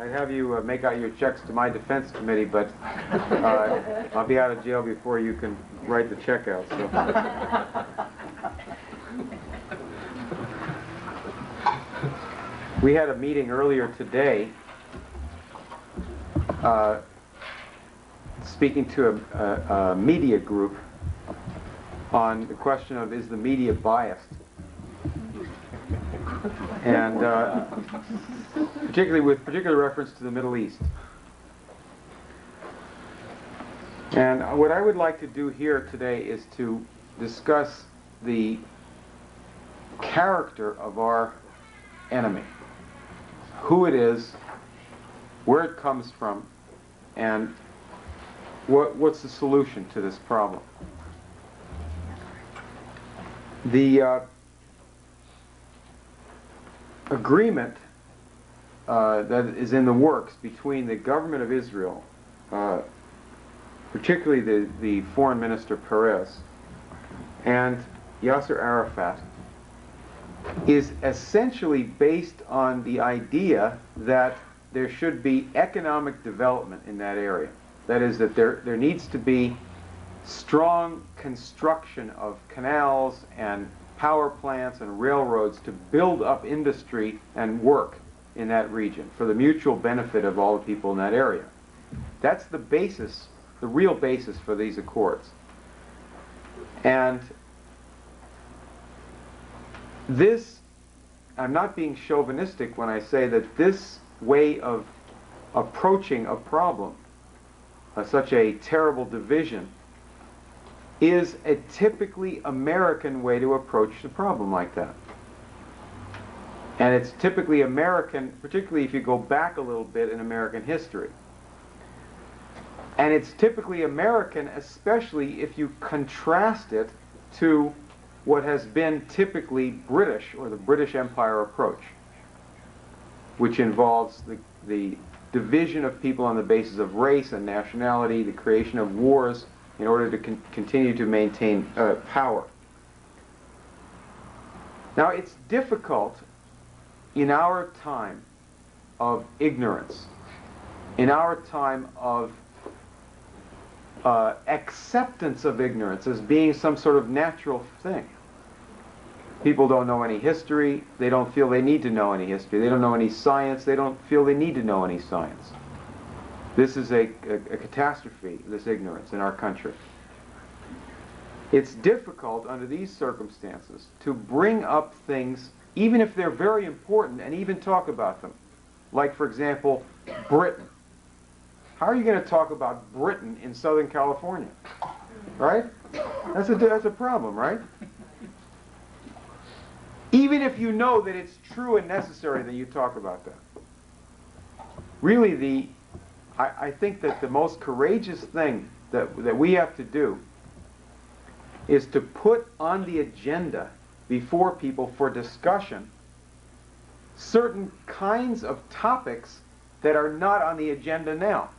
I'd have you make out your checks to my defense committee, but I'll be out of jail before you can write the check out. So. We had a meeting earlier today speaking to a media group on the question of, is the media biased? And particularly with particular reference to the Middle East. And what I would like to do here today is to discuss the character of our enemy, who it is, where it comes from, and what's the solution to this problem. The agreement that is in the works between the government of Israel, particularly the foreign minister Peres, and Yasser Arafat, is essentially based on the idea that there should be economic development in that area. That is, that there needs to be strong construction of canals and power plants and railroads to build up industry and work in that region for the mutual benefit of all the people in that area. That's the basis, the real basis for these accords. And this, I'm not being chauvinistic when I say that this way of approaching a problem, such a terrible division, is a typically American way to approach a problem like that. And it's typically American, particularly if you go back a little bit in American history. And it's typically American, especially if you contrast it to what has been typically British, or the British Empire approach, which involves the division of people on the basis of race and nationality, the creation of wars in order to continue to maintain power. Now, it's difficult in our time of ignorance, in our time of acceptance of ignorance as being some sort of natural thing. People don't know any history. They don't feel they need to know any history. They don't know any science. They don't feel they need to know any science. This is a catastrophe, this ignorance in our country. It's difficult under these circumstances to bring up things, even if they're very important, and even talk about them. Like, for example, Britain. How are you going to talk about Britain in Southern California? Right? That's a problem, right? Even if you know that it's true and necessary that you talk about that. Really, I think that the most courageous thing that we have to do is to put on the agenda before people for discussion certain kinds of topics that are not on the agenda now,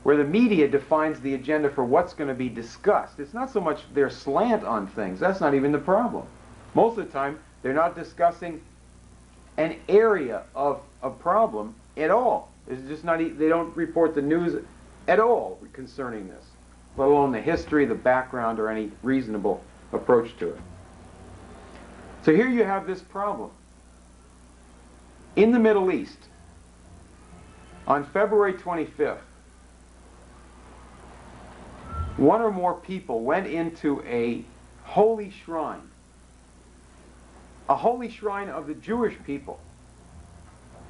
where the media defines the agenda for what's going to be discussed. It's not so much their slant on things. That's not even the problem. Most of the time, they're not discussing an area of a problem at all. It's just not, they don't report the news at all concerning this, let alone the history, the background, or any reasonable approach to it. So here you have this problem. In the Middle East, on February 25th, one or more people went into a holy shrine of the Jewish people,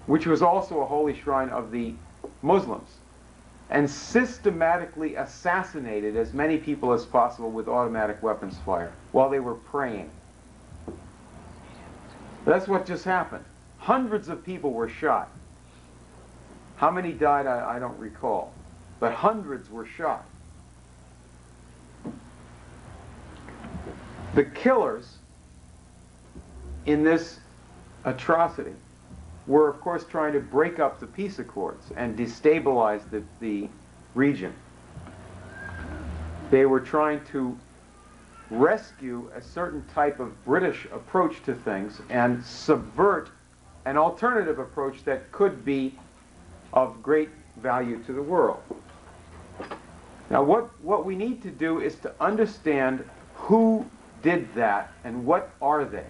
which was also a holy shrine of the Muslims, and systematically assassinated as many people as possible with automatic weapons fire while they were praying. That's what just happened. Hundreds of people were shot. How many died, I don't recall, but hundreds were shot. The killers in this atrocity were, of course, trying to break up the peace accords and destabilize the region. They were trying to rescue a certain type of British approach to things and subvert an alternative approach that could be of great value to the world. Now what we need to do is to understand who did that and what are they.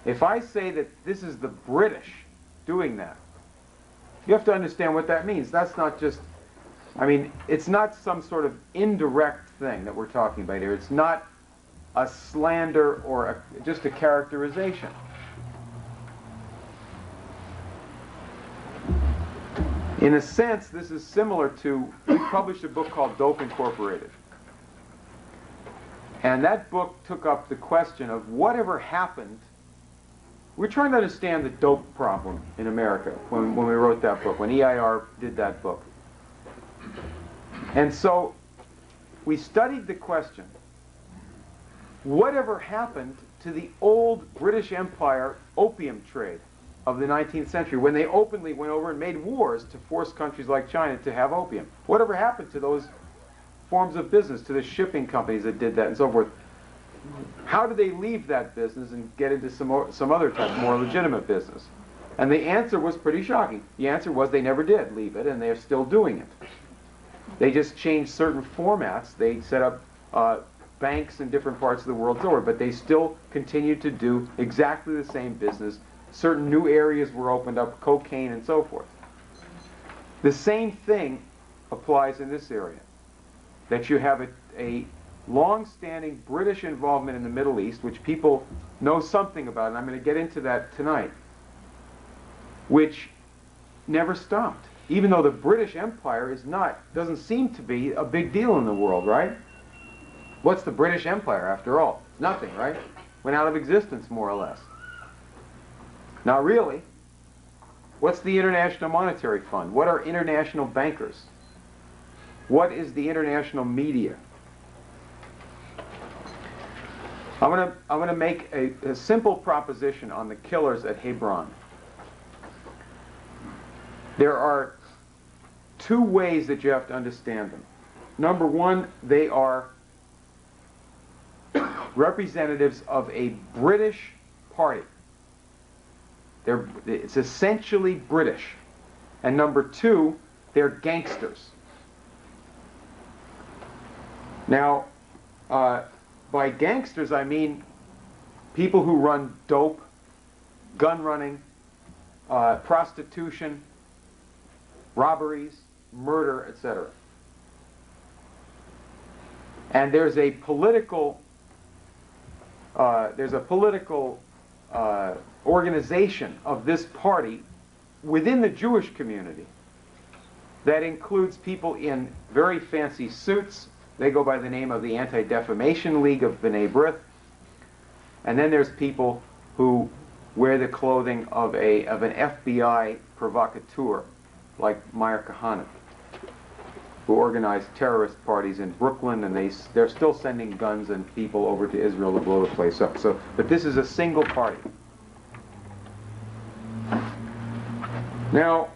If I say that this is the British doing that, you have to understand what that means. That's not just, I mean, it's not some sort of indirect thing that we're talking about here. It's not a slander or just a characterization. In a sense, this is similar to, we published a book called Dope Incorporated. And that book took up the question of whatever happened. We're trying to understand the dope problem in America when we wrote that book, when EIR did that book. And so we studied the question, whatever happened to the old British Empire opium trade of the 19th century, when they openly went over and made wars to force countries like China to have opium? Whatever happened to those forms of business, to the shipping companies that did that and so forth? How did they leave that business and get into some other type, more legitimate business? And the answer was pretty shocking. The answer was they never did leave it, and they're still doing it. They just changed certain formats. They set up banks in different parts of the world over, but they still continue to do exactly the same business. Certain new areas were opened up, cocaine and so forth. The same thing applies in this area, that you have a long-standing British involvement in the Middle East, which people know something about, and I'm going to get into that tonight, which never stopped. Even though the British Empire doesn't seem to be a big deal in the world, right? What's the British Empire, after all? Nothing, right? Went out of existence, more or less. Now, really, what's the International Monetary Fund? What are international bankers? What is the international media? I'm going to make a simple proposition on the killers at Hebron. There are two ways that you have to understand them. Number one, they are representatives of a British party. It's essentially British. And number two, they're gangsters. Now, by gangsters, I mean people who run dope, gun running, prostitution, robberies, murder, etc. And there's a political organization of this party within the Jewish community that includes people in very fancy suits. They go by the name of the Anti-Defamation League of B'nai B'rith. And then there's people who wear the clothing of an FBI provocateur, like Meir Kahane, who organized terrorist parties in Brooklyn, and they're still sending guns and people over to Israel to blow the place up. But this is a single party. Now,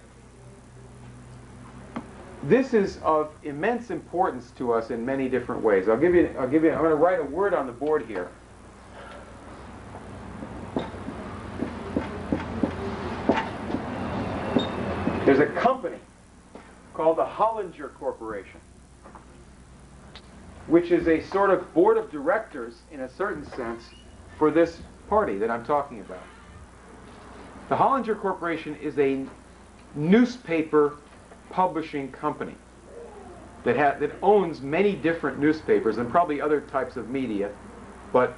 this is of immense importance to us in many different ways. I'm going to write a word on the board here. There's a company called the Hollinger Corporation, which is a sort of board of directors, in a certain sense, for this party that I'm talking about. The Hollinger Corporation is a newspaper publishing company that owns many different newspapers and probably other types of media, but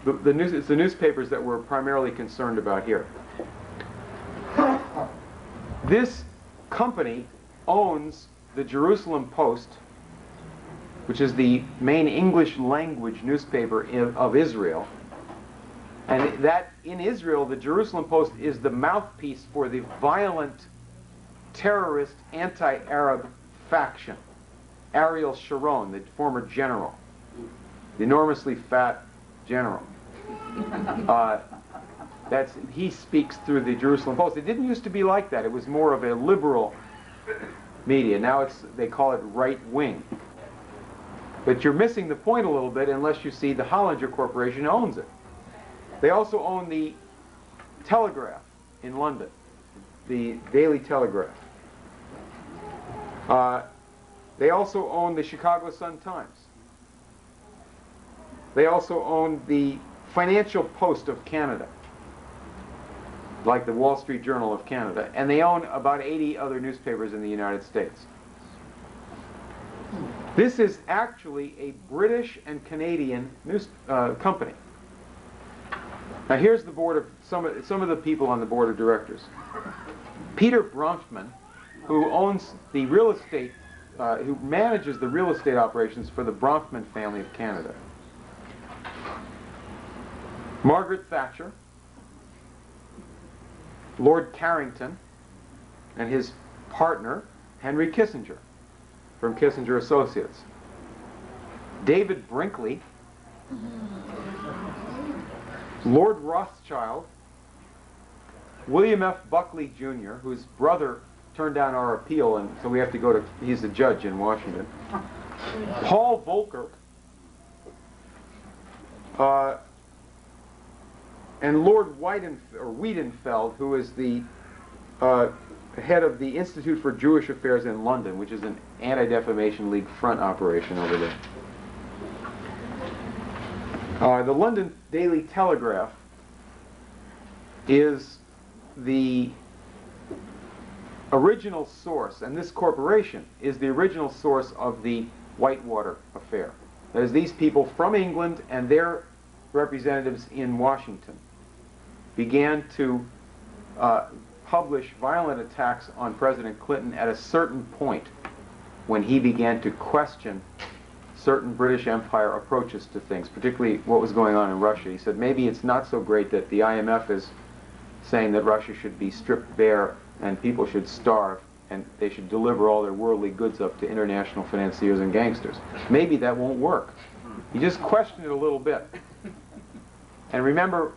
it's the newspapers that we're primarily concerned about here. This company owns the Jerusalem Post, which is the main English language newspaper of Israel. And that in Israel, the Jerusalem Post is the mouthpiece for the violent, terrorist, anti-Arab faction. Ariel Sharon, the former general, the enormously fat general. He speaks through the Jerusalem Post. It didn't used to be like that. It was more of a liberal media. Now they call it right-wing. But you're missing the point a little bit unless you see the Hollinger Corporation owns it. They also own the Telegraph in London. the Daily Telegraph. They also own the Chicago Sun-Times. They also own the Financial Post of Canada, like the Wall Street Journal of Canada, and they own about 80 other newspapers in the United States. This is actually a British and Canadian company. Now here's the board of some of the people on the board of directors. Peter Bronfman, who owns the real estate, who manages the real estate operations for the Bronfman family of Canada. Margaret Thatcher, Lord Carrington, and his partner, Henry Kissinger, from Kissinger Associates. David Brinkley, Lord Rothschild, William F. Buckley Jr., whose brother turned down our appeal, and so we have to go to, he's a judge in Washington. Paul Volcker, and Lord Wiedenfeld, who is the head of the Institute for Jewish Affairs in London, which is an Anti-Defamation League front operation over there. The London Daily Telegraph is the original source, and this corporation is the original source of the Whitewater affair. That is, these people from England and their representatives in Washington began to publish violent attacks on President Clinton at a certain point when he began to question certain British Empire approaches to things, particularly what was going on in Russia. He said maybe it's not so great that the IMF is saying that Russia should be stripped bare and people should starve and they should deliver all their worldly goods up to international financiers and gangsters. Maybe that won't work. He just questioned it a little bit. And remember,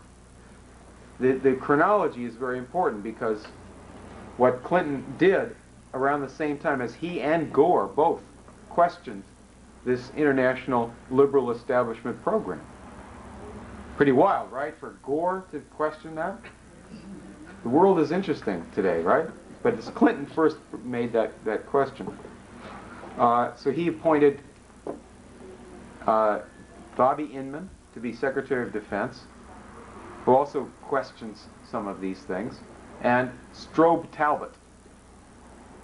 the chronology is very important, because what Clinton did around the same time as he and Gore both questioned this international liberal establishment program. Pretty wild, right, for Gore to question that? The world is interesting today, right? But it's Clinton first made that question. So he appointed Bobby Inman to be Secretary of Defense, who also questions some of these things, and Strobe Talbot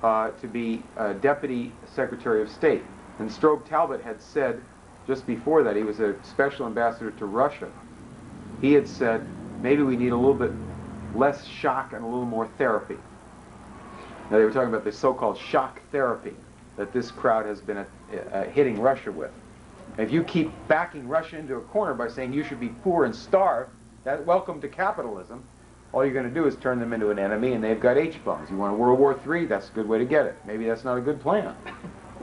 to be Deputy Secretary of State. And Strobe Talbot had said, just before that, he was a special ambassador to Russia, he had said, maybe we need a little bit less shock and a little more therapy. Now they were talking about the so-called shock therapy that this crowd has been hitting Russia with. And if you keep backing Russia into a corner by saying you should be poor and starve, that welcome to capitalism, all you're going to do is turn them into an enemy, and they've got H-bombs. You want a World War III? That's a good way to get it. Maybe that's not a good plan.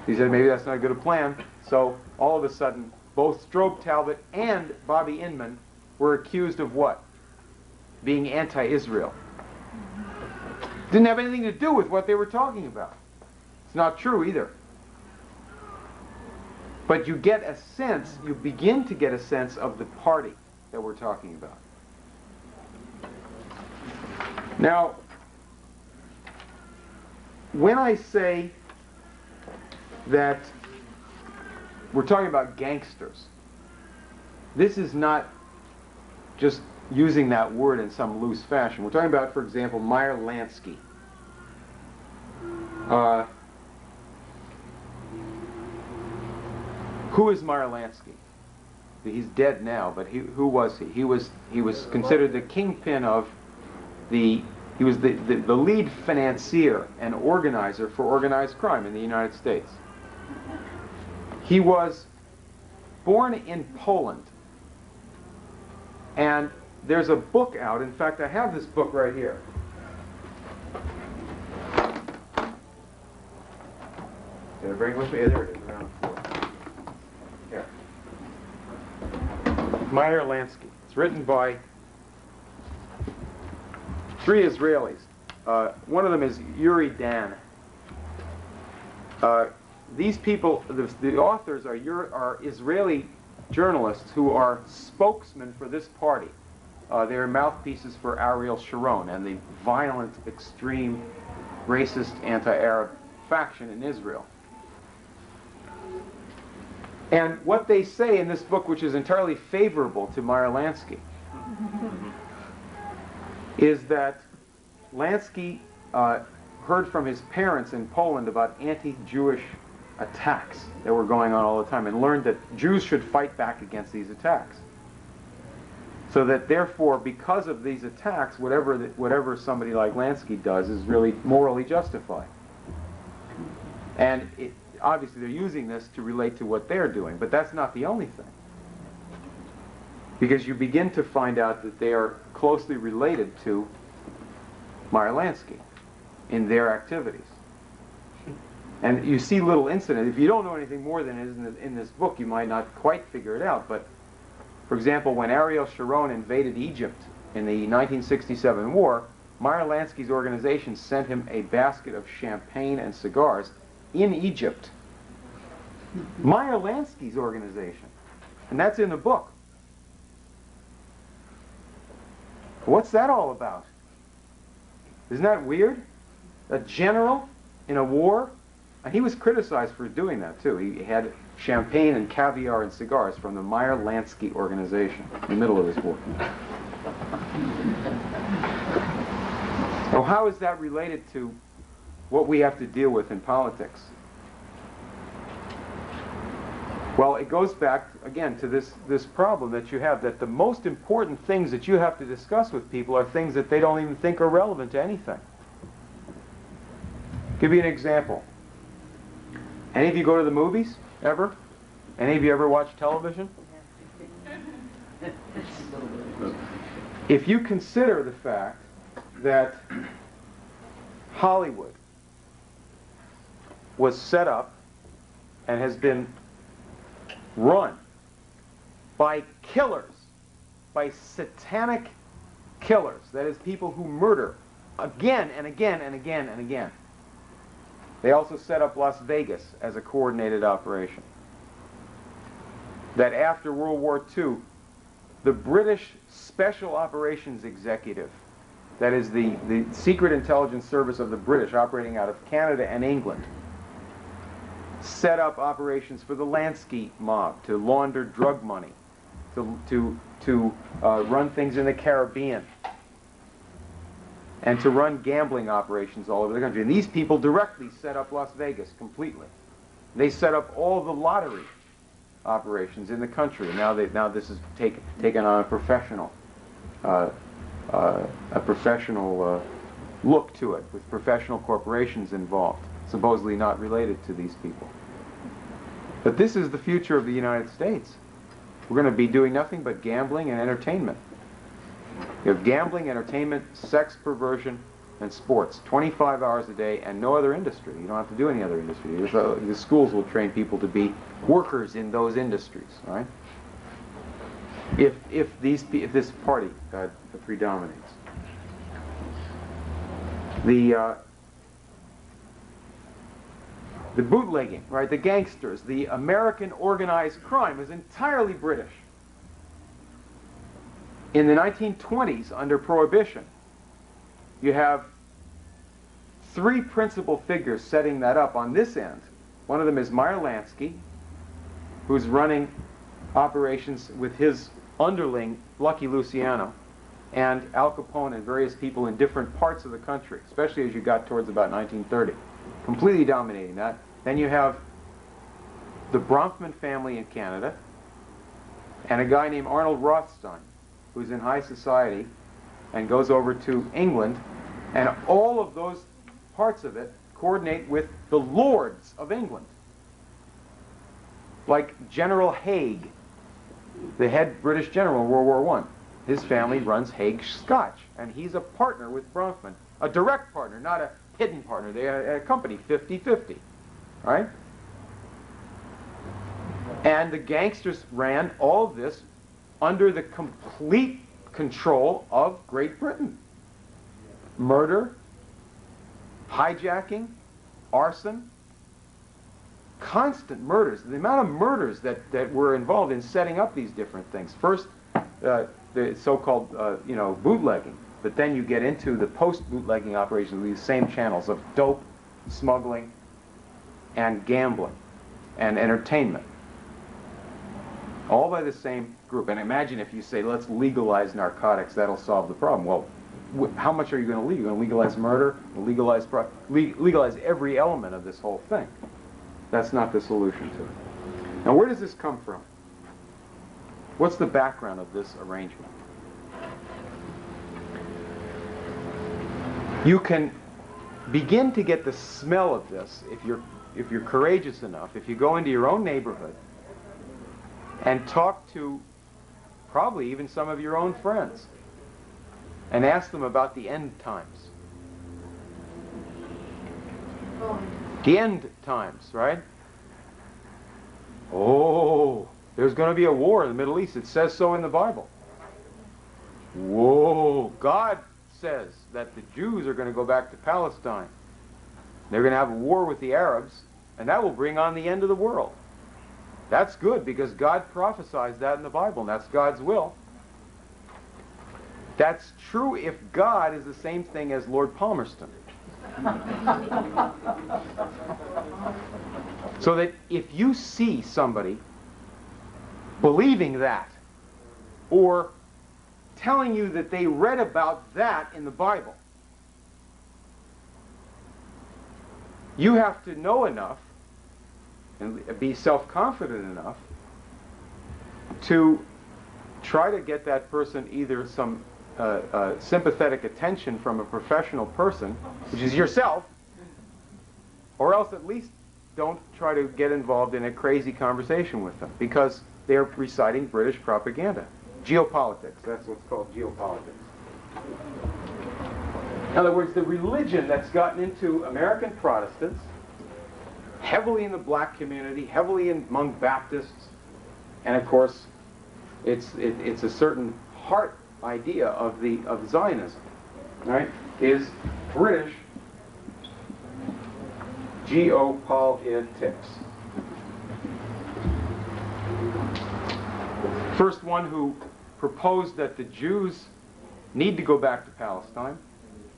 He said maybe that's not a good plan. So all of a sudden, both Strobe Talbot and Bobby Inman were accused of what? Being anti-Israel. Didn't have anything to do with what they were talking about. It's not true either. But you get a sense, you begin to get a sense of the party that we're talking about. Now, when I say that we're talking about gangsters, this is not just using that word in some loose fashion. We're talking about, for example, Meyer Lansky. Who is Meyer Lansky? He's dead now, but who was he? He was considered the kingpin of he was the lead financier and organizer for organized crime in the United States. He was born in Poland, and there's a book out. In fact, I have this book right here. Did I bring it with me? There it is, around the floor. Here. Meyer Lansky. It's written by 3 Israelis. One of them is Yuri Dan. These people, the authors are Israeli journalists who are spokesmen for this party. they are mouthpieces for Ariel Sharon and the violent, extreme, racist, anti-Arab faction in Israel. And what they say in this book, which is entirely favorable to Meyer Lansky, is that Lansky heard from his parents in Poland about anti-Jewish attacks that were going on all the time and learned that Jews should fight back against these attacks. So that therefore, because of these attacks, whatever somebody like Lansky does is really morally justified. And obviously they're using this to relate to what they're doing, but that's not the only thing. Because you begin to find out that they are closely related to Meyer Lansky in their activities. And you see little incidents. If you don't know anything more than is in this book, you might not quite figure it out. But, for example, when Ariel Sharon invaded Egypt in the 1967 war, Meyer Lansky's organization sent him a basket of champagne and cigars in Egypt. Meyer Lansky's organization. And that's in the book. What's that all about? Isn't that weird? A general in a war, and he was criticized for doing that too. He had champagne and caviar and cigars from the Meyer Lansky organization in the middle of his war. Now, how is that related to what we have to deal with in politics? Well, it goes back, again, to this problem that you have, that the most important things that you have to discuss with people are things that they don't even think are relevant to anything. Give you an example. Any of you go to the movies, ever? Any of you ever watch television? If you consider the fact that Hollywood was set up and has been run by killers, by satanic killers, that is, people who murder again and again and again and again. They also set up Las Vegas as a coordinated operation. That after World War II, the British Special Operations Executive, that is the secret intelligence service of the British operating out of Canada and England, set up operations for the Lansky mob to launder drug money, to run things in the Caribbean, and to run gambling operations all over the country. And these people directly set up Las Vegas completely. They set up all the lottery operations in the country. Now this is taken on a professional look to it, with professional corporations involved, supposedly not related to these people. But this is the future of the United States. We're going to be doing nothing but gambling and entertainment. You have gambling, entertainment, sex, perversion, and sports. 25 hours a day and no other industry. You don't have to do any other industry. The schools will train people to be workers in those industries, right? If this party predominates. The bootlegging, right, the gangsters, the American organized crime is entirely British. In the 1920s, under Prohibition, you have three principal figures setting that up on this end. One of them is Meyer Lansky, who's running operations with his underling, Lucky Luciano, and Al Capone and various people in different parts of the country, especially as you got towards about 1930, completely dominating that. Then you have the Bronfman family in Canada, and a guy named Arnold Rothstein, who's in high society and goes over to England, and all of those parts of it coordinate with the lords of England. Like General Haig, the head British general in World War I. His family runs Haig Scotch, and he's a partner with Bronfman. A direct partner, not a hidden partner. They are a company, 50-50, right? And the gangsters ran all of this under the complete control of Great Britain. Murder, hijacking, arson, constant murders. The amount of murders that were involved in setting up these different things. First, the so-called, bootlegging. But then you get into the post-bootlegging operations, these same channels of dope, smuggling, and gambling, and entertainment. All by the same group. And imagine if you say, let's legalize narcotics, that'll solve the problem. Well, how much are you going to legalize? You're going to legalize murder, legalize every element of this whole thing. That's not the solution to it. Now, where does this come from? What's the background of this arrangement? You can begin to get the smell of this if you're courageous enough, if you go into your own neighborhood and talk to probably even some of your own friends and ask them about the end times. The end times, right? Oh, there's going to be a war in the Middle East. It says so in the Bible. Whoa, God says that the Jews are going to go back to Palestine. They're going to have a war with the Arabs, and that will bring on the end of the world. That's good, because God prophesies that in the Bible, and that's God's will. That's true if God is the same thing as Lord Palmerston. So that if you see somebody believing that, or telling you that they read about that in the Bible, you have to know enough and be self-confident enough to try to get that person either some sympathetic attention from a professional person, which is yourself, or else at least don't try to get involved in a crazy conversation with them, because they're reciting British propaganda. Geopolitics, that's what's called geopolitics. In other words, the religion that's gotten into American Protestants, heavily in the black community, heavily among Baptists, and of course, it's a certain heart idea of Zionism, right? Is British geopolitics. First one who proposed that the Jews need to go back to Palestine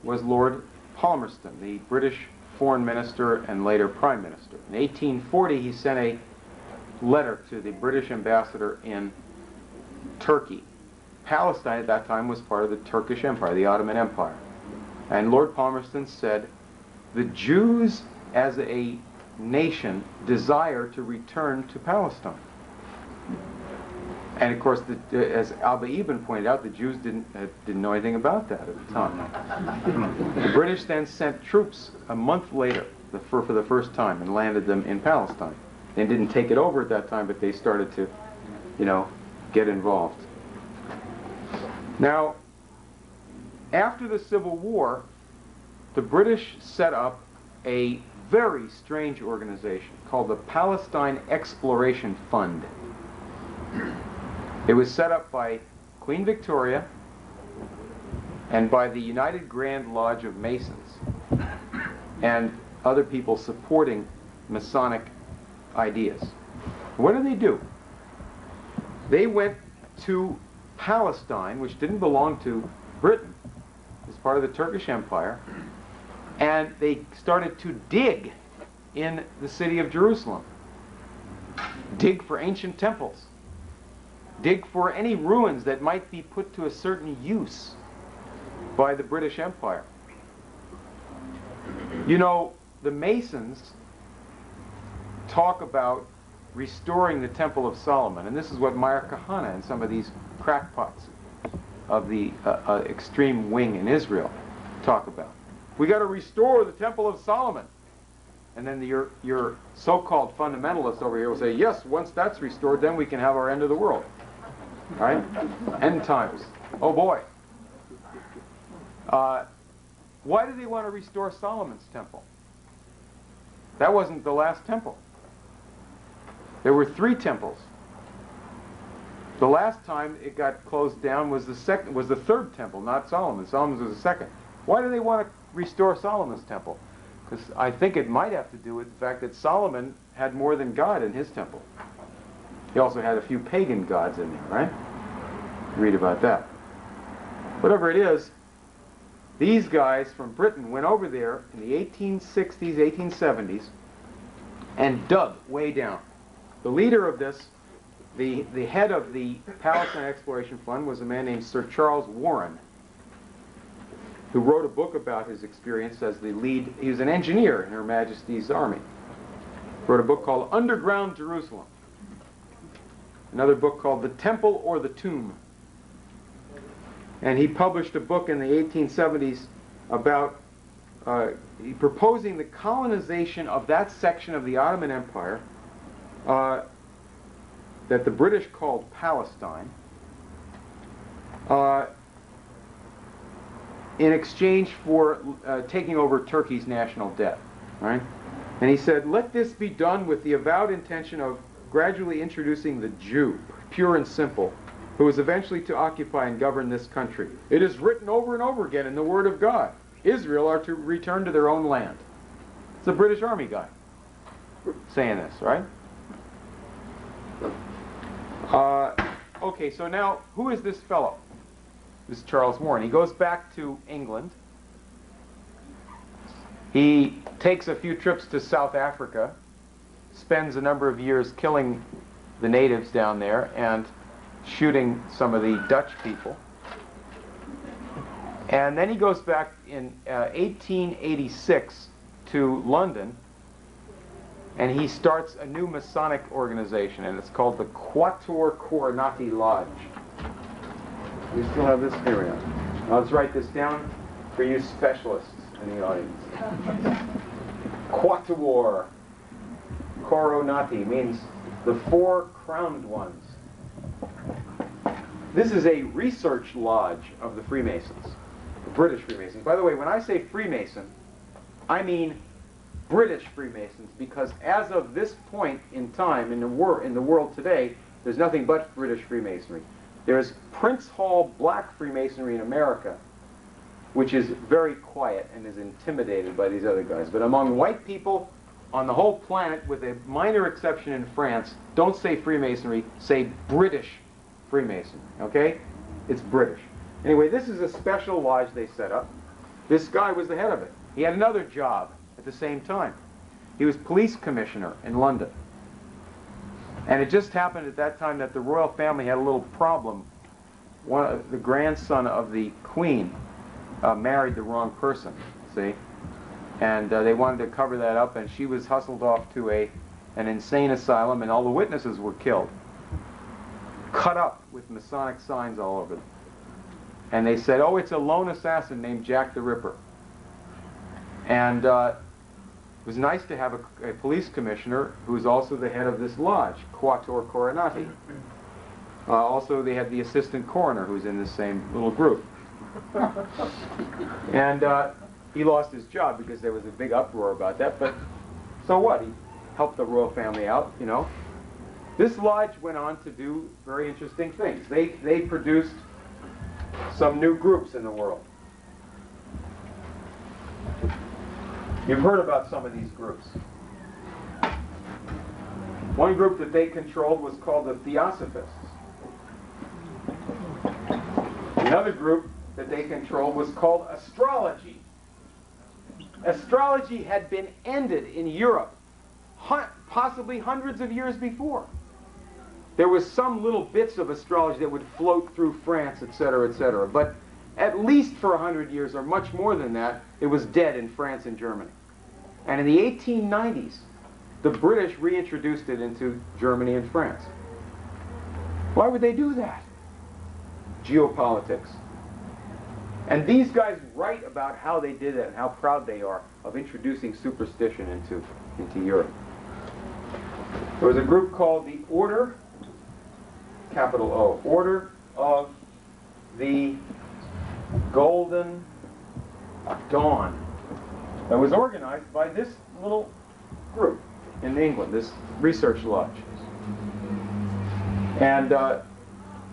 was Lord Palmerston, the British foreign minister and later prime minister. In 1840, he sent a letter to the British ambassador in Turkey. Palestine at that time was part of the Turkish Empire, the Ottoman Empire. And Lord Palmerston said, the Jews as a nation desire to return to Palestine. And of course, as Abba Ibn pointed out, the Jews didn't know anything about that at the time. The British then sent troops a month later for the first time and landed them in Palestine. They didn't take it over at that time, but they started to, get involved. Now, after the Civil War, the British set up a very strange organization called the Palestine Exploration Fund. It was set up by Queen Victoria and by the United Grand Lodge of Masons and other people supporting Masonic ideas. What do? They went to Palestine, which didn't belong to Britain, it was part of the Turkish Empire, and they started to dig in the city of Jerusalem. Dig for ancient temples. Dig for any ruins that might be put to a certain use by the British Empire. The Masons talk about restoring the Temple of Solomon, and this is what Meir Kahane and some of these crackpots of the extreme wing in Israel talk about. We got to restore the Temple of Solomon. And then your so-called fundamentalists over here will say, yes, once that's restored, then we can have our end of the world. Right? End times. Oh boy. Why do they want to restore Solomon's temple? That wasn't the last temple. There were 3 temples. The last time it got closed down was the 3rd temple, not Solomon's. Solomon's was the 2nd. Why do they want to restore Solomon's temple? Because I think it might have to do with the fact that Solomon had more than God in his temple. He also had a few pagan gods in there, right? Read about that. Whatever it is, these guys from Britain went over there in the 1860s, 1870s, and dug way down. The leader of this, the head of the Palestine Exploration Fund, was a man named Sir Charles Warren, who wrote a book about his experience as the lead. He was an engineer in Her Majesty's Army. Wrote a book called Underground Jerusalem. Another book called The Temple or the Tomb. And he published a book in the 1870s about proposing the colonization of that section of the Ottoman Empire that the British called Palestine, in exchange for taking over Turkey's national debt, right? And he said, let this be done with the avowed intention of gradually introducing the Jew, pure and simple, who is eventually to occupy and govern this country. It is written over and over again in the Word of God. Israel are to return to their own land. It's a British Army guy saying this, right? Okay, so now, who is this fellow? This is Charles Warren. He goes back to England. He takes a few trips to South Africa, spends a number of years killing the natives down there and shooting some of the Dutch people. And then he goes back in 1886 to London, and he starts a new Masonic organization, and it's called the Quatuor Coronati Lodge. We still have this here. Now let's write this down for you specialists in the audience. Quatuor Coronati means the four crowned ones. This is a research lodge of the Freemasons, the British Freemasons. By the way, when I say Freemason, I mean British Freemasons, because as of this point in time in the world today, there's nothing but British Freemasonry. There's Prince Hall Black Freemasonry in America, which is very quiet and is intimidated by these other guys. But among white people on the whole planet, with a minor exception in France, don't say Freemasonry, say British Freemasonry, okay? It's British. Anyway, this is a special lodge they set up. This guy was the head of it. He had another job at the same time. He was police commissioner in London. And it just happened at that time that the royal family had a little problem. The grandson of the Queen married the wrong person, see? And they wanted to cover that up, and she was hustled off to an insane asylum, and all the witnesses were killed. Cut up with Masonic signs all over them. And they said, oh, it's a lone assassin named Jack the Ripper. And it was nice to have a police commissioner who was also the head of this lodge, Quatuor Coronati. Also, they had the assistant coroner who's in this same little group. And he lost his job because there was a big uproar about that, but so what? He helped the royal family out, you know. This lodge went on to do very interesting things. They produced some new groups in the world. You've heard about some of these groups. One group that they controlled was called the Theosophists. Another group that they controlled was called astrology. Astrology had been ended in Europe possibly hundreds of years before. There was some little bits of astrology that would float through France, etc., etc. But at least for 100 years, or much more than that, it was dead in France and Germany. And in the 1890s, the British reintroduced it into Germany and France. Why would they do that? Geopolitics. And these guys write about how they did it and how proud they are of introducing superstition into Europe. There was a group called the Order, capital O, Order of the Golden Dawn, that was organized by this little group in England, this research lodge, and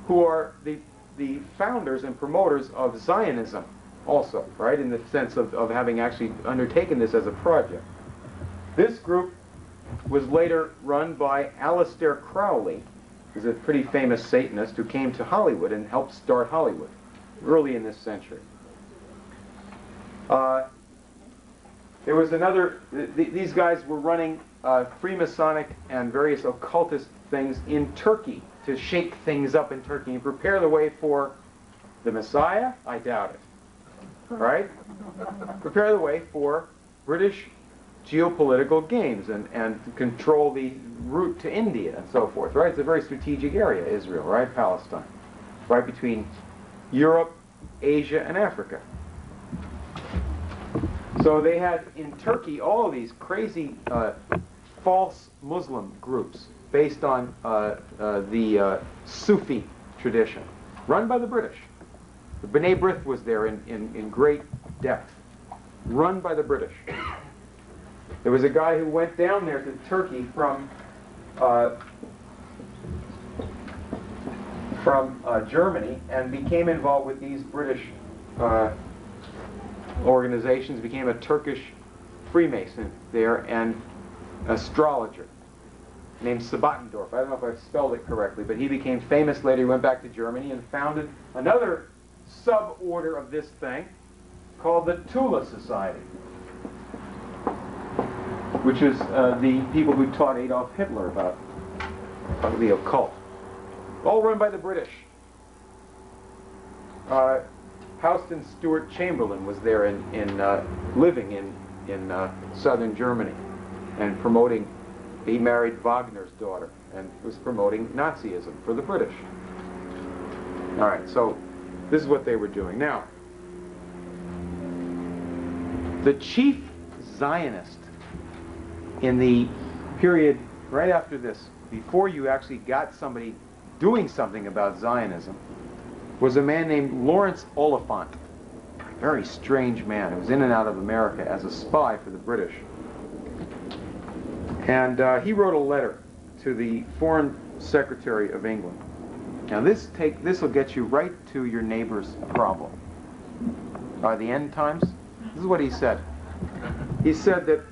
who are the founders and promoters of Zionism also, right, in the sense of having actually undertaken this as a project. This group was later run by Aleister Crowley, is a pretty famous Satanist who came to Hollywood and helped start Hollywood early in this century. There was another, these guys were running Freemasonic and various occultist things in Turkey to shake things up in Turkey and prepare the way for the Messiah? I doubt it. Right? Prepare the way for British geopolitical games and control the route to India and so forth, right? It's a very strategic area, Israel, right? Palestine. Right between Europe, Asia, and Africa. So they had in Turkey all of these crazy false Muslim groups based on the Sufi tradition, run by the British. The B'nai B'rith was there in great depth, run by the British. There was a guy who went down there to Turkey from Germany and became involved with these British organizations, became a Turkish Freemason there and astrologer named Sabattendorf. I don't know if I've spelled it correctly, but he became famous later. He went back to Germany and founded another sub-order of this thing called the Thule Society, which is the people who taught Adolf Hitler about the occult. All run by the British. Houston Stewart Chamberlain was there living in southern Germany and promoting, he married Wagner's daughter and was promoting Nazism for the British. All right, so this is what they were doing. Now, the chief Zionist in the period right after this, before you actually got somebody doing something about Zionism, was a man named Lawrence Oliphant. A very strange man who was in and out of America as a spy for the British. And he wrote a letter to the Foreign Secretary of England. Now this will get you right to your neighbor's problem. By the end times, this is what he said. He said that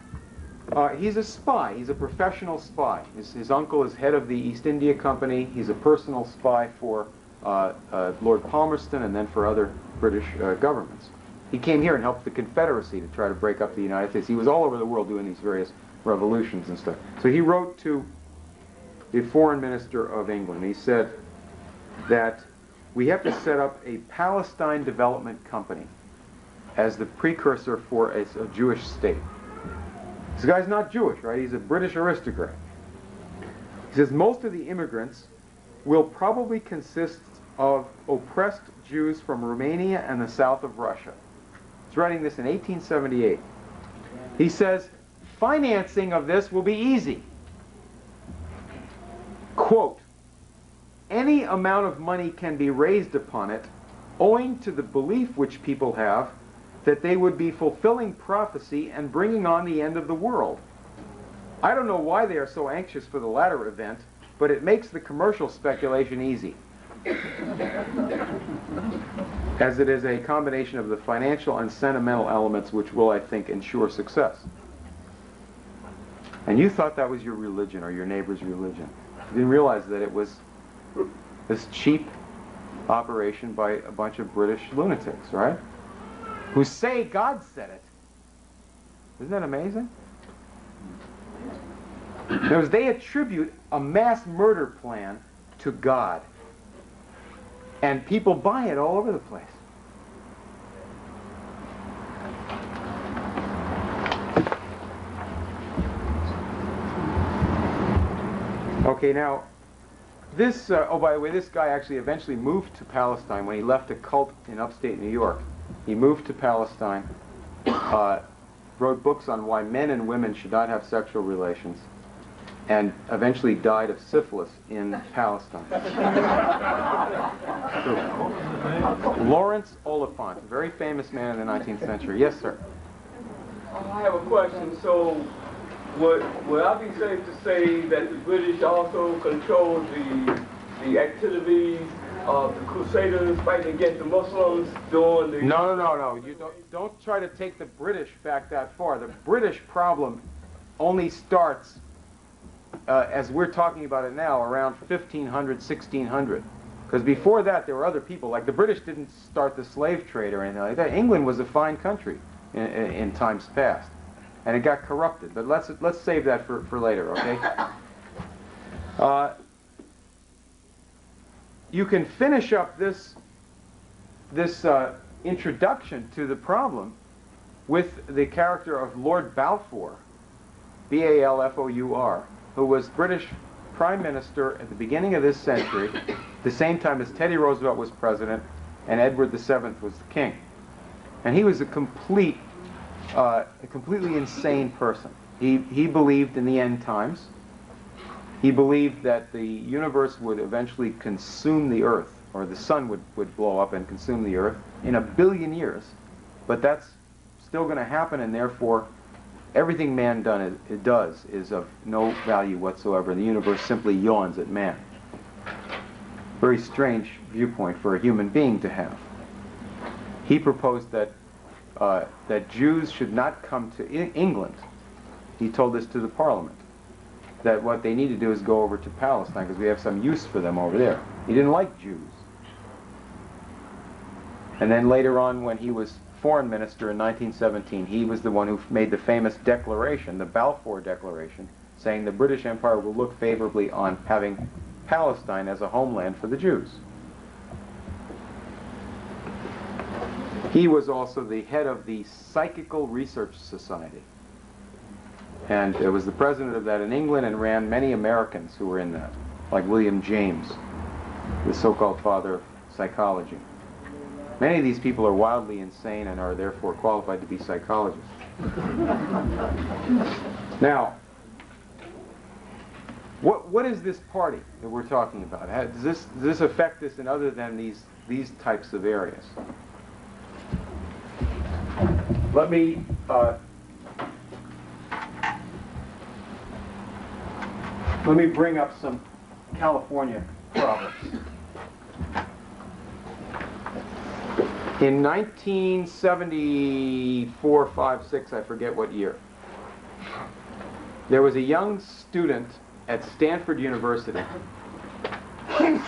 he's a spy. He's a professional spy. His uncle is head of the East India Company. He's a personal spy for Lord Palmerston and then for other British governments. He came here and helped the Confederacy to try to break up the United States. He was all over the world doing these various revolutions and stuff. So he wrote to the Foreign Minister of England. He said that we have to set up a Palestine Development Company as the precursor for a Jewish state. This guy's not Jewish, right? He's a British aristocrat. He says most of the immigrants will probably consist of oppressed Jews from Romania and the south of Russia. He's writing this in 1878. He says, financing of this will be easy. Quote, any amount of money can be raised upon it owing to the belief which people have that they would be fulfilling prophecy and bringing on the end of the world. I don't know why they are so anxious for the latter event, but it makes the commercial speculation easy, as it is a combination of the financial and sentimental elements which will, I think, ensure success. And you thought that was your religion or your neighbor's religion. You didn't realize that it was this cheap operation by a bunch of British lunatics, right? Who say God said it. Isn't that amazing? In other words, they attribute a mass murder plan to God. And people buy it all over the place. Okay, now, this, oh, by the way, this guy actually eventually moved to Palestine when he left a cult in upstate New York. He moved to Palestine, wrote books on why men and women should not have sexual relations, and eventually died of syphilis in Palestine. Lawrence Oliphant, a very famous man in the 19th century. Yes, sir? I have a question. So, would I be safe to say that the British also controlled the activities of the Crusaders fighting against the Muslims during the... No. You don't try to take the British back that far. The British problem only starts as we're talking about it now, around 1500, 1600. Because before that, there were other people. Like the British didn't start the slave trade or anything like that. England was a fine country in times past. And it got corrupted. But let's save that for later, okay? You can finish up this introduction to the problem with the character of Lord Balfour, B-A-L-F-O-U-R, who was British Prime Minister at the beginning of this century, the same time as Teddy Roosevelt was president and Edward VII was the king. And he was a completely insane person. He believed in the end times. He believed that the universe would eventually consume the earth, or the sun would blow up and consume the earth in 1 billion years. But that's still going to happen, and therefore everything man does is of no value whatsoever. The universe simply yawns at man. Very strange viewpoint for a human being to have. He proposed that that Jews should not come to England. He told this to the Parliament, that what they need to do is go over to Palestine because we have some use for them over there. He didn't like Jews. And then later on, when he was foreign minister in 1917, he was the one who made the famous declaration, the Balfour Declaration, saying the British Empire will look favorably on having Palestine as a homeland for the Jews. He was also the head of the Psychical Research Society. And it was the president of that in England and ran many Americans who were in that, like William James, the so-called father of psychology. Many of these people are wildly insane and are therefore qualified to be psychologists. Now, what is this party that we're talking about? Does this affect us in other than these types of areas? Let me bring up some California problems. In 1974, 5, 6, I forget what year, there was a young student at Stanford University. He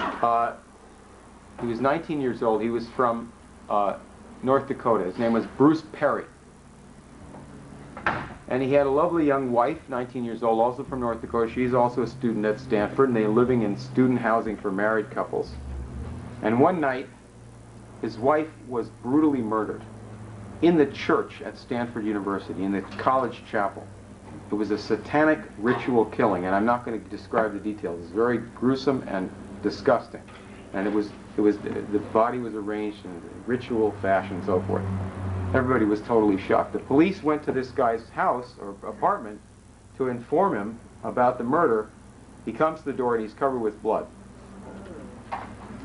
was 19 years old. He was from North Dakota. His name was Bruce Perry. And he had a lovely young wife, 19 years old, also from North Dakota. She's also a student at Stanford, and they're living in student housing for married couples. And one night, his wife was brutally murdered in the church at Stanford University, in the college chapel. It was a satanic ritual killing, and I'm not going to describe the details. It's very gruesome and disgusting. And the body was arranged in a ritual fashion and so forth. Everybody was totally shocked. The police went to this guy's house or apartment to inform him about the murder. He comes to the door and he's covered with blood.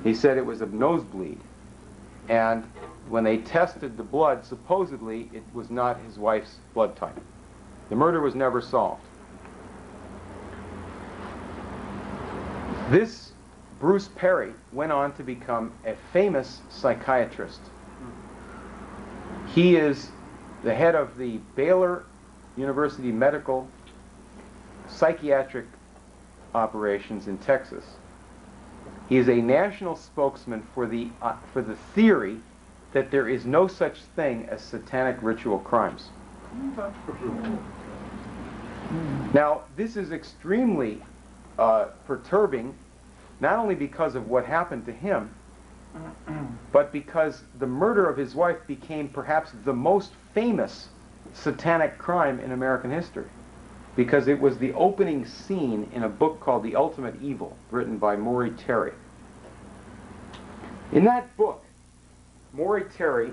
He said it was a nosebleed. And when they tested the blood, supposedly it was not his wife's blood type. The murder was never solved. This Bruce Perry went on to become a famous psychiatrist. He is the head of the Baylor University Medical Psychiatric Operations in Texas. He is a national spokesman for the theory that there is no such thing as satanic ritual crimes. Now, this is extremely perturbing, not only because of what happened to him, but because the murder of his wife became perhaps the most famous satanic crime in American history, because it was the opening scene in a book called The Ultimate Evil, written by Maury Terry. In that book, Maury Terry,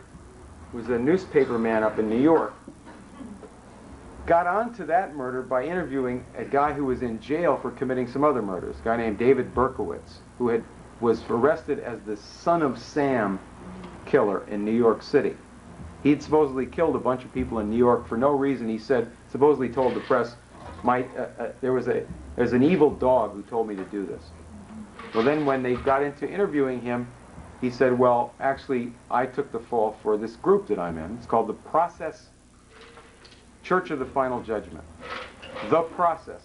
who was a newspaper man up in New York, got onto that murder by interviewing a guy who was in jail for committing some other murders, a guy named David Berkowitz, who was arrested as the Son of Sam killer in New York City. He'd supposedly killed a bunch of people in New York for no reason. He supposedly told the press, there's an evil dog who told me to do this. Well, then when they got into interviewing him, he said, well, actually, I took the fall for this group that I'm in. It's called the Church of the Final Judgment. The Process,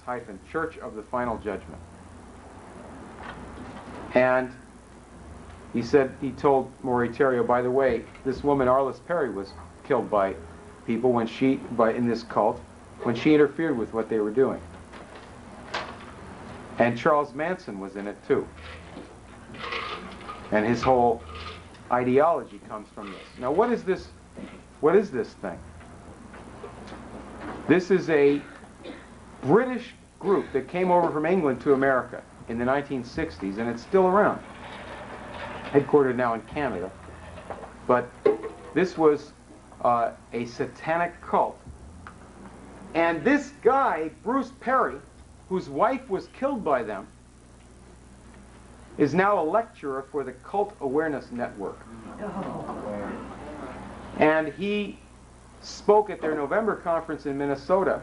Church of the Final Judgment. And he said, he told Moritario, by the way, this woman, Arliss Perry, was killed by people when in this cult, when she interfered with what they were doing. And Charles Manson was in it too. And his whole ideology comes from this. Now what is this thing? This is a British group that came over from England to America in the 1960s, and it's still around. Headquartered now in Canada. But this was a satanic cult. And this guy, Bruce Perry, whose wife was killed by them, is now a lecturer for the Cult Awareness Network. And he spoke at their November conference in Minnesota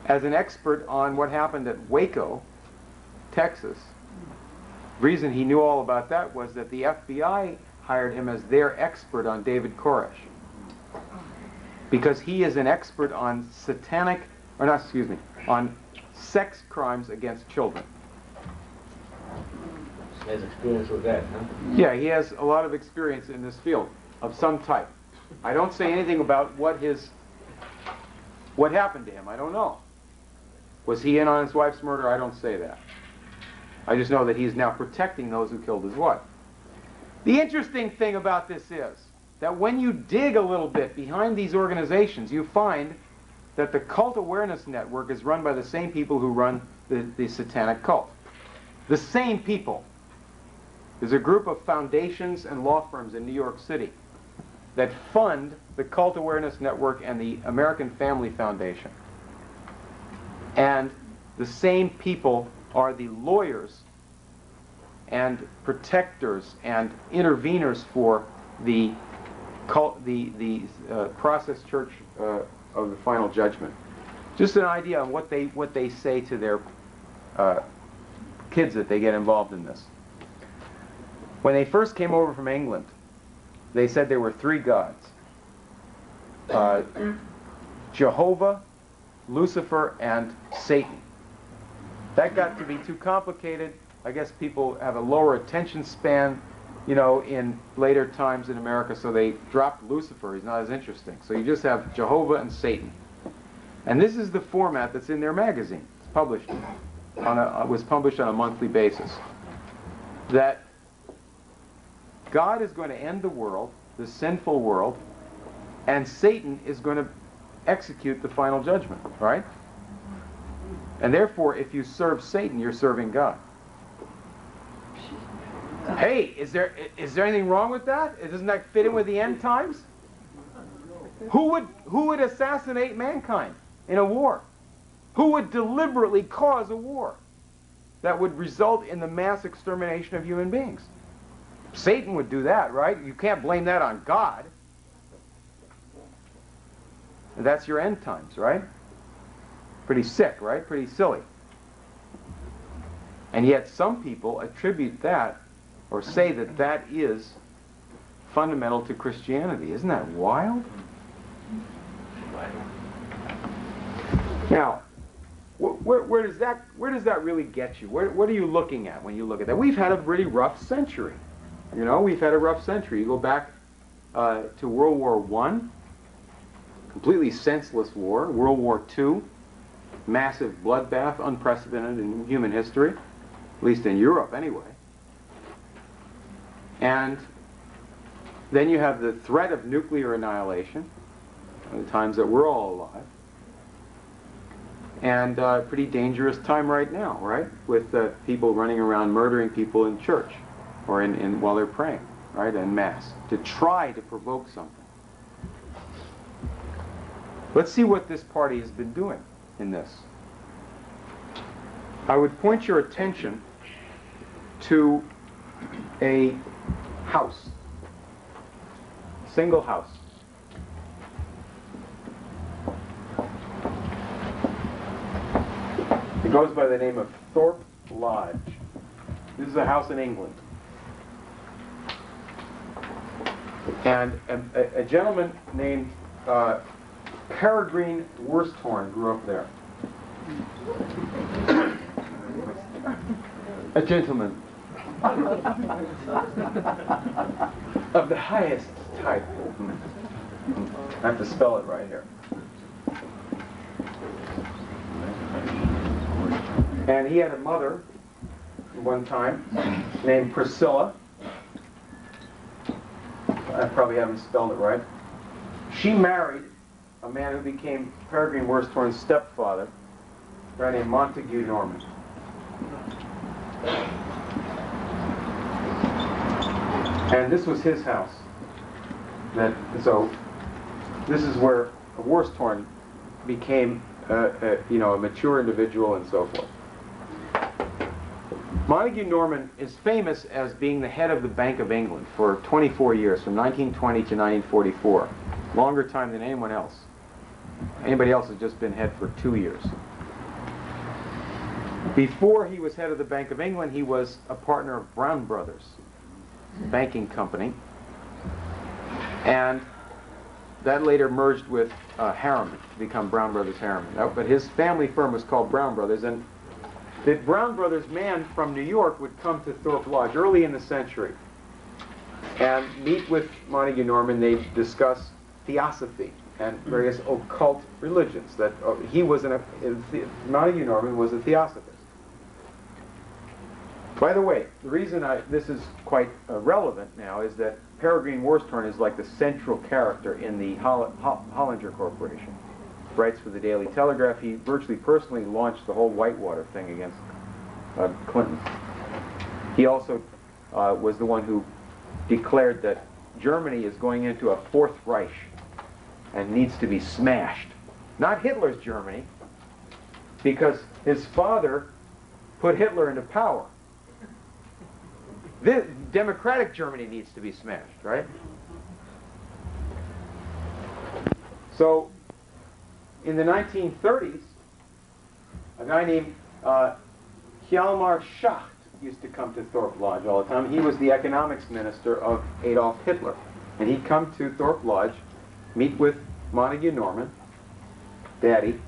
as an expert on what happened at Waco, Texas. The reason he knew all about that was that the FBI hired him as their expert on David Koresh. Because he is an expert on on sex crimes against children. He has experience with that, huh? Yeah, he has a lot of experience in this field of some type. I don't say anything about what happened to him. I don't know. Was he in on his wife's murder? I don't say that. I just know that he's now protecting those who killed his wife. The interesting thing about this is that when you dig a little bit behind these organizations, you find that the Cult Awareness Network is run by the same people who run the satanic cult. The same people. There's a group of foundations and law firms in New York City that fund the Cult Awareness Network and the American Family Foundation. And the same people are the lawyers and protectors and interveners for the Process Church of the Final Judgment. Just an idea on what they say to their kids that they get involved in this. When they first came over from England, they said there were three gods: Jehovah, Lucifer, and Satan. That got to be too complicated. I guess people have a lower attention span, in later times in America, so they dropped Lucifer. He's not as interesting. So you just have Jehovah and Satan. And this is the format that's in their magazine. It's published was published on a monthly basis. That God is going to end the world, the sinful world, and Satan is going to execute the final judgment, right? And therefore, if you serve Satan, you're serving God. Hey, is there anything wrong with that? Doesn't that fit in with the end times? Who would assassinate mankind in a war? Who would deliberately cause a war that would result in the mass extermination of human beings? Satan would do that, right? You can't blame that on God. And that's your end times, right? Pretty sick, right? Pretty silly. And yet some people attribute that, or say that that is fundamental to Christianity. Isn't that wild? Now, where does that really get you? What are you looking at when you look at that? We've had a really rough century. We've had a rough century. You go back to World War I, completely senseless war. World War II, massive bloodbath, unprecedented in human history, at least in Europe anyway. And then you have the threat of nuclear annihilation, the times that we're all alive. And a pretty dangerous time right now, right? With people running around murdering people in church or while they're praying, right, en masse, to try to provoke something. Let's see what this party has been doing in this. I would point your attention to a house, single house. It goes by the name of Thorpe Lodge. This is a house in England. And a gentleman named Peregrine Worsthorn grew up there. A gentleman of the highest type. I have to spell it right here. And he had a mother one time named Priscilla. I probably haven't spelled it right. She married a man who became Peregrine Worsthorn's stepfather, a guy named Montague Norman. And this was his house. So this is where Worsthorn became a mature individual and so forth. Montague Norman is famous as being the head of the Bank of England for 24 years, from 1920 to 1944. Longer time than anyone else. Anybody else has just been head for 2 years. Before he was head of the Bank of England, he was a partner of Brown Brothers, a banking company. And that later merged with Harriman to become Brown Brothers Harriman. But his family firm was called Brown Brothers, and the Brown Brothers man from New York would come to Thorpe Lodge early in the century and meet with Montague Norman. They'd discuss theosophy and various occult religions. That Montague Norman was a theosophist. By the way, the reason this is quite relevant now is that Peregrine Worsthorn is like the central character in the Hollinger Corporation. Writes for the Daily Telegraph. He virtually personally launched the whole Whitewater thing against Clinton. He also was the one who declared that Germany is going into a Fourth Reich and needs to be smashed. Not Hitler's Germany, because his father put Hitler into power. The democratic Germany needs to be smashed, right? So, in the 1930s, a guy named Hjalmar Schacht used to come to Thorpe Lodge all the time. He was the economics minister of Adolf Hitler. And he'd come to Thorpe Lodge, meet with Montague Norman, Daddy,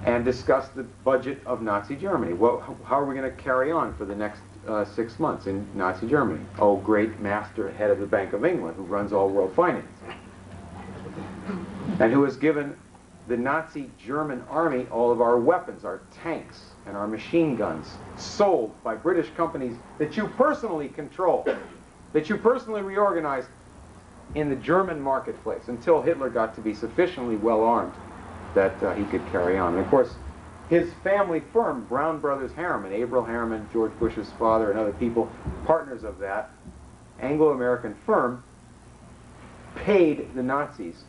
and discuss the budget of Nazi Germany. Well, how are we going to carry on for the next 6 months in Nazi Germany? Oh, great master, head of the Bank of England, who runs all world finance, and who has given the Nazi German army all of our weapons, our tanks, and our machine guns, sold by British companies that you personally control, that you personally reorganized in the German marketplace until Hitler got to be sufficiently well armed that he could carry on. And of course, his family firm, Brown Brothers Harriman, Averell Harriman, George Bush's father, and other people, partners of that Anglo-American firm, paid the Nazis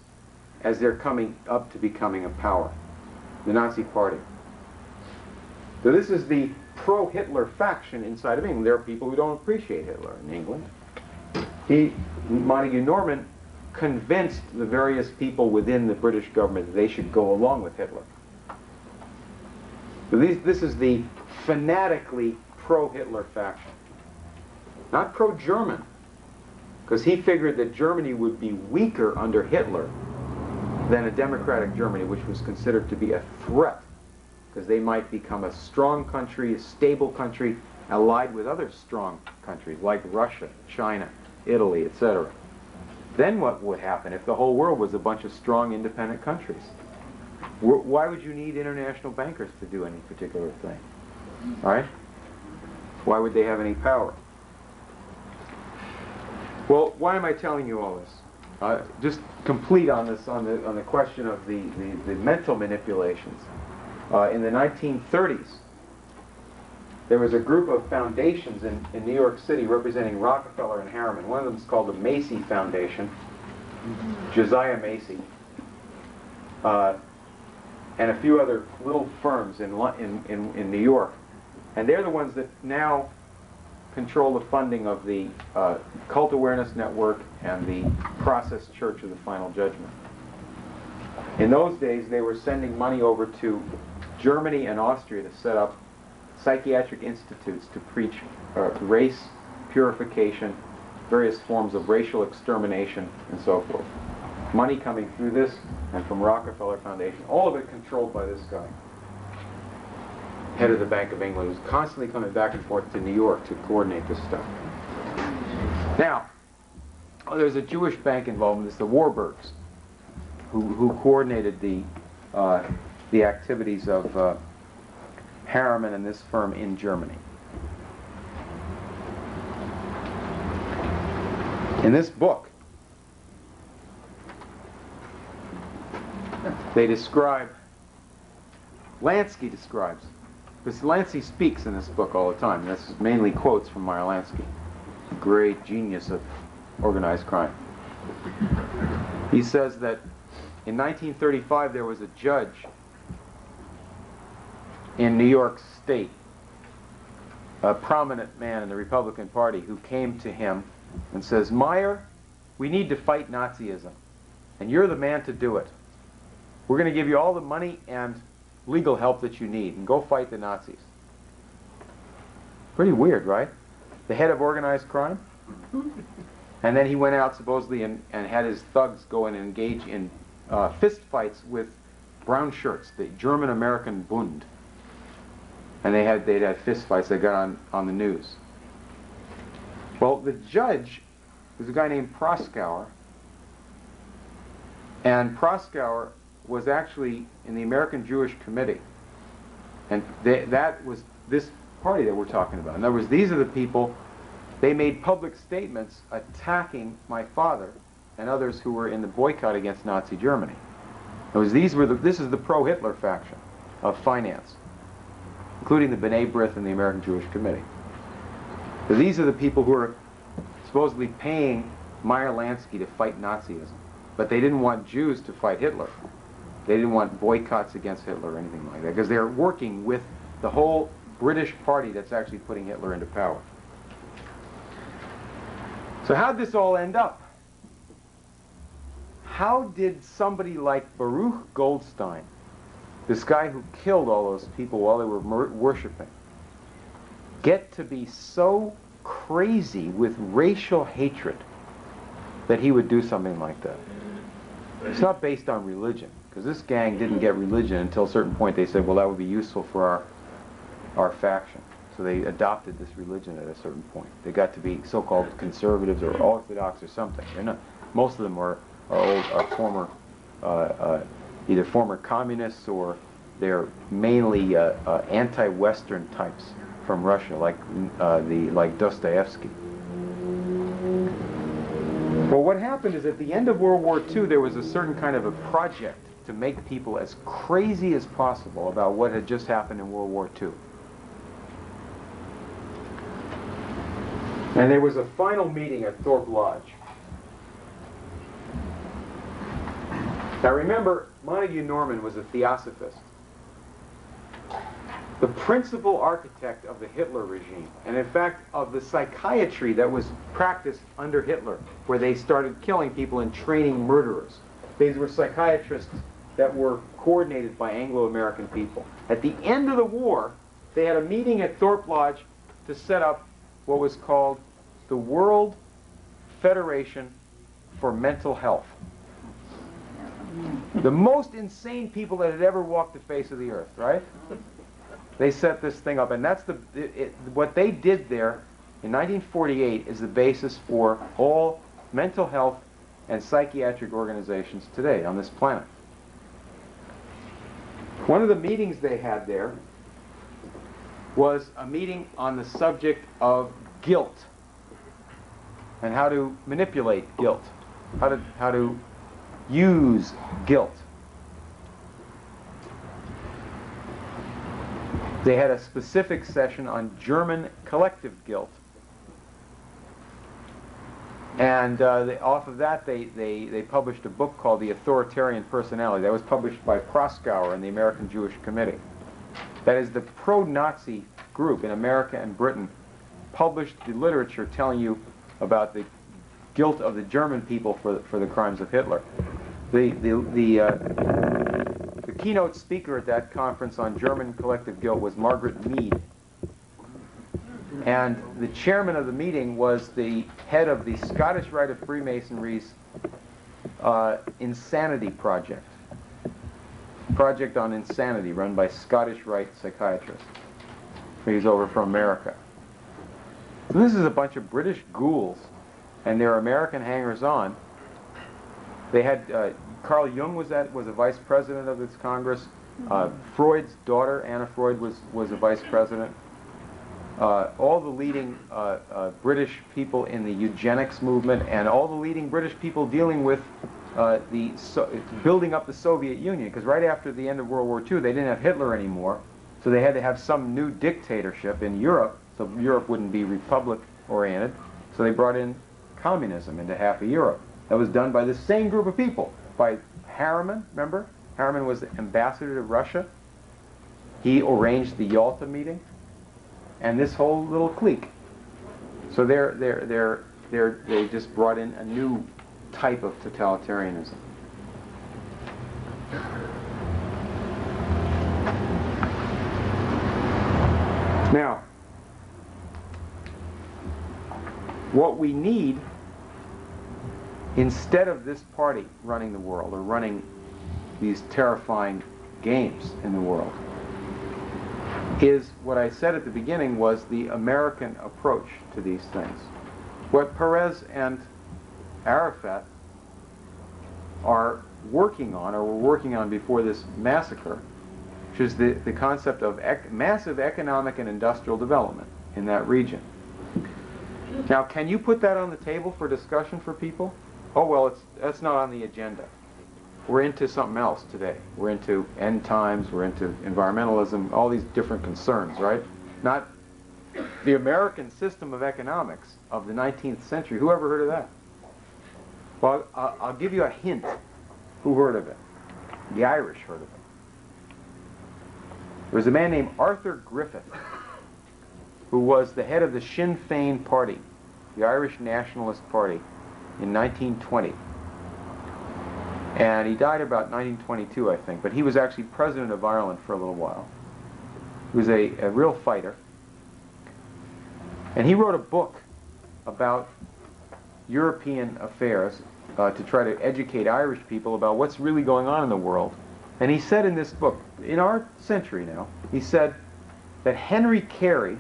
as they're coming up to becoming a power, the Nazi Party. So this is the pro-Hitler faction inside of England. There are people who don't appreciate Hitler in England. Montague Norman convinced the various people within the British government that they should go along with Hitler. So this is the fanatically pro-Hitler faction. Not pro-German, because he figured that Germany would be weaker under Hitler than a democratic Germany, which was considered to be a threat, because they might become a strong country, a stable country, allied with other strong countries like Russia, China, Italy, etc. Then what would happen if the whole world was a bunch of strong, independent countries? Why would you need international bankers to do any particular thing? All right? Why would they have any power? Well, why am I telling you all this? Just complete on this, on the question of the mental manipulations. In the 1930s, there was a group of foundations in New York City representing Rockefeller and Harriman. One of them is called the Macy Foundation, Josiah Macy, and a few other little firms in New York. And they're the ones that now control the funding of the Cult Awareness Network and the Process Church of the Final Judgment. In those days, they were sending money over to Germany and Austria to set up psychiatric institutes to preach race purification, various forms of racial extermination, and so forth. Money coming through this and from Rockefeller Foundation, all of it controlled by this guy, head of the Bank of England, who's constantly coming back and forth to New York to coordinate this stuff. Now, there's a Jewish bank involved in this, the Warburgs, who coordinated the activities of Harriman and this firm in Germany. In this book, they describe, Lansky describes, because Lansky speaks in this book all the time. This is mainly quotes from Meyer Lansky, great genius of organized crime. He says that in 1935 there was a judge in New York State, a prominent man in the Republican Party, who came to him and says, Meyer, we need to fight Nazism, and you're the man to do it. We're going to give you all the money and legal help that you need, and go fight the Nazis. Pretty weird, right? The head of organized crime? And then he went out supposedly and had his thugs go and engage in fist fights with brown shirts, the German-American Bund. And they'd had fist fights. They got on the news. Well, the judge was a guy named Proskauer, and Proskauer was actually in the American Jewish Committee, and that was this party that we're talking about. In other words, these are the people. They made public statements attacking my father and others who were in the boycott against Nazi Germany. In other words, this is the pro-Hitler faction of finance, including the B'nai B'rith and the American Jewish Committee. So these are the people who are supposedly paying Meyer Lansky to fight Nazism. But they didn't want Jews to fight Hitler. They didn't want boycotts against Hitler or anything like that, because they're working with the whole British party that's actually putting Hitler into power. So how'd this all end up? How did somebody like Baruch Goldstein, this guy who killed all those people while they were worshiping, get to be so crazy with racial hatred that he would do something like that? It's not based on religion, because this gang didn't get religion until a certain point. They said, well, that would be useful for our faction. So they adopted this religion at a certain point. They got to be so-called conservatives or orthodox or something. They're not. Most of them are former, either former communists, or they're mainly anti-Western types from Russia, like Dostoevsky. Well, what happened is at the end of World War II, there was a certain kind of a project to make people as crazy as possible about what had just happened in World War II. And there was a final meeting at Thorpe Lodge. Now remember, Montague Norman was a theosophist, the principal architect of the Hitler regime, and in fact of the psychiatry that was practiced under Hitler, where they started killing people and training murderers. These were psychiatrists that were coordinated by Anglo-American people. At the end of the war, they had a meeting at Thorpe Lodge to set up what was called the World Federation for Mental Health. The most insane people that had ever walked the face of the earth, right? They set this thing up, and that's what they did there in 1948 is the basis for all mental health and psychiatric organizations today on this planet. One of the meetings they had there was a meeting on the subject of guilt and how to manipulate guilt, how to use guilt. They had a specific session on German collective guilt. And off of that, they published a book called The Authoritarian Personality. That was published by Proskauer and the American Jewish Committee. That is, the pro-Nazi group in America and Britain published the literature telling you about the guilt of the German people for the crimes of Hitler. The keynote speaker at that conference on German collective guilt was Margaret Mead. And the chairman of the meeting was the head of the Scottish Rite of Freemasonry's Insanity Project. Project on Insanity, run by Scottish Rite psychiatrists. He's over from America. So this is a bunch of British ghouls, and they're American hangers-on. They had Carl Jung was a vice president of this Congress. Freud's daughter, Anna Freud, was a vice president. All the leading British people in the eugenics movement, and all the leading British people dealing with building up the Soviet Union, because right after the end of World War II, they didn't have Hitler anymore, so they had to have some new dictatorship in Europe, so Europe wouldn't be republic-oriented, so they brought in communism into half of Europe. That was done by the same group of people, by Harriman, remember? Harriman was the ambassador to Russia. He arranged the Yalta meeting, and this whole little clique. So they just brought in a new type of totalitarianism. Now, what we need, instead of this party running the world or running these terrifying games in the world, is what I said at the beginning was the American approach to these things. What Perez and Arafat are working on, or were working on before this massacre, which is the concept of massive economic and industrial development in that region. Now, can you put that on the table for discussion for people? Oh, well, that's not on the agenda. We're into something else today. We're into end times, we're into environmentalism, all these different concerns, right? Not the American system of economics of the 19th century. Who ever heard of that? Well, I'll give you a hint. Who heard of it? The Irish heard of it. There was a man named Arthur Griffith, who was the head of the Sinn Féin party, the Irish Nationalist Party, in 1920. And he died about 1922, I think, but he was actually president of Ireland for a little while. He was a real fighter. And he wrote a book about European affairs to try to educate Irish people about what's really going on in the world. And he said in this book, in our century now, he said that Henry Carey,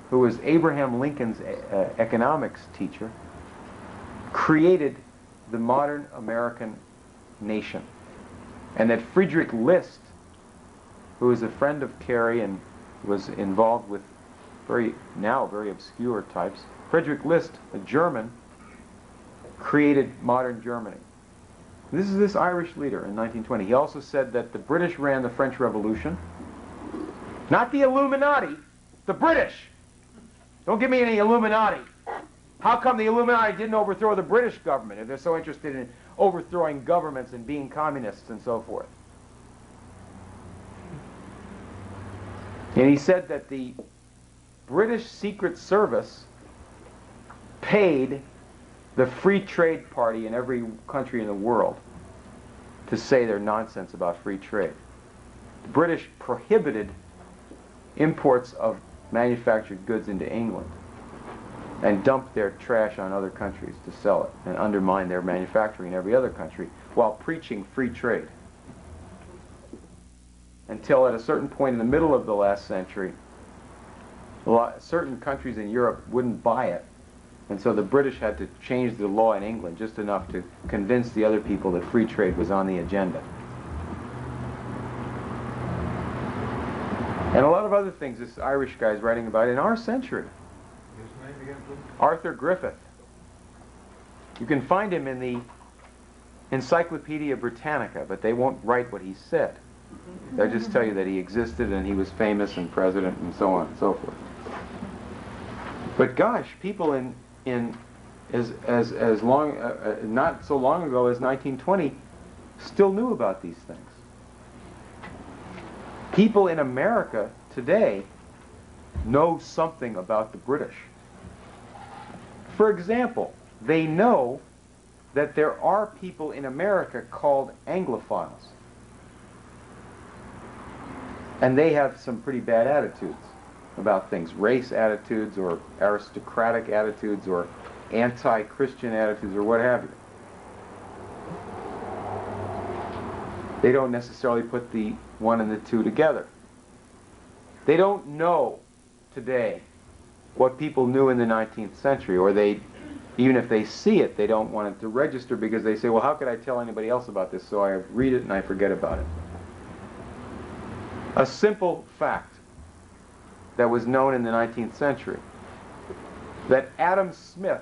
who was Abraham Lincoln's economics teacher, created the modern American nation. And that Friedrich List, who was a friend of Carey and was involved with very obscure types, Friedrich List, a German, created modern Germany. This is this Irish leader in 1920. He also said that the British ran the French Revolution. Not the Illuminati, the British. Don't give me any Illuminati. How come the Illuminati didn't overthrow the British government if they're so interested in overthrowing governments and being communists and so forth? And he said that the British Secret Service paid the Free Trade Party in every country in the world to say their nonsense about free trade. The British prohibited imports of manufactured goods into England and dumped their trash on other countries to sell it and undermine their manufacturing in every other country while preaching free trade. Until at a certain point in the middle of the last century, certain countries in Europe wouldn't buy it. And so the British had to change the law in England just enough to convince the other people that free trade was on the agenda. And a lot of other things this Irish guy is writing about in our century. His name again, please? Arthur Griffith. You can find him in the Encyclopedia Britannica, but they won't write what he said. They'll just tell you that he existed and he was famous and president and so on and so forth. But gosh, people as long, not so long ago as 1920, still knew about these things. People in America today know something about the British. For example, they know that there are people in America called Anglophiles. And they have some pretty bad attitudes about things, race attitudes or aristocratic attitudes or anti-Christian attitudes or what have you. They don't necessarily put the one and the two together. They don't know today what people knew in the 19th century, or even if they see it, they don't want it to register because they say, well, how could I tell anybody else about this? So I read it and I forget about it. A simple fact that was known in the 19th century, that Adam Smith,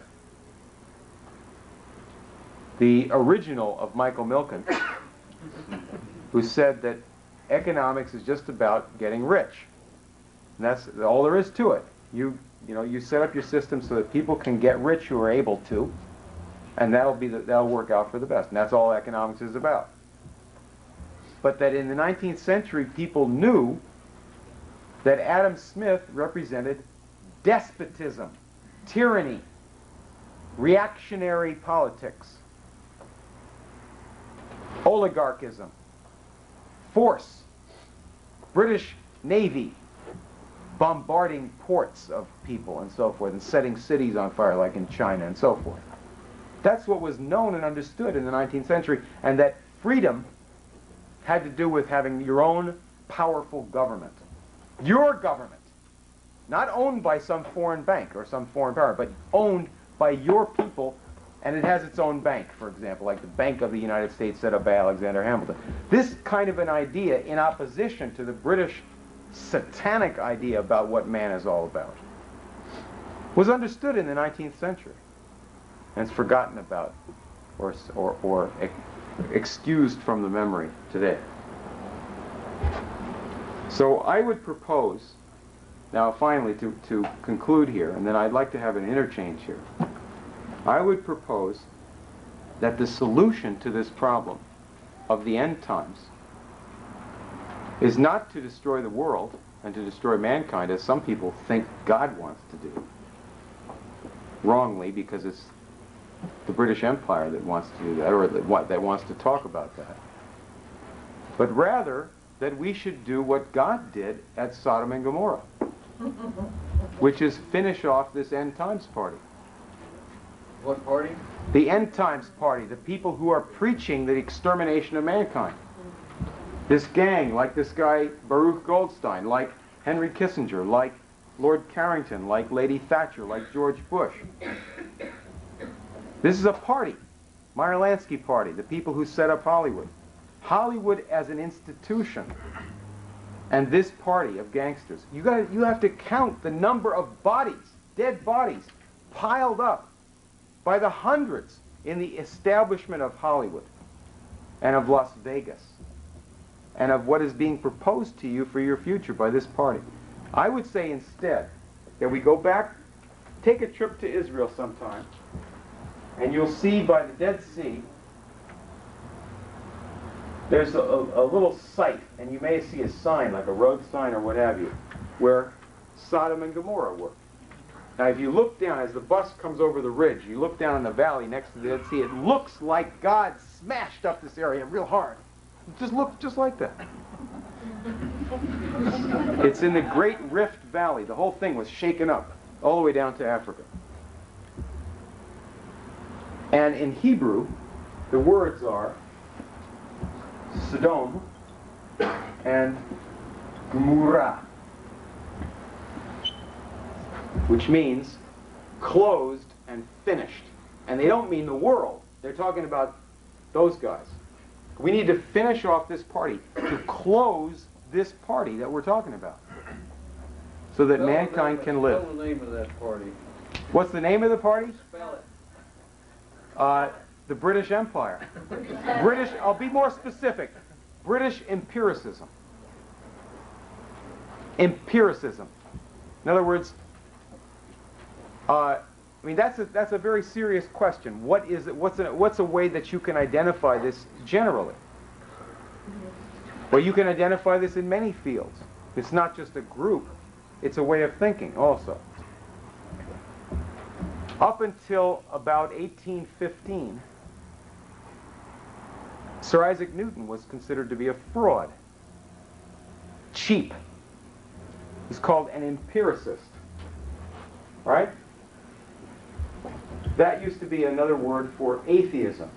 the original of Michael Milken, who said that economics is just about getting rich. And that's all there is to it. You set up your system so that people can get rich who are able to, and that'll work out for the best. And that's all economics is about. But that in the 19th century, people knew that Adam Smith represented despotism, tyranny, reactionary politics, oligarchism, force, British Navy bombarding ports of people and so forth, and setting cities on fire like in China and so forth. That's what was known and understood in the 19th century, and that freedom had to do with having your own powerful government. Your government. Not owned by some foreign bank or some foreign power, but owned by your people, and it has its own bank, for example, like the Bank of the United States set up by Alexander Hamilton. This kind of an idea, in opposition to the British satanic idea about what man is all about, was understood in the 19th century, and it's forgotten about or excused from the memory today. So I would propose, now finally to conclude here, and then I'd like to have an interchange here, I would propose that the solution to this problem of the end times is not to destroy the world and to destroy mankind, as some people think God wants to do, wrongly, because it's the British Empire that wants to do that, or that wants to talk about that, but rather that we should do what God did at Sodom and Gomorrah, which is finish off this end times party. What party? The end times party, the people who are preaching the extermination of mankind. This gang, like this guy Baruch Goldstein, like Henry Kissinger, like Lord Carrington, like Lady Thatcher, like George Bush. This is a party, Meyer-Lansky party, the people who set up Hollywood. Hollywood as an institution, and this party of gangsters. You have to count the number of bodies, dead bodies, piled up by the hundreds in the establishment of Hollywood and of Las Vegas, and of what is being proposed to you for your future by this party. I would say instead that we go back, take a trip to Israel sometime, and you'll see by the Dead Sea, there's a little site, and you may see a sign, like a road sign or what have you, where Sodom and Gomorrah were. Now if you look down, as the bus comes over the ridge, you look down in the valley next to the Dead Sea, it looks like God smashed up this area real hard. It just looks just like that. It's in the Great Rift Valley. The whole thing was shaken up all the way down to Africa. And in Hebrew, the words are Sodom and Gomorrah, which means closed and finished. And they don't mean the world. They're talking about those guys. We need to finish off this party, to close this party that we're talking about, so that mankind can live. Spell the name of that party. What's the name of the party? Spell it. The British Empire. British, I'll be more specific. British empiricism. Empiricism. In other words, I mean, that's a very serious question. What is it? What's a way that you can identify this generally? Well, you can identify this in many fields. It's not just a group. It's a way of thinking also. Up until about 1815, Sir Isaac Newton was considered to be a fraud. Cheap. He's called an empiricist. Right? That used to be another word for atheism.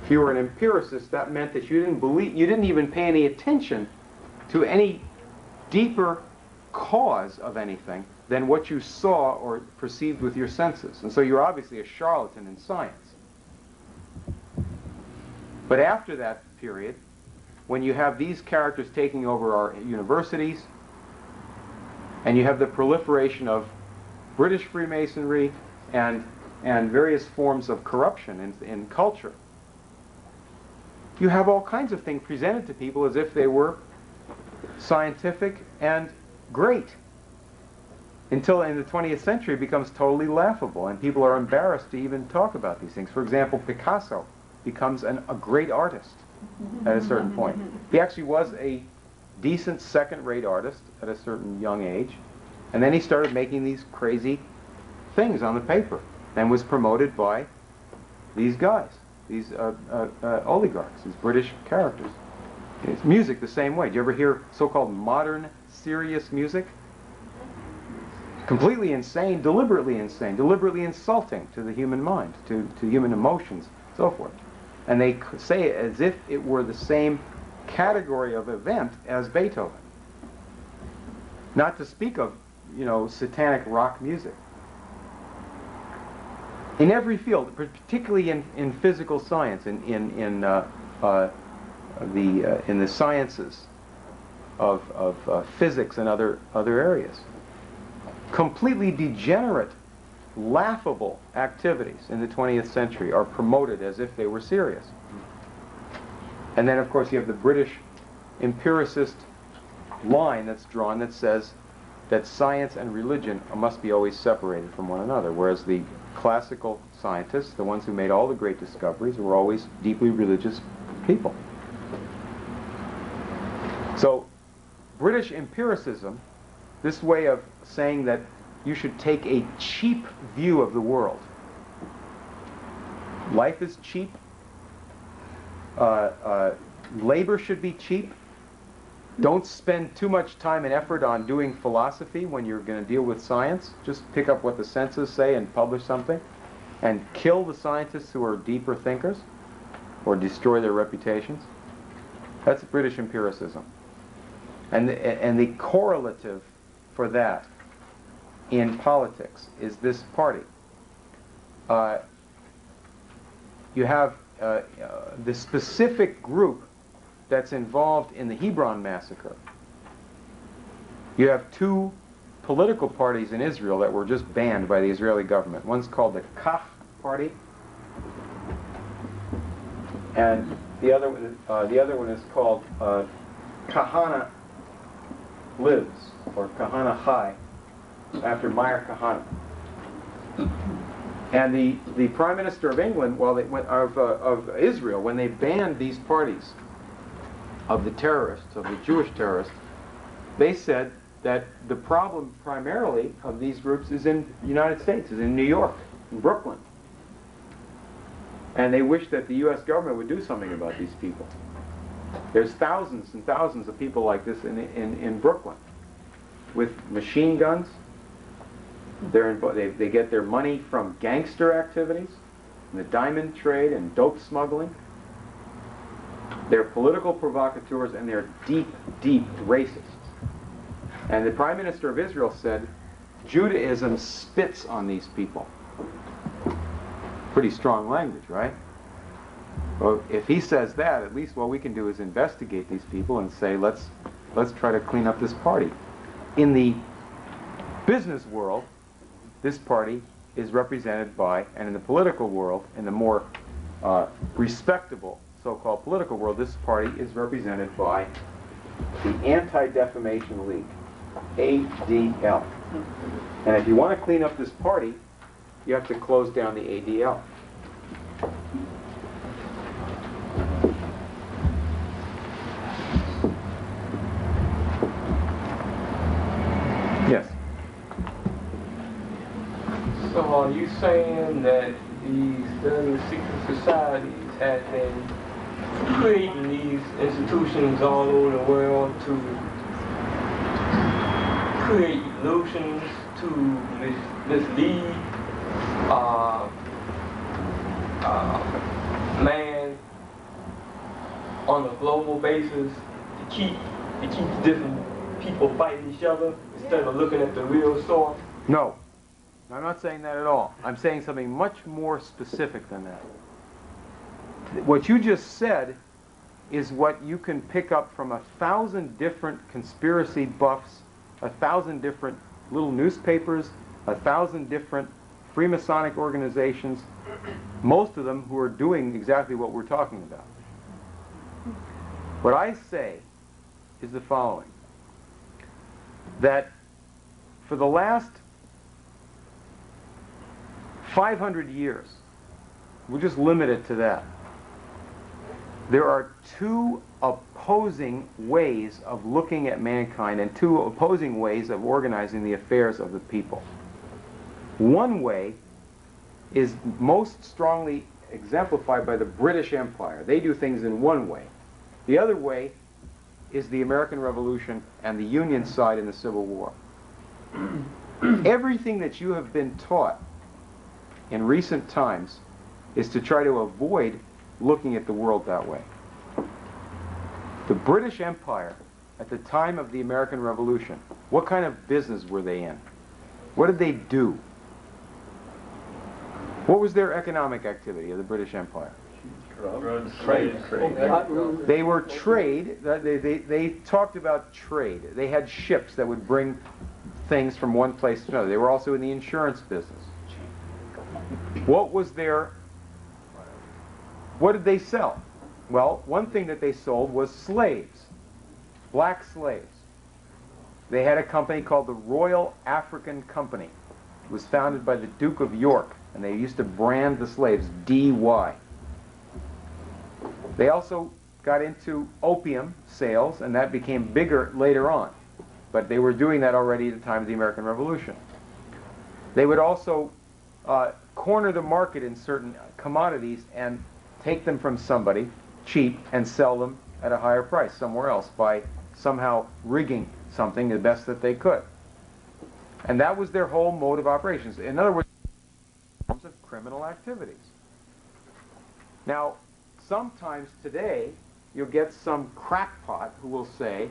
If you were an empiricist, that meant that you didn't even pay any attention to any deeper cause of anything than what you saw or perceived with your senses. And so you're obviously a charlatan in science. But after that period, when you have these characters taking over our universities, and you have the proliferation of British Freemasonry and various forms of corruption in culture, you have all kinds of things presented to people as if they were scientific and great. Until in the 20th century it becomes totally laughable, and people are embarrassed to even talk about these things. For example, Picasso becomes a great artist at a certain point. He actually was a decent second-rate artist at a certain young age, and then he started making these crazy things on the paper and was promoted by these guys, these oligarchs, these British characters. It's music the same way. Do you ever hear so-called modern serious music? Completely insane, deliberately insulting to the human mind, to human emotions, so forth. And they say it as if it were the same category of event as Beethoven. Not to speak of, you know, satanic rock music. In every field, particularly in physical science, in the sciences of physics and other areas, completely degenerate, laughable activities in the 20th century are promoted as if they were serious. And then, of course, you have the British empiricist line that's drawn that says that science and religion must be always separated from one another, whereas the classical scientists, the ones who made all the great discoveries, were always deeply religious people. So, British empiricism, this way of saying that you should take a cheap view of the world. Life is cheap. Labor should be cheap. Don't spend too much time and effort on doing philosophy when you're going to deal with science. Just pick up what the senses say and publish something. And kill the scientists who are deeper thinkers or destroy their reputations. That's British empiricism. And the correlative for that in politics is this party. You have the specific group that's involved in the Hebron massacre. You have two political parties in Israel that were just banned by the Israeli government. One's called the Kach Party, and the other one is called Kahana Lives, or Kahana Chai, after Meir Kahana. And the Prime Minister of England, of Israel, when they banned these parties of the terrorists, of the Jewish terrorists, they said that the problem primarily of these groups is in the United States, is in New York, in Brooklyn. And they wish that the U.S. government would do something about these people. There's thousands and thousands of people like this in Brooklyn, with machine guns. They get their money from gangster activities, the diamond trade and dope smuggling. They're political provocateurs, and they're deep, deep racists. And the Prime Minister of Israel said, Judaism spits on these people. Pretty strong language, right? Well, if he says that, at least what we can do is investigate these people and say, let's try to clean up this party. In the business world, this party is represented by, and in the political world, in the more respectable so-called political world, this party is represented by the Anti-Defamation League, ADL. And if you want to clean up this party, you have to close down the ADL. Yes? So are you saying that these secret societies have been creating these institutions all over the world to create illusions, to mislead man on a global basis to keep the different people fighting each other instead of looking at the real source? No, I'm not saying that at all. I'm saying something much more specific than that. What you just said is what you can pick up from 1,000 different conspiracy buffs, 1,000 different little newspapers, 1,000 different Freemasonic organizations, most of them who are doing exactly what we're talking about. What I say is the following, that for the last 500 years, we'll just limit it to that, there are two opposing ways of looking at mankind and two opposing ways of organizing the affairs of the people. One way is most strongly exemplified by the British Empire. They do things in one way. The other way is the American Revolution and the Union side in the Civil War. Everything that you have been taught in recent times is to try to avoid looking at the world that way. The British Empire, at the time of the American Revolution, what kind of business were they in? What did they do? What was their economic activity of the British Empire? Trade. They were trade. They talked about trade. They had ships that would bring things from one place to another. They were also in the insurance business. What did they sell? Well, one thing that they sold was slaves, black slaves. They had a company called the Royal African Company. It was founded by the Duke of York, and they used to brand the slaves D.Y. They also got into opium sales, and that became bigger later on. But they were doing that already at the time of the American Revolution. They would also corner the market in certain commodities and take them from somebody cheap and sell them at a higher price somewhere else by somehow rigging something the best that they could. And that was their whole mode of operations. In other words, in terms of criminal activities. Now, sometimes today, you'll get some crackpot who will say,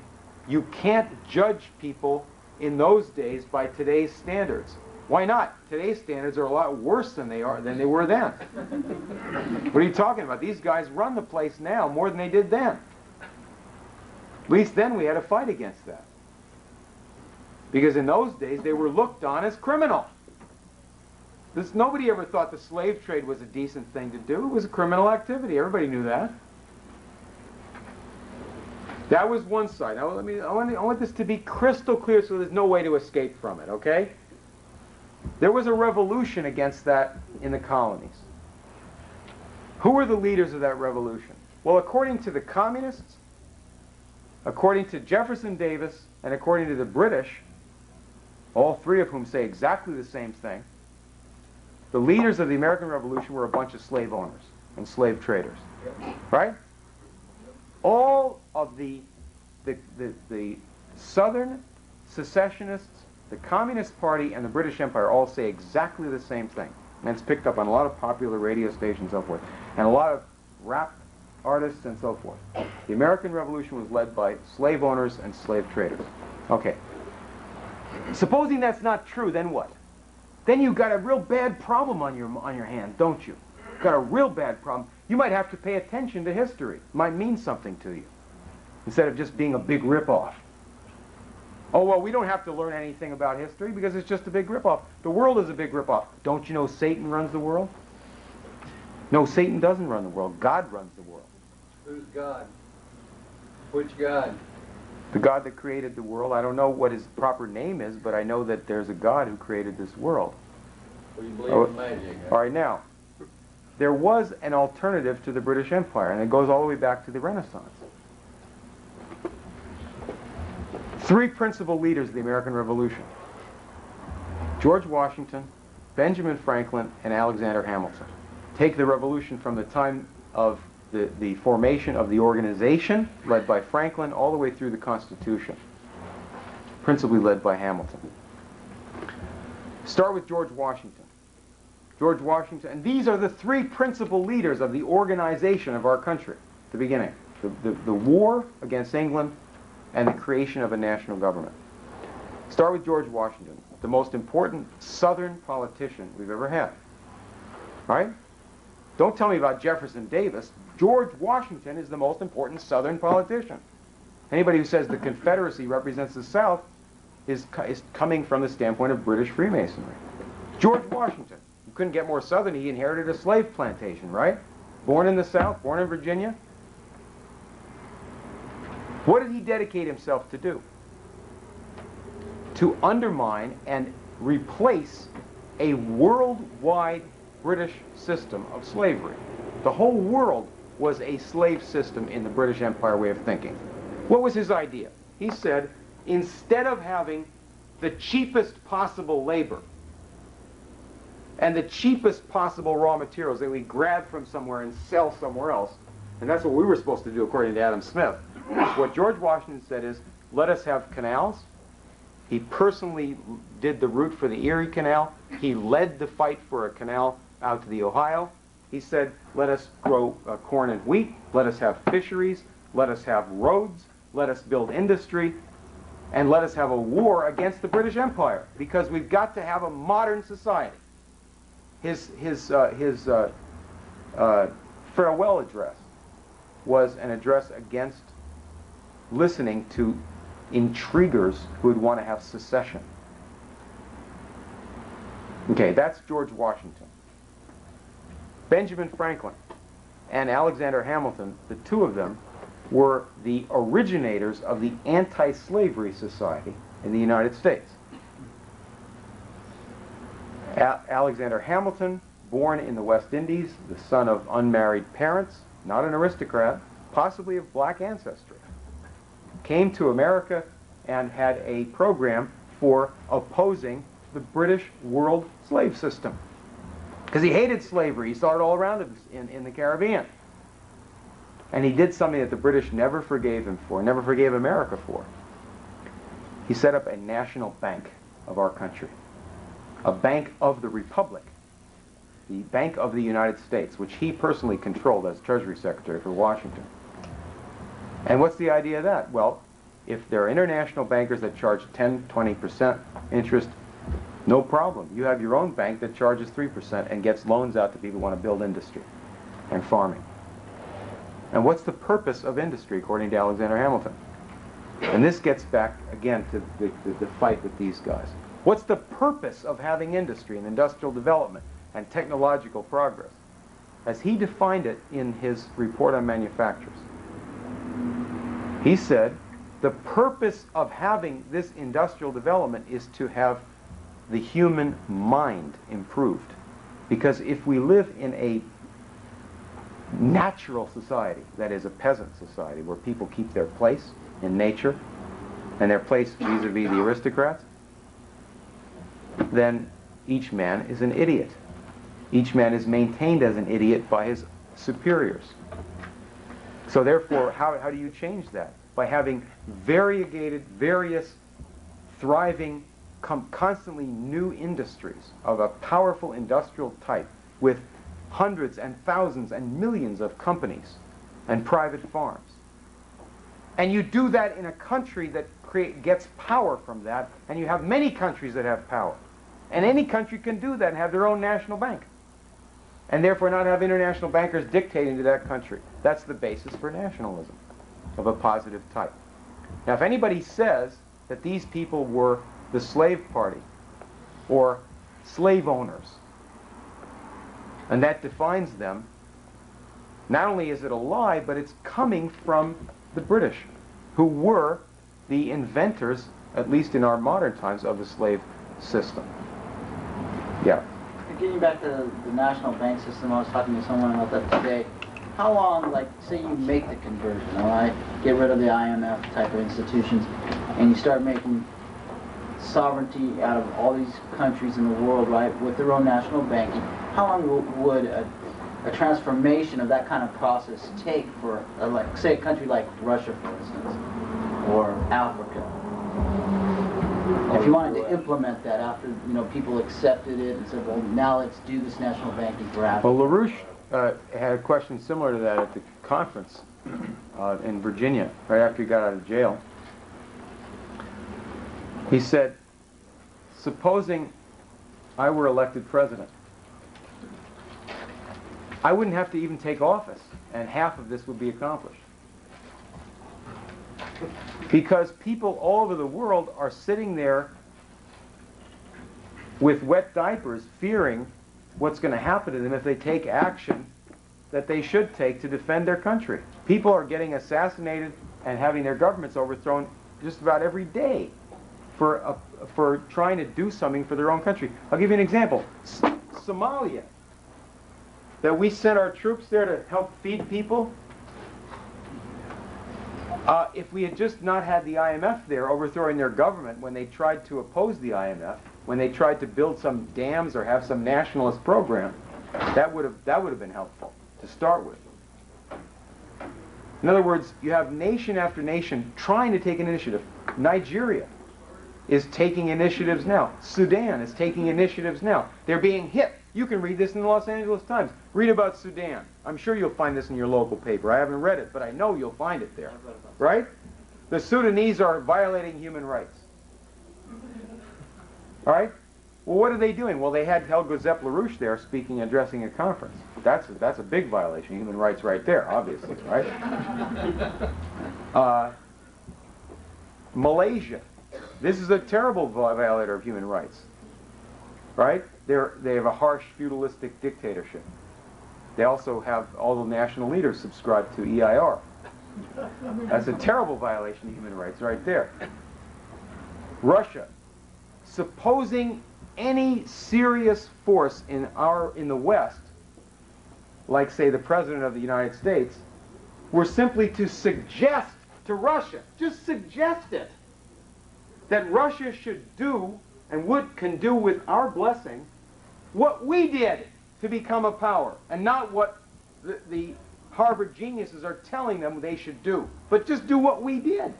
you can't judge people in those days by today's standards. Why not? Today's standards are a lot worse than they were then. What are you talking about? These guys run the place now more than they did then. At least then we had a fight against that. Because in those days they were looked on as criminal. Nobody ever thought the slave trade was a decent thing to do. It was a criminal activity. Everybody knew that. That was one side. Now I want this to be crystal clear so there's no way to escape from it, okay? There was a revolution against that in the colonies. Who were the leaders of that revolution? Well, according to the communists, according to Jefferson Davis, and according to the British, all three of whom say exactly the same thing, the leaders of the American Revolution were a bunch of slave owners and slave traders. Right? All of the Southern secessionists, the Communist Party, and the British Empire all say exactly the same thing. And it's picked up on a lot of popular radio stations and so forth. And a lot of rap artists and so forth. The American Revolution was led by slave owners and slave traders. Okay. Supposing that's not true, then what? Then you've got a real bad problem on your hands, don't you? You've got a real bad problem. You might have to pay attention to history. It might mean something to you. Instead of just being a big ripoff. Oh, well, we don't have to learn anything about history because it's just a big ripoff. The world is a big ripoff. Don't you know Satan runs the world? No, Satan doesn't run the world. God runs the world. Who's God? Which God? The God that created the world. I don't know what his proper name is, but I know that there's a God who created this world. Well, you believe in magic, huh? All right, now, there was an alternative to the British Empire, and it goes all the way back to the Renaissance. Three principal leaders of the American Revolution: George Washington, Benjamin Franklin, and Alexander Hamilton. Take the revolution from the time of the formation of the organization, led by Franklin, all the way through the Constitution, principally led by Hamilton. Start with George Washington. George Washington, and these are the three principal leaders of the organization of our country at the beginning. the war against England and the creation of a national government. Start with George Washington, the most important Southern politician we've ever had. Right? Don't tell me about Jefferson Davis. George Washington is the most important Southern politician. Anybody who says the Confederacy represents the South is coming from the standpoint of British Freemasonry. George Washington, you couldn't get more Southern. He inherited a slave plantation, right? Born in the South, born in Virginia. What did he dedicate himself to do? To undermine and replace a worldwide British system of slavery. The whole world was a slave system in the British Empire way of thinking. What was his idea? He said, instead of having the cheapest possible labor and the cheapest possible raw materials that we grab from somewhere and sell somewhere else, and that's what we were supposed to do according to Adam Smith, what George Washington said is, let us have canals. He personally did the route for the Erie Canal. He led the fight for a canal out to the Ohio. He said, let us grow corn and wheat. Let us have fisheries. Let us have roads. Let us build industry. And let us have a war against the British Empire, because we've got to have a modern society. His farewell address was an address against listening to intriguers who would want to have secession. Okay, that's George Washington. Benjamin Franklin and Alexander Hamilton, the two of them, were the originators of the Anti-Slavery Society in the United States. Alexander Hamilton, born in the West Indies, the son of unmarried parents, not an aristocrat, possibly of black ancestry, came to America and had a program for opposing the British world slave system. Because he hated slavery. He saw it all around him in the Caribbean. And he did something that the British never forgave him for, never forgave America for. He set up a national bank of our country. A bank of the Republic. The Bank of the United States, which he personally controlled as Treasury Secretary for Washington. And what's the idea of that? Well, if there are international bankers that charge 10, 20% interest, no problem. You have your own bank that charges 3% and gets loans out to people who want to build industry and farming. And what's the purpose of industry, according to Alexander Hamilton? And this gets back, again, to the fight with these guys. What's the purpose of having industry and industrial development and technological progress? As he defined it in his report on manufacturers, he said, the purpose of having this industrial development is to have the human mind improved. Because if we live in a natural society, that is a peasant society, where people keep their place in nature and their place vis-a-vis the aristocrats, then each man is an idiot. Each man is maintained as an idiot by his superiors. So therefore, how do you change that? By having variegated, various, thriving, constantly new industries of a powerful industrial type with hundreds and thousands and millions of companies and private farms. And you do that in a country that gets power from that, and you have many countries that have power. And any country can do that and have their own national bank. And therefore not have international bankers dictating to that country. That's the basis for nationalism of a positive type. Now, if anybody says that these people were the slave party or slave owners, and that defines them, not only is it a lie, but it's coming from the British, who were the inventors, at least in our modern times, of the slave system. Yeah. Getting back to the national bank system, I was talking to someone about that today. How long, like, say you make the conversion, all right? Get rid of the IMF type of institutions, and you start making sovereignty out of all these countries in the world, right, with their own national banking. How long would a transformation of that kind of process take for, like, say, a country like Russia, for instance, or Africa? If you wanted to implement that after, you know, people accepted it and said, well, now let's do this national banking for Africa. Well, LaRouche had a question similar to that at the conference in Virginia, right after he got out of jail. He said, supposing I were elected president, I wouldn't have to even take office, and half of this would be accomplished. Because people all over the world are sitting there with wet diapers, fearing what's going to happen to them if they take action that they should take to defend their country. People are getting assassinated and having their governments overthrown just about every day for trying to do something for their own country. I'll give you an example. Somalia, that we sent our troops there to help feed people. If we had just not had the IMF there overthrowing their government when they tried to oppose the IMF, when they tried to build some dams or have some nationalist program, that would have been helpful to start with. In other words, you have nation after nation trying to take an initiative. Nigeria is taking initiatives now. Sudan is taking initiatives now. They're being hit. You can read this in the Los Angeles Times. Read about Sudan. I'm sure you'll find this in your local paper. I haven't read it, but I know you'll find it there. Right? The Sudanese are violating human rights. All right? Well, what are they doing? Well, they had Helga Zepp-LaRouche there speaking, addressing a conference. That's a big violation of human rights right there, obviously, right? Malaysia. This is a terrible violator of human rights, right? They have a harsh, feudalistic dictatorship. They also have all the national leaders subscribe to EIR. That's a terrible violation of human rights right there. Russia. Supposing any serious force in the West, like say the President of the United States, were simply to suggest to Russia, just suggest it, that Russia should do and can do with our blessing what we did to become a power, and not what the Harvard geniuses are telling them they should do, but just do what we did.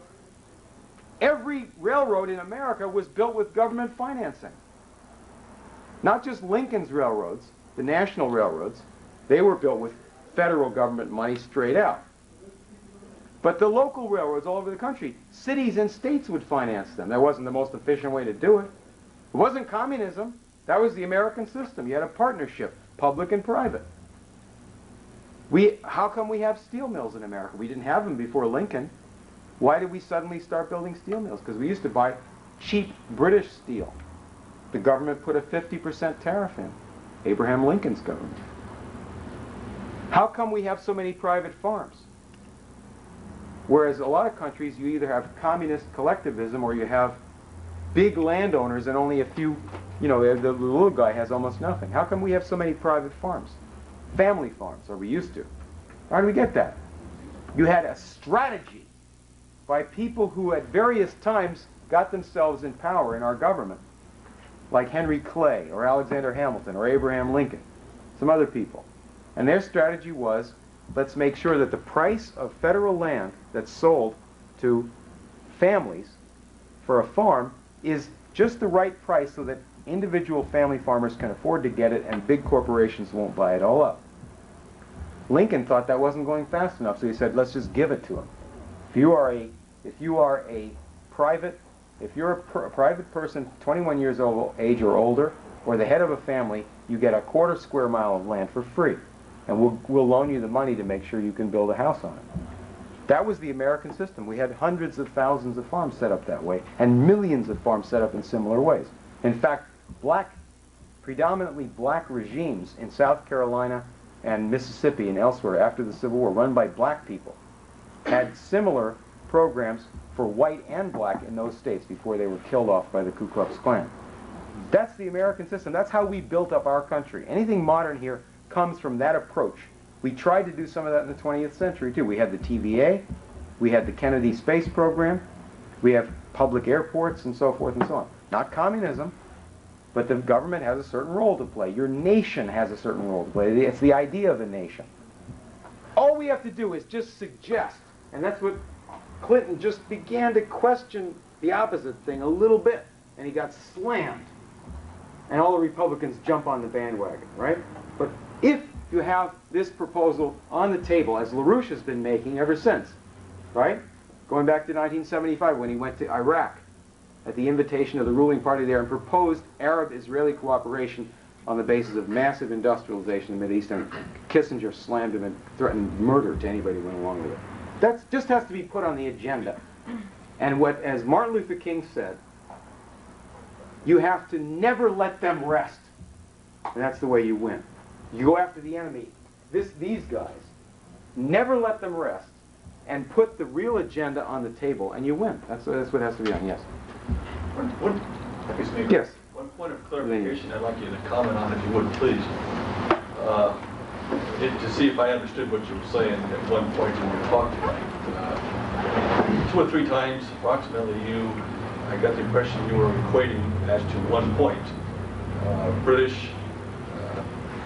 Every railroad in America was built with government financing. Not just Lincoln's railroads, the national railroads, they were built with federal government money straight out. But the local railroads all over the country, cities and states would finance them. That wasn't the most efficient way to do it. It wasn't communism. That was the American system. You had a partnership, public and private. How come we have steel mills in America? We didn't have them before Lincoln. Why did we suddenly start building steel mills? Because we used to buy cheap British steel. The government put a 50% tariff in. Abraham Lincoln's government. How come we have so many private farms? Whereas a lot of countries, you either have communist collectivism or you have big landowners and only a few, the little guy has almost nothing. How come we have so many private farms? Family farms, or we used to. How do we get that? You had a strategy by people who at various times got themselves in power in our government, like Henry Clay or Alexander Hamilton or Abraham Lincoln, some other people. And their strategy was, let's make sure that the price of federal land that's sold to families for a farm is just the right price so that individual family farmers can afford to get it and big corporations won't buy it all up. Lincoln thought that wasn't going fast enough, so he said, let's just give it to them. If you are a private person, 21 years old age or older, or the head of a family, you get a quarter square mile of land for free. And we'll loan you the money to make sure you can build a house on it. That was the American system. We had hundreds of thousands of farms set up that way, and millions of farms set up in similar ways. In fact, predominantly black regimes in South Carolina and Mississippi and elsewhere after the Civil War, run by black people, had similar programs for white and black in those states before they were killed off by the Ku Klux Klan. That's the American system. That's how we built up our country. Anything modern here comes from that approach. We tried to do some of that in the 20th century too. We had the TVA, we had the Kennedy space program, we have public airports and so forth and so on. Not communism, but the government has a certain role to play. Your nation has a certain role to play. It's the idea of a nation. All we have to do is just suggest, and that's what Clinton just began to question the opposite thing a little bit, and he got slammed. And all the Republicans jump on the bandwagon, right? But if you have this proposal on the table, as LaRouche has been making ever since, right? Going back to 1975 when he went to Iraq at the invitation of the ruling party there and proposed Arab-Israeli cooperation on the basis of massive industrialization in the Middle East, and Kissinger slammed him and threatened murder to anybody who went along with it. That just has to be put on the agenda. And what, as Martin Luther King said, you have to never let them rest. And that's the way you win. You go after the enemy, these guys, never let them rest, and put the real agenda on the table, and you win. That's what has to be done, yes. Yes. One point of clarification I'd like you to comment on, if you would, please. To see if I understood what you were saying at one point in your talk tonight. 2 or 3 times, approximately, I got the impression you were equating as to one point.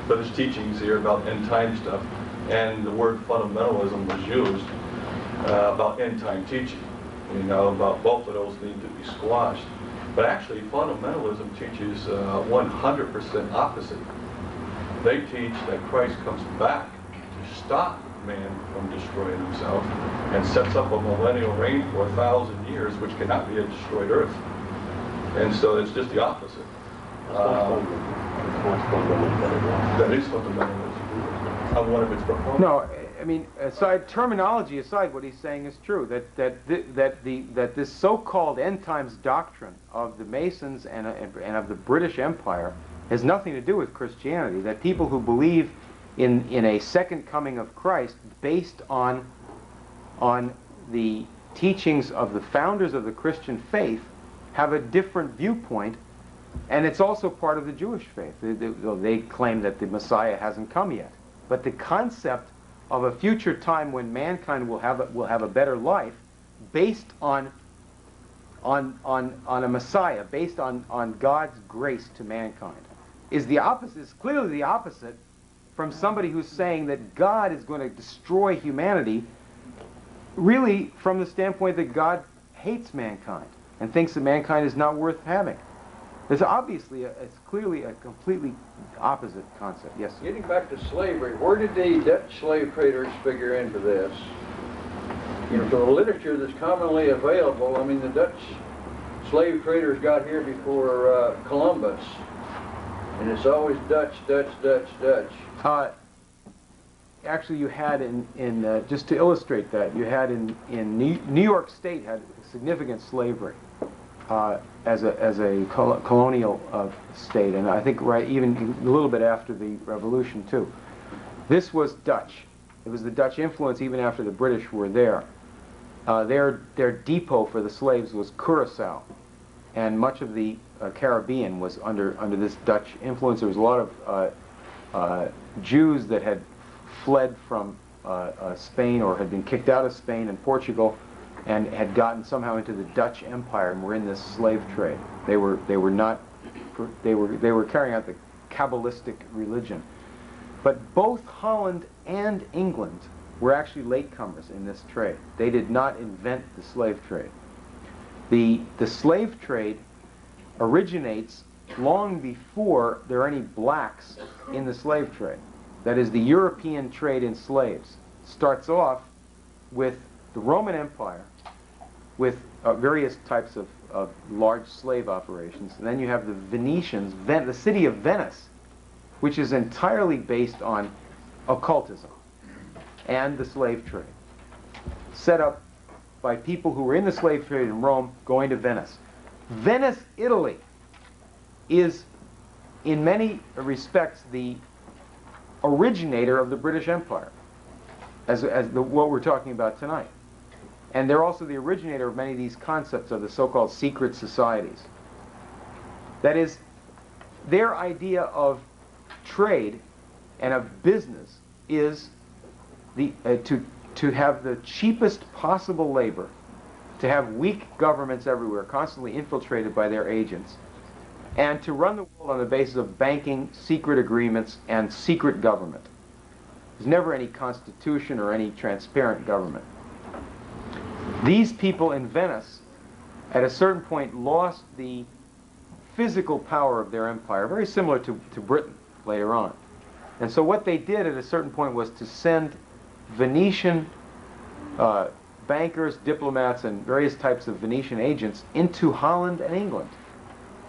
British teachings here about end time stuff, and the word fundamentalism was used about end time teaching. You know, about both of those need to be squashed. But actually, fundamentalism teaches 100% opposite. They teach that Christ comes back to stop man from destroying himself and sets up a millennial reign for 1,000 years, which cannot be a destroyed earth. And so it's just the opposite. That is fundamentalism. On one of its proponents. No, I mean, terminology aside, what he's saying is true. That this so-called end times doctrine of the Masons and of the British Empire has nothing to do with Christianity. That people who believe in a second coming of Christ, based on the teachings of the founders of the Christian faith, have a different viewpoint, and it's also part of the Jewish faith. They claim that the Messiah hasn't come yet, but the concept of a future time when mankind will have a better life, based on a Messiah, based on God's grace to mankind, is the opposite. Is clearly the opposite from somebody who's saying that God is going to destroy humanity, really from the standpoint that God hates mankind and thinks that mankind is not worth having. It's obviously, it's clearly a completely opposite concept. Yes? Getting back to slavery, where did the Dutch slave traders figure into this? You know, the literature that's commonly available, I mean, the Dutch slave traders got here before Columbus. And it's always Dutch, Dutch, Dutch, Dutch. Actually, you had just to illustrate that, you had in New York State had significant slavery as a colonial state, and I think even a little bit after the Revolution too. This was Dutch. It was the Dutch influence even after the British were there. Their depot for the slaves was Curacao, and much of the Caribbean was under this Dutch influence. There was a lot of Jews that had fled from Spain or had been kicked out of Spain and Portugal, and had gotten somehow into the Dutch Empire and were in this slave trade. They were carrying out the Kabbalistic religion. But both Holland and England were actually latecomers in this trade. They did not invent the slave trade. The slave trade originates long before there are any blacks in the slave trade. That is, the European trade in slaves starts off with the Roman Empire, with various types of large slave operations. And then you have the Venetians, the city of Venice, which is entirely based on occultism and the slave trade, set up by people who were in the slave trade in Rome going to Venice. Venice, Italy, is in many respects the originator of the British Empire, what we're talking about tonight. And they're also the originator of many of these concepts of the so-called secret societies. That is, their idea of trade and of business is to have the cheapest possible labor, to have weak governments everywhere, constantly infiltrated by their agents, and to run the world on the basis of banking, secret agreements, and secret government. There's never any constitution or any transparent government. These people in Venice, at a certain point, lost the physical power of their empire, very similar to Britain later on. And so what they did at a certain point was to send Venetian bankers, diplomats, and various types of Venetian agents into Holland and England,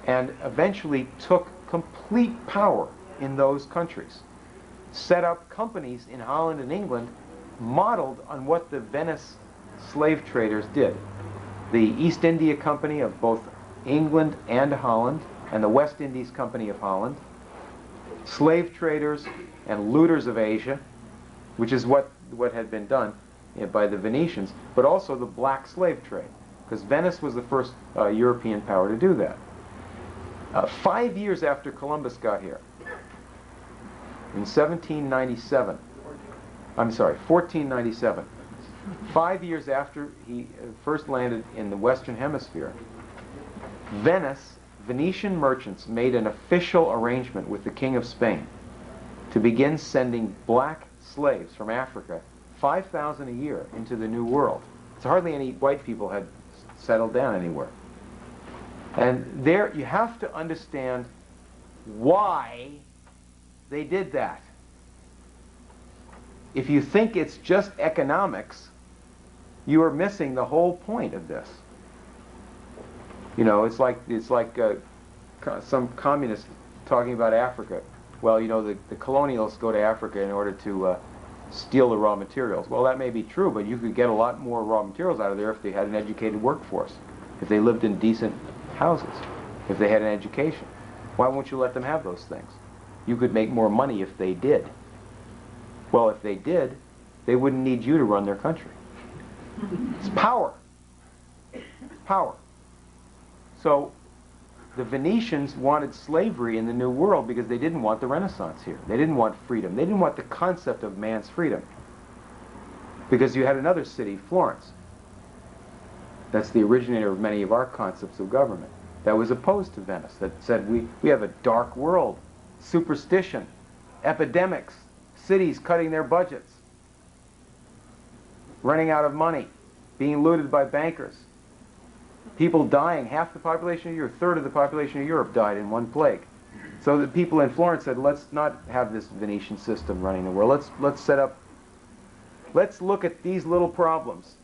and eventually took complete power in those countries. Set up companies in Holland and England modeled on what the Venice slave traders did. The East India Company of both England and Holland, and the West Indies Company of Holland, slave traders and looters of Asia, which is what had been done by the Venetians, but also the black slave trade, because Venice was the first European power to do that. 5 years after Columbus got here, in 1497, 5 years after he first landed in the Western Hemisphere, Venetian merchants made an official arrangement with the King of Spain to begin sending black slaves from Africa, 5,000 a year, into the New World. So hardly any white people had settled down anywhere. And there you have to understand why they did that. If you think it's just economics, you are missing the whole point of this. You know, it's like some communists talking about Africa. Well, you know, the colonials go to Africa in order to steal the raw materials. Well, that may be true, but you could get a lot more raw materials out of there if they had an educated workforce, if they lived in decent houses, if they had an education. Why won't you let them have those things? You could make more money if they did. Well, if they did, they wouldn't need you to run their country. It's power. It's power. So the Venetians wanted slavery in the New World because they didn't want the Renaissance here. They didn't want freedom. They didn't want the concept of man's freedom. Because you had another city, Florence. That's the originator of many of our concepts of government. That was opposed to Venice. That said, we have a dark world, superstition, epidemics, cities cutting their budgets, running out of money, being looted by bankers, people dying. Half the population of Europe, a third of the population of Europe died in one plague. So the people in Florence said, let's not have this Venetian system running the world. Let's look at these little problems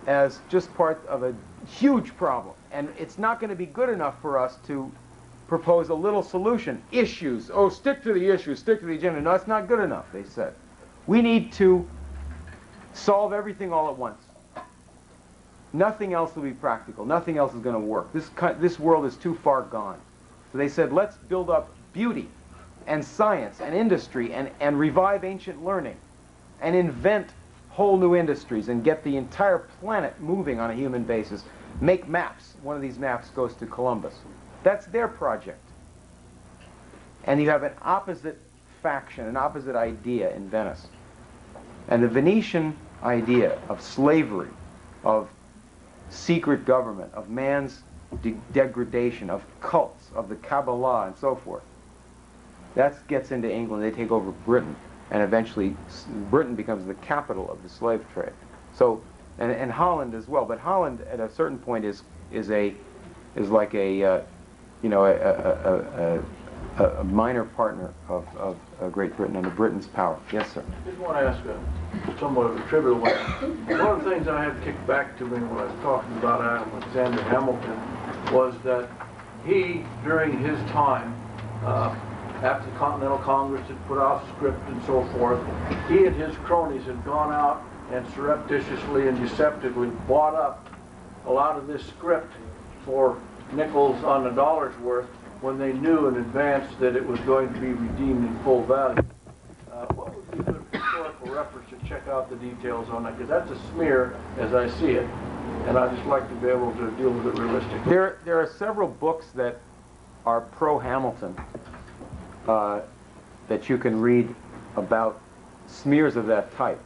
as just part of a huge problem. And it's not going to be good enough for us to propose a little solution. Issues. Oh, stick to the issues, stick to the agenda. No, it's not good enough, they said. We need to solve everything all at once. Nothing else will be practical. Nothing else is going to work. This world is too far gone. So they said, let's build up beauty and science and industry and revive ancient learning and invent whole new industries and get the entire planet moving on a human basis. Make maps. One of these maps goes to Columbus. That's their project. And you have an opposite faction, an opposite idea in Venice. And the Venetian idea of slavery, of secret government, of man's degradation, of cults, of the Kabbalah, and so forth. That gets into England. They take over Britain, and eventually Britain becomes the capital of the slave trade. So, and Holland as well. But Holland, at a certain point, is like a minor partner of Great Britain under Britain's power. Yes, sir. I just want to ask somewhat of a trivial one. One of the things I had kicked back to me when I was talking about Alexander Hamilton was that he, during his time, after the Continental Congress had put out a script and so forth, he and his cronies had gone out and surreptitiously and deceptively bought up a lot of this script for nickels on the dollar's worth when they knew in advance that it was going to be redeemed in full value. What would be a good historical reference to check out the details on that? Because that's a smear as I see it, and I'd just like to be able to deal with it realistically. There are several books that are pro-Hamilton that you can read about smears of that type.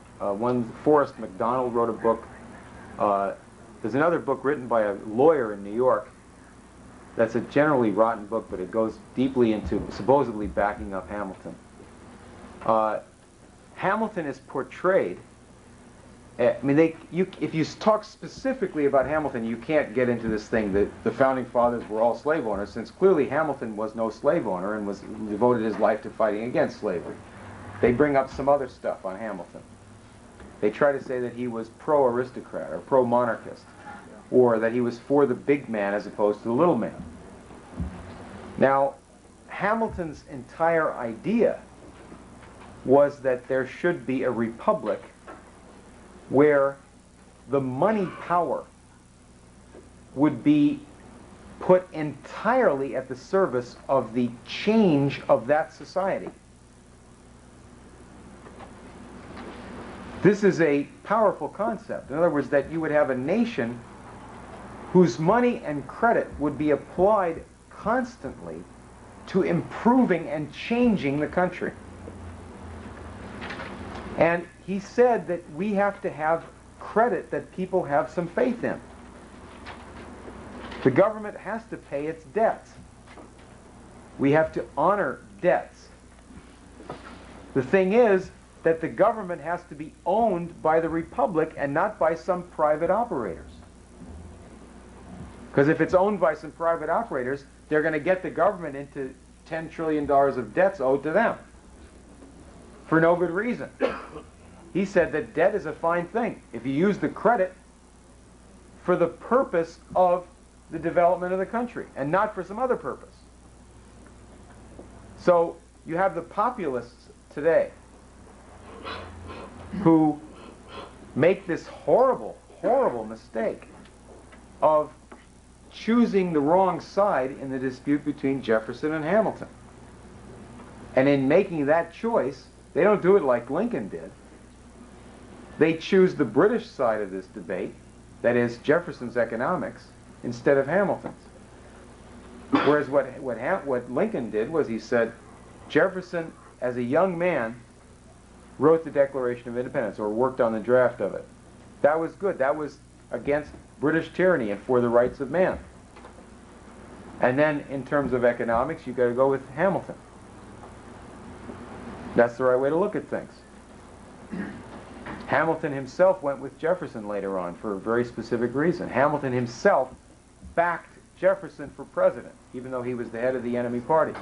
Forrest MacDonald wrote a book. There's another book written by a lawyer in New York that's a generally rotten book, but it goes deeply into supposedly backing up Hamilton. Hamilton is portrayed I mean, if you talk specifically about Hamilton, you can't get into this thing that the founding fathers were all slave owners, since clearly Hamilton was no slave owner and was devoted his life to fighting against slavery. They bring up some other stuff on Hamilton. They try to say that he was pro-aristocrat or pro-monarchist, or that he was for the big man as opposed to the little man. Now, Hamilton's entire idea was that there should be a republic where the money power would be put entirely at the service of the change of that society. This is a powerful concept. In other words, that you would have a nation whose money and credit would be applied constantly to improving and changing the country. And he said that we have to have credit that people have some faith in. The government has to pay its debts. We have to honor debts. The thing is that the government has to be owned by the republic and not by some private operators. Because if it's owned by some private operators, they're going to get the government into $10 trillion of debts owed to them for no good reason. He said that debt is a fine thing if you use the credit for the purpose of the development of the country and not for some other purpose. So you have the populists today who make this horrible, horrible mistake of choosing the wrong side in the dispute between Jefferson and Hamilton. And in making that choice, they don't do it like Lincoln did. They choose the British side of this debate, that is Jefferson's economics, instead of Hamilton's. Whereas what Lincoln did was he said, Jefferson, as a young man, wrote the Declaration of Independence, or worked on the draft of it. That was good. That was against British tyranny and for the rights of man. And then, in terms of economics, you've got to go with Hamilton. That's the right way to look at things. Hamilton himself went with Jefferson later on for a very specific reason. Hamilton himself backed Jefferson for president, even though he was the head of the enemy party,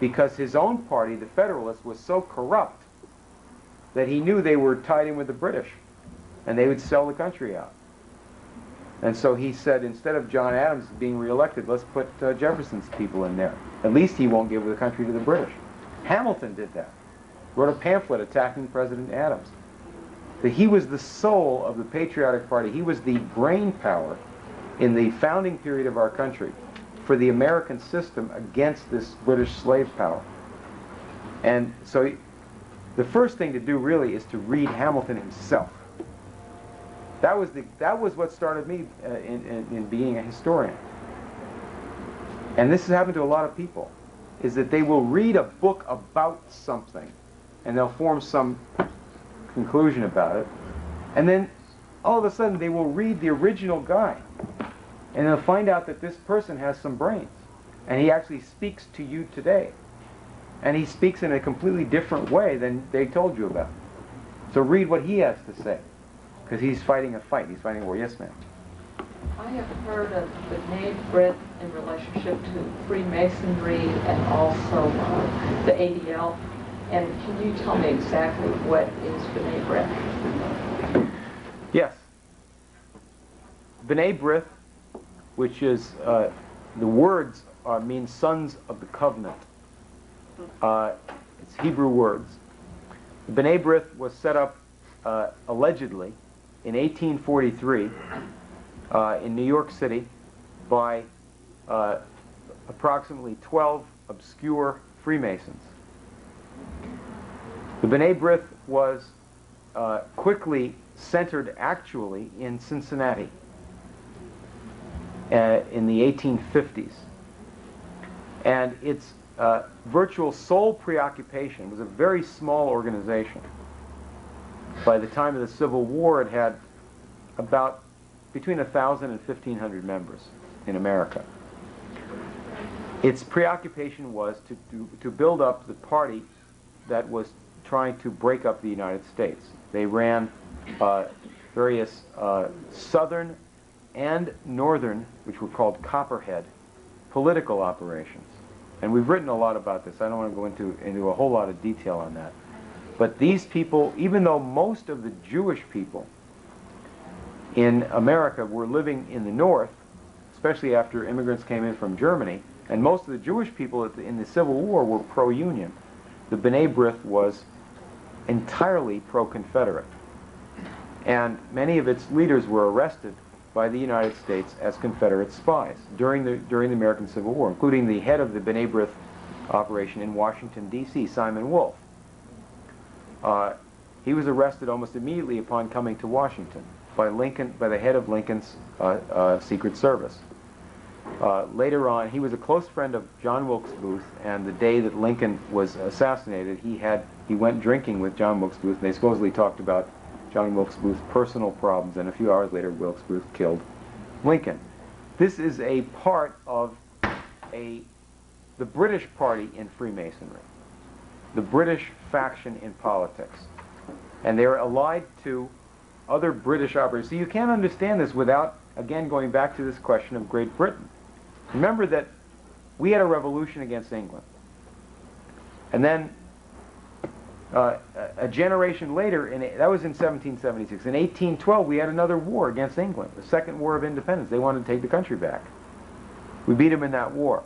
because his own party, the Federalists, was so corrupt that he knew they were tied in with the British, and they would sell the country out. And so he said, instead of John Adams being reelected, let's put Jefferson's people in there. At least he won't give the country to the British. Hamilton did that. Wrote a pamphlet attacking President Adams. That he was the soul of the patriotic party. He was the brain power in the founding period of our country for the American system against this British slave power. And so the first thing to do really is to read Hamilton himself. That was what started me in being a historian. And this has happened to a lot of people, is that they will read a book about something and they'll form some conclusion about it, and then all of a sudden they will read the original guy and they'll find out that this person has some brains and he actually speaks to you today, and he speaks in a completely different way than they told you about. So read what he has to say, because he's fighting a fight. He's fighting a war. Yes, ma'am. I have heard of the B'nai in relationship to Freemasonry and also the ADL. And can you tell me exactly what is B'nai B'rith? Yes. B'nai B'rith, which is, the words mean sons of the covenant. It's Hebrew words. B'nai B'rith was set up allegedly in 1843 in New York City by approximately 12 obscure Freemasons. The B'nai B'rith was quickly centered actually in Cincinnati in the 1850s. And its virtual sole preoccupation was a very small organization. By the time of the Civil War, it had about between 1,000 and 1,500 members in America. Its preoccupation was to build up the party that was trying to break up the United States. They ran southern and northern, which were called Copperhead, political operations. And we've written a lot about this. I don't want to go into a whole lot of detail on that. But these people, even though most of the Jewish people in America were living in the north, especially after immigrants came in from Germany, and most of the Jewish people in the Civil War were pro-Union, the B'nai B'rith was entirely pro-Confederate. And many of its leaders were arrested by the United States as Confederate spies during the American Civil War, including the head of the B'nai B'rith operation in Washington, D.C., Simon Wolfe. He was arrested almost immediately upon coming to Washington by the head of Lincoln's Secret Service. Later on, he was a close friend of John Wilkes Booth, and the day that Lincoln was assassinated, he went drinking with John Wilkes Booth, and they supposedly talked about John Wilkes Booth's personal problems, and a few hours later, Wilkes Booth killed Lincoln. This is a part of the British Party in Freemasonry, the British faction in politics, and they're allied to other British operators. So you can't understand this without, again, going back to this question of Great Britain. Remember that we had a revolution against England, and then a generation later, that was in 1776. In 1812, we had another war against England, the Second War of Independence. They wanted to take the country back. We beat them in that war.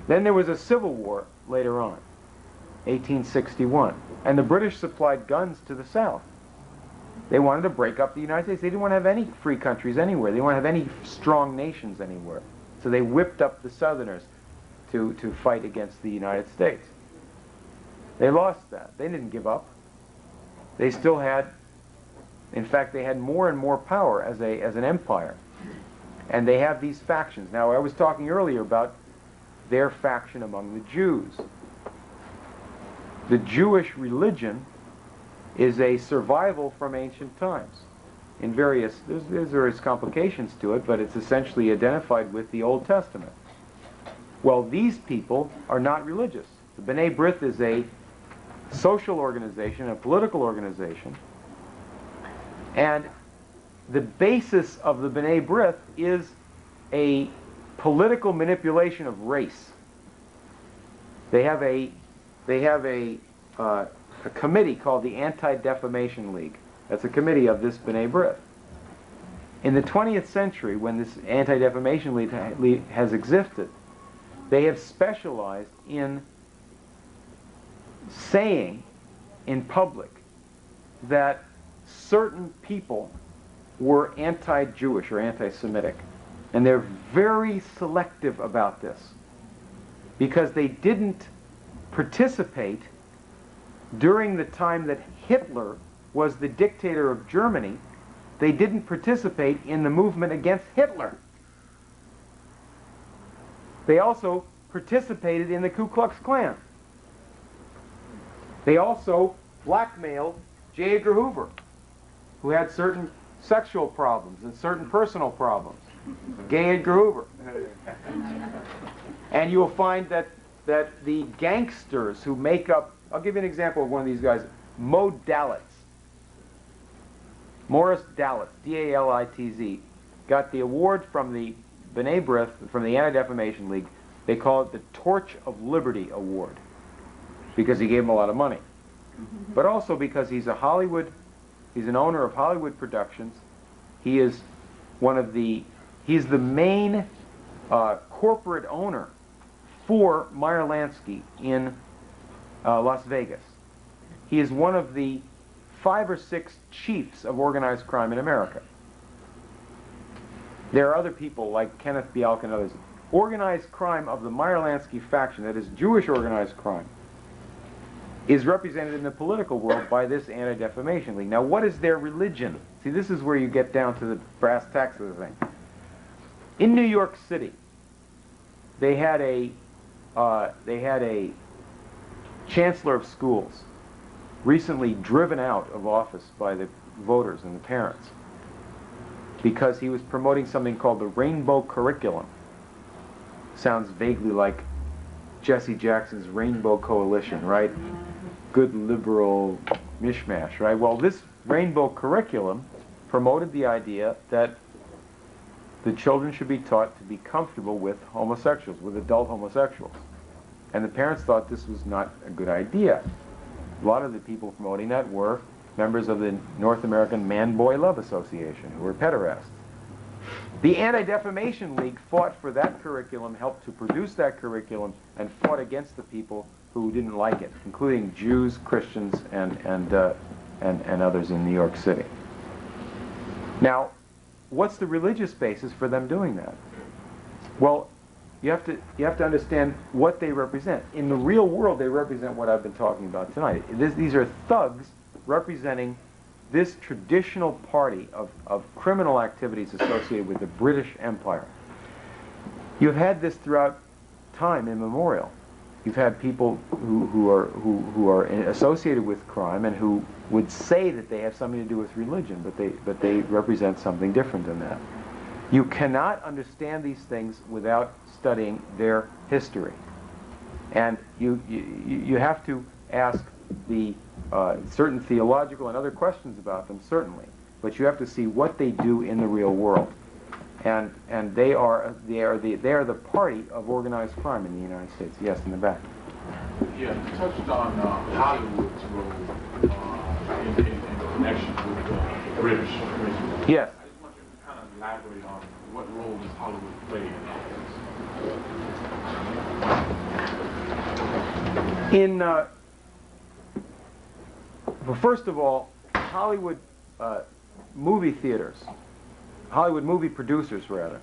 Then there was a civil war later on, 1861, and the British supplied guns to the South. They wanted to break up the United States. They didn't want to have any free countries anywhere. They didn't want to have any strong nations anywhere. So they whipped up the Southerners to fight against the United States. They lost that. They didn't give up. They still had, in fact, they had more and more power as an empire. And they have these factions. Now, I was talking earlier about their faction among the Jews. The Jewish religion is a survival from ancient times. There's various complications to it, but it's essentially identified with the Old Testament. Well, these people are not religious. The B'nai B'rith is a social organization, a political organization, and the basis of the B'nai B'rith is a political manipulation of race. They have a committee called the Anti-Defamation League. That's a committee of this B'nai B'rith. In the 20th century, when this Anti-Defamation League has existed, they have specialized in saying in public that certain people were anti-Jewish or anti-Semitic. And they're very selective about this because they didn't participate during the time that Hitler was the dictator of Germany. They didn't participate in the movement against Hitler. They also participated in the Ku Klux Klan. They also blackmailed J. Edgar Hoover, who had certain sexual problems and certain personal problems. Gay Edgar Hoover. And you'll find that the gangsters who make up, I'll give you an example of one of these guys, Morris Dalitz, D-A-L-I-T-Z, got the award from the B'nai B'rith, from the Anti-Defamation League. They call it the Torch of Liberty Award, because he gave him a lot of money. But also because he's an owner of Hollywood Productions. He is he's the main corporate owner for Meyer Lansky in Las Vegas. He is one of the 5 or 6 chiefs of organized crime in America. There are other people like Kenneth Bialk and others. Organized crime of the Meyer Lansky faction, that is Jewish organized crime, is represented in the political world by this Anti-Defamation League. Now, what is their religion? See, this is where you get down to the brass tacks of the thing. In New York City, they had a chancellor of schools recently driven out of office by the voters and the parents because he was promoting something called the Rainbow Curriculum. Sounds vaguely like Jesse Jackson's Rainbow Coalition, right? Good liberal mishmash, right? Well, this rainbow curriculum promoted the idea that the children should be taught to be comfortable with homosexuals, with adult homosexuals. And the parents thought this was not a good idea. A lot of the people promoting that were members of the North American Man-Boy Love Association, who were pederasts. The Anti-Defamation League fought for that curriculum, helped to produce that curriculum, and fought against the people who didn't like it, including Jews, Christians, and others in New York City. Now, what's the religious basis for them doing that? Well, you have to understand what they represent. In the real world, they represent what I've been talking about tonight. These are thugs representing this traditional party of criminal activities associated with the British Empire. You've had this throughout time immemorial. You've had people who are associated with crime and who would say that they have something to do with religion, but they represent something different than that. You cannot understand these things without studying their history, and you have to ask the certain theological and other questions about them, certainly, but you have to see what they do in the real world, and they are the party of organized crime in the United States. Yes, in the back. Yeah, you touched on Hollywood's role in connection with the British. Yes. I just want you to kind of elaborate on what role does Hollywood play in all this? Well, first of all, Hollywood movie theaters, Hollywood movie producers rather,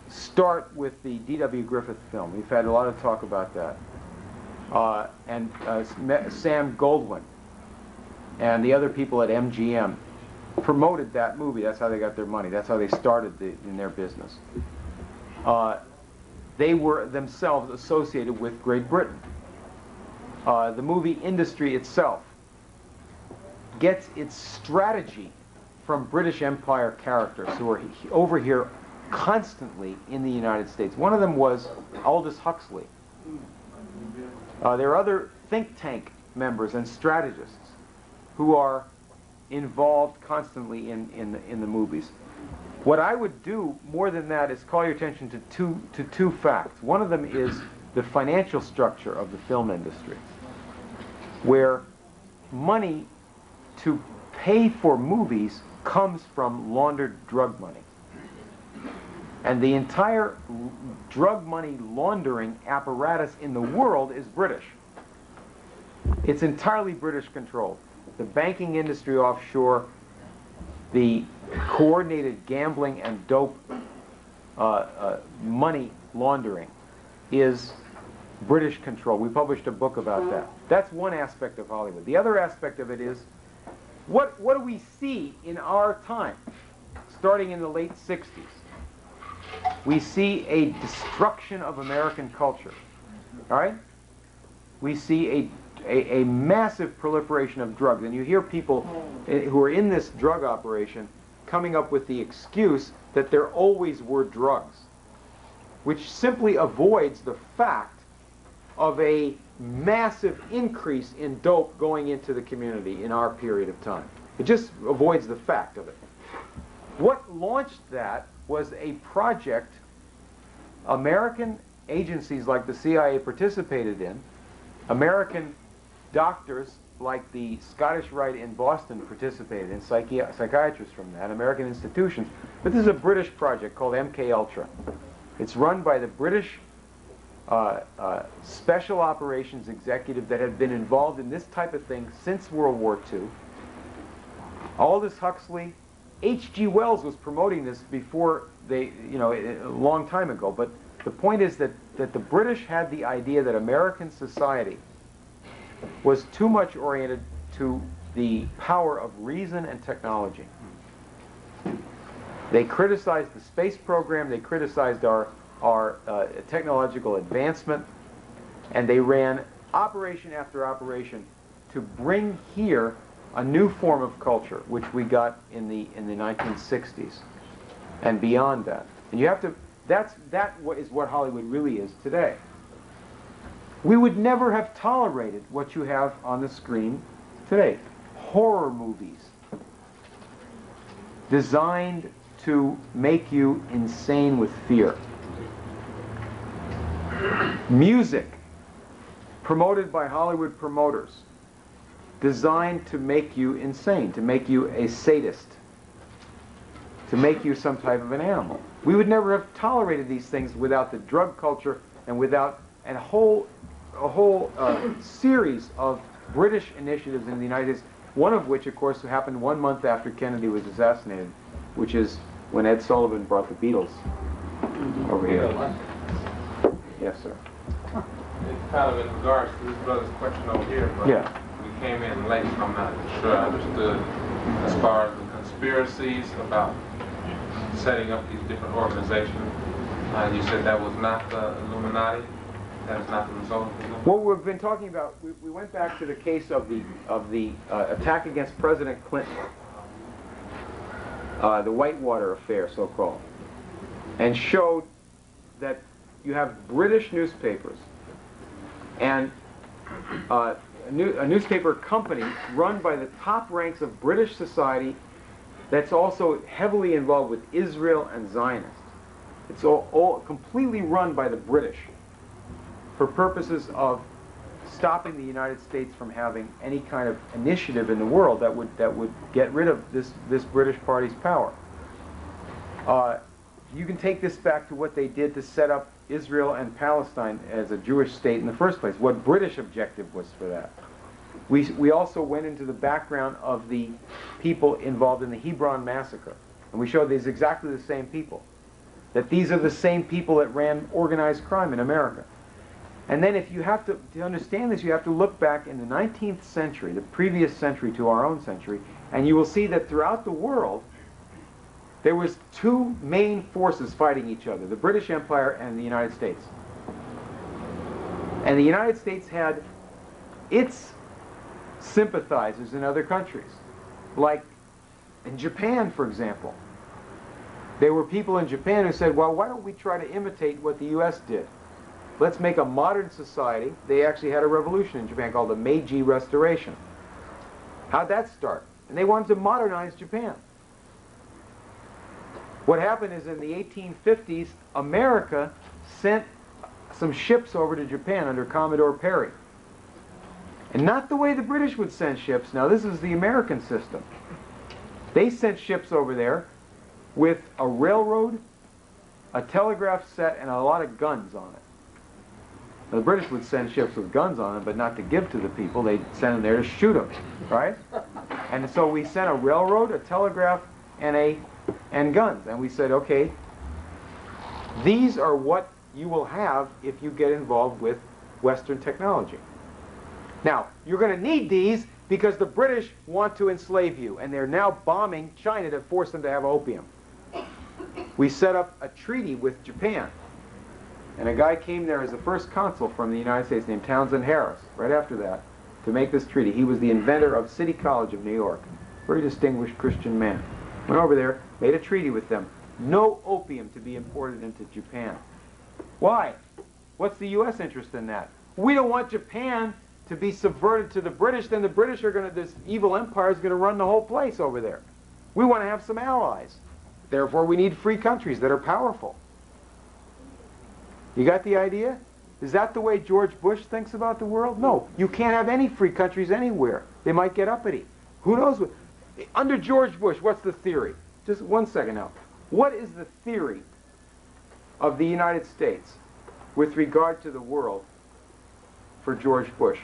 start with the D.W. Griffith film. We've had a lot of talk about that. And Sam Goldwyn and the other people at MGM promoted that movie. That's how they got their money. That's how they started in their business. They were themselves associated with Great Britain. The movie industry itself gets its strategy from British Empire characters who are over here constantly in the United States. One of them was Aldous Huxley. There are other think tank members and strategists who are involved constantly in the movies. What I would do more than that is call your attention to two facts. One of them is the financial structure of the film industry, where money to pay for movies comes from laundered drug money. And the entire drug money laundering apparatus in the world is British. It's entirely British controlled. The banking industry offshore, the coordinated gambling and dope money laundering is British control. We published a book about that. That's one aspect of Hollywood. The other aspect of it is, what do we see in our time, starting in the late 60s? We see a destruction of American culture, all right? We see a massive proliferation of drugs, and you hear people who are in this drug operation coming up with the excuse that there always were drugs, which simply avoids the fact of a massive increase in dope going into the community in our period of time. It just avoids the fact of it. What launched that was a project American agencies like the CIA participated in, American doctors like the Scottish Rite in Boston participated in, psychiatrists from that, American institutions. But this is a British project called MKUltra. It's run by the British special operations executive that had been involved in this type of thing since World War II. Aldous Huxley, H.G. Wells was promoting this before they, a long time ago. But the point is that the British had the idea that American society was too much oriented to the power of reason and technology. They criticized the space program, they criticized our technological advancement, and they ran operation after operation to bring here a new form of culture, which we got in the 1960s and beyond that. And you have to, that is what Hollywood really is today. We would never have tolerated what you have on the screen today. Horror movies designed to make you insane with fear. Music promoted by Hollywood promoters designed to make you insane, to make you a sadist, to make you some type of an animal. We would never have tolerated these things without the drug culture and without a whole series of British initiatives in the United States, one of which, of course, happened 1 month after Kennedy was assassinated, which is when Ed Sullivan brought the Beatles over here. Yes, sir. It's kind of in regards to this brother's question over here, but Yeah. we came in late, so I'm not sure I understood as far as the conspiracies about setting up these different organizations. You said that was not the Illuminati? That is not the result of the Illuminati? What we've been talking about, we went back to the case of the attack against President Clinton, the Whitewater affair, so-called, and showed that you have British newspapers and a newspaper company run by the top ranks of British society that's also heavily involved with Israel and Zionists. It's all completely run by the British for purposes of stopping the United States from having any kind of initiative in the world that would get rid of this British party's power. You can take this back to what they did to set up Israel and Palestine as a Jewish state in the first place. What British objective was for that. We also went into the background of the people involved in the Hebron massacre, and we showed these exactly the same people. That these are the same people that ran organized crime in America. And then if you have to understand this, you have to look back in the 19th century, the previous century to our own century, and you will see that throughout the world, there was two main forces fighting each other, the British Empire and the United States. And the United States had its sympathizers in other countries, like in Japan, for example. There were people in Japan who said, well, why don't we try to imitate what the U.S. did? Let's make a modern society. They actually had a revolution in Japan called the Meiji Restoration. How'd that start? And they wanted to modernize Japan. What happened is in the 1850s, America sent some ships over to Japan under Commodore Perry. And not the way the British would send ships. Now, this is the American system. They sent ships over there with a railroad, a telegraph set, and a lot of guns on it. Now, the British would send ships with guns on them, but not to give to the people. They'd send them there to shoot them, right? And so we sent a railroad, a telegraph, and guns. And we said, okay, these are what you will have if you get involved with Western technology. Now, you're going to need these because the British want to enslave you, and they're now bombing China to force them to have opium. We set up a treaty with Japan, and a guy came there as the first consul from the United States named Townsend Harris, right after that, to make this treaty. He was the inventor of City College of New York, very distinguished Christian man. Went over there, made a treaty with them. No opium to be imported into Japan. Why? What's the U.S. interest in that? We don't want Japan to be subverted to the British, then the British are going to, this evil empire is going to run the whole place over there. We want to have some allies. Therefore, we need free countries that are powerful. You got the idea? Is that the way George Bush thinks about the world? No. You can't have any free countries anywhere. They might get uppity. Who knows what? Under George Bush, what's the theory? Just 1 second now. What is the theory of the United States with regard to the world for George Bush?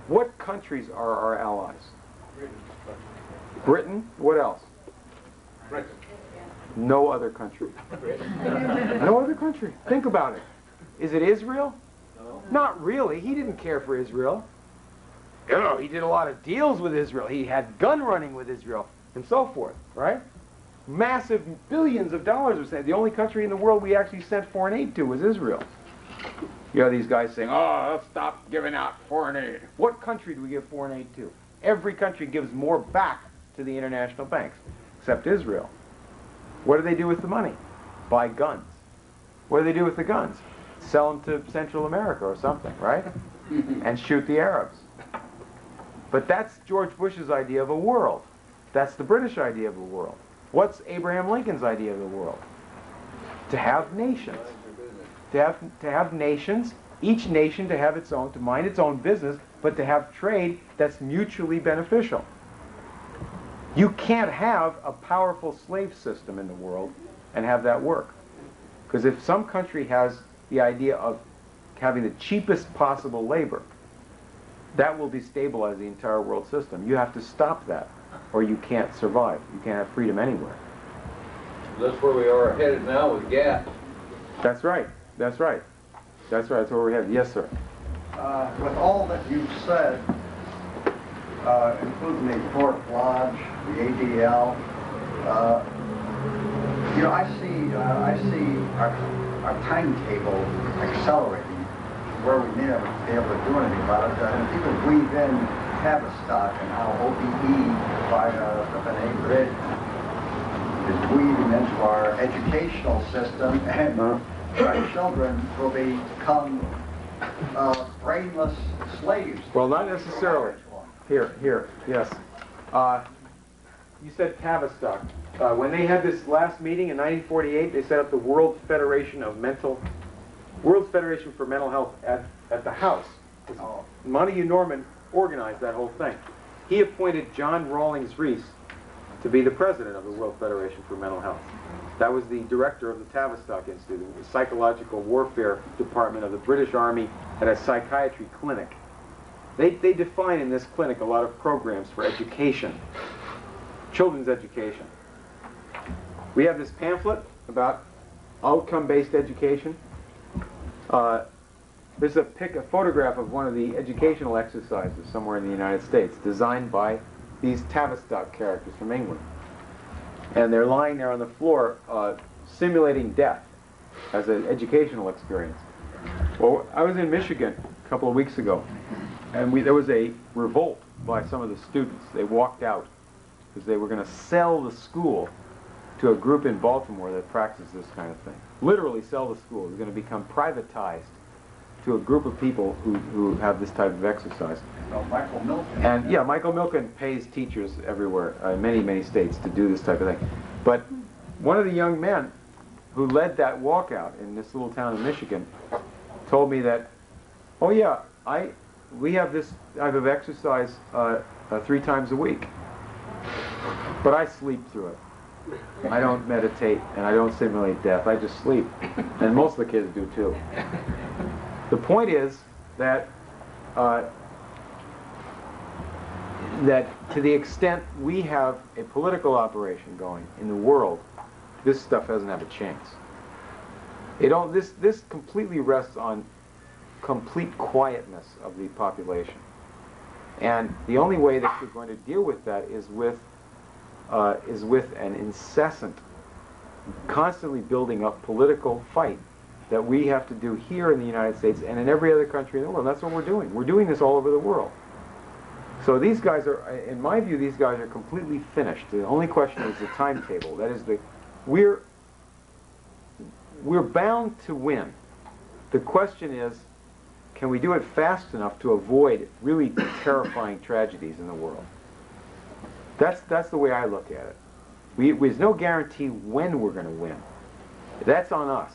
What countries are our allies? Britain? What else? Britain. No other country. No other country. Think about it. Is it Israel? No. Not really. He didn't care for Israel. You know, he did a lot of deals with Israel. He had gun running with Israel and so forth, right? Massive billions of dollars were sent. The only country in the world we actually sent foreign aid to was Israel. You know, these guys saying, oh, let's stop giving out foreign aid. What country do we give foreign aid to? Every country gives more back to the international banks, except Israel. What do they do with the money? Buy guns. What do they do with the guns? Sell them to Central America or something, right? And shoot the Arabs. But that's George Bush's idea of a world. That's the British idea of a world. What's Abraham Lincoln's idea of the world? To have nations. To have nations, each nation to have its own, to mind its own business, but to have trade that's mutually beneficial. You can't have a powerful slave system in the world and have that work. Because if some country has the idea of having the cheapest possible labor, that will destabilize the entire world system. You have to stop that, or you can't survive. You can't have freedom anywhere. That's where we are headed now with gas. That's right. That's right. That's right. That's where we're headed. Yes, sir. With all that you've said, including the Port Lodge, the ADL, you know, I see our timetable accelerating where we may never be able to do anything about it. And people breathe in Tavistock and how OBE by the Benet Bridge is breathing into our educational system, and our children will become brainless slaves. Well, not necessarily. Here, yes. You said Tavistock. When they had this last meeting in 1948, they set up the World Federation for Mental Health at the House. Montague Norman organized that whole thing. He appointed John Rawlings Rees to be the president of the World Federation for Mental Health. That was the director of the Tavistock Institute, the psychological warfare department of the British Army, at a psychiatry clinic. They define in this clinic a lot of programs for education, children's education. We have this pamphlet about outcome-based education. There's a photograph of one of the educational exercises somewhere in the United States, designed by these Tavistock characters from England. And they're lying there on the floor simulating death as an educational experience. Well, I was in Michigan a couple of weeks ago, and there was a revolt by some of the students. They walked out because they were going to sell the school to a group in Baltimore that practices this kind of thing. Literally sell the school. It's going to become privatized to a group of people who have this type of exercise. So Michael Milken. And yeah, Michael Milken pays teachers everywhere, in many states, to do this type of thing. But one of the young men who led that walkout in this little town in Michigan told me that, oh yeah, we have this type of exercise 3 times a week, but I sleep through it. I don't meditate and I don't simulate death. I just sleep, and most of the kids do too. The point is that that to the extent we have a political operation going in the world, this stuff doesn't have a chance. This completely rests on complete quietness of the population, and the only way that we're going to deal with that is with an incessant, constantly building up political fight that we have to do here in the United States and in every other country in the world. And that's what we're doing. We're doing this all over the world. So these guys are, in my view, these guys are completely finished. The only question is the timetable. That is, we're bound to win. The question is, can we do it fast enough to avoid really terrifying tragedies in the world? That's the way I look at it. There's no guarantee when we're going to win. That's on us.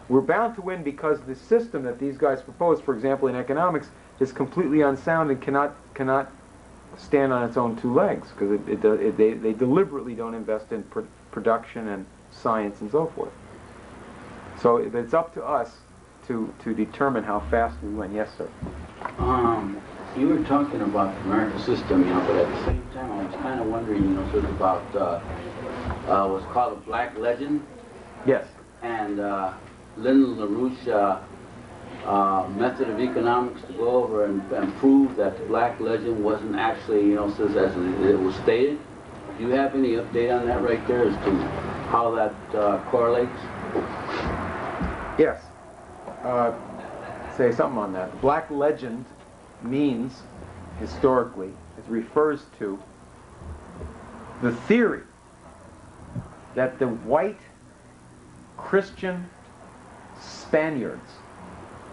We're bound to win because the system that these guys propose, for example, in economics, is completely unsound and cannot stand on its own 2 legs, because they deliberately don't invest in production and science and so forth. So it's up to us to determine how fast we win. Yes, sir. You were talking about the American system, but at the same time, I was kind of wondering, sort of about what's called a black legend. Yes. And Lyndon LaRouche method of economics to go over and prove that the black legend wasn't actually, as it was stated. Do you have any update on that right there as to how that correlates? Yes. Say something on that. Black legend means, historically, it refers to the theory that the white Christian Spaniards,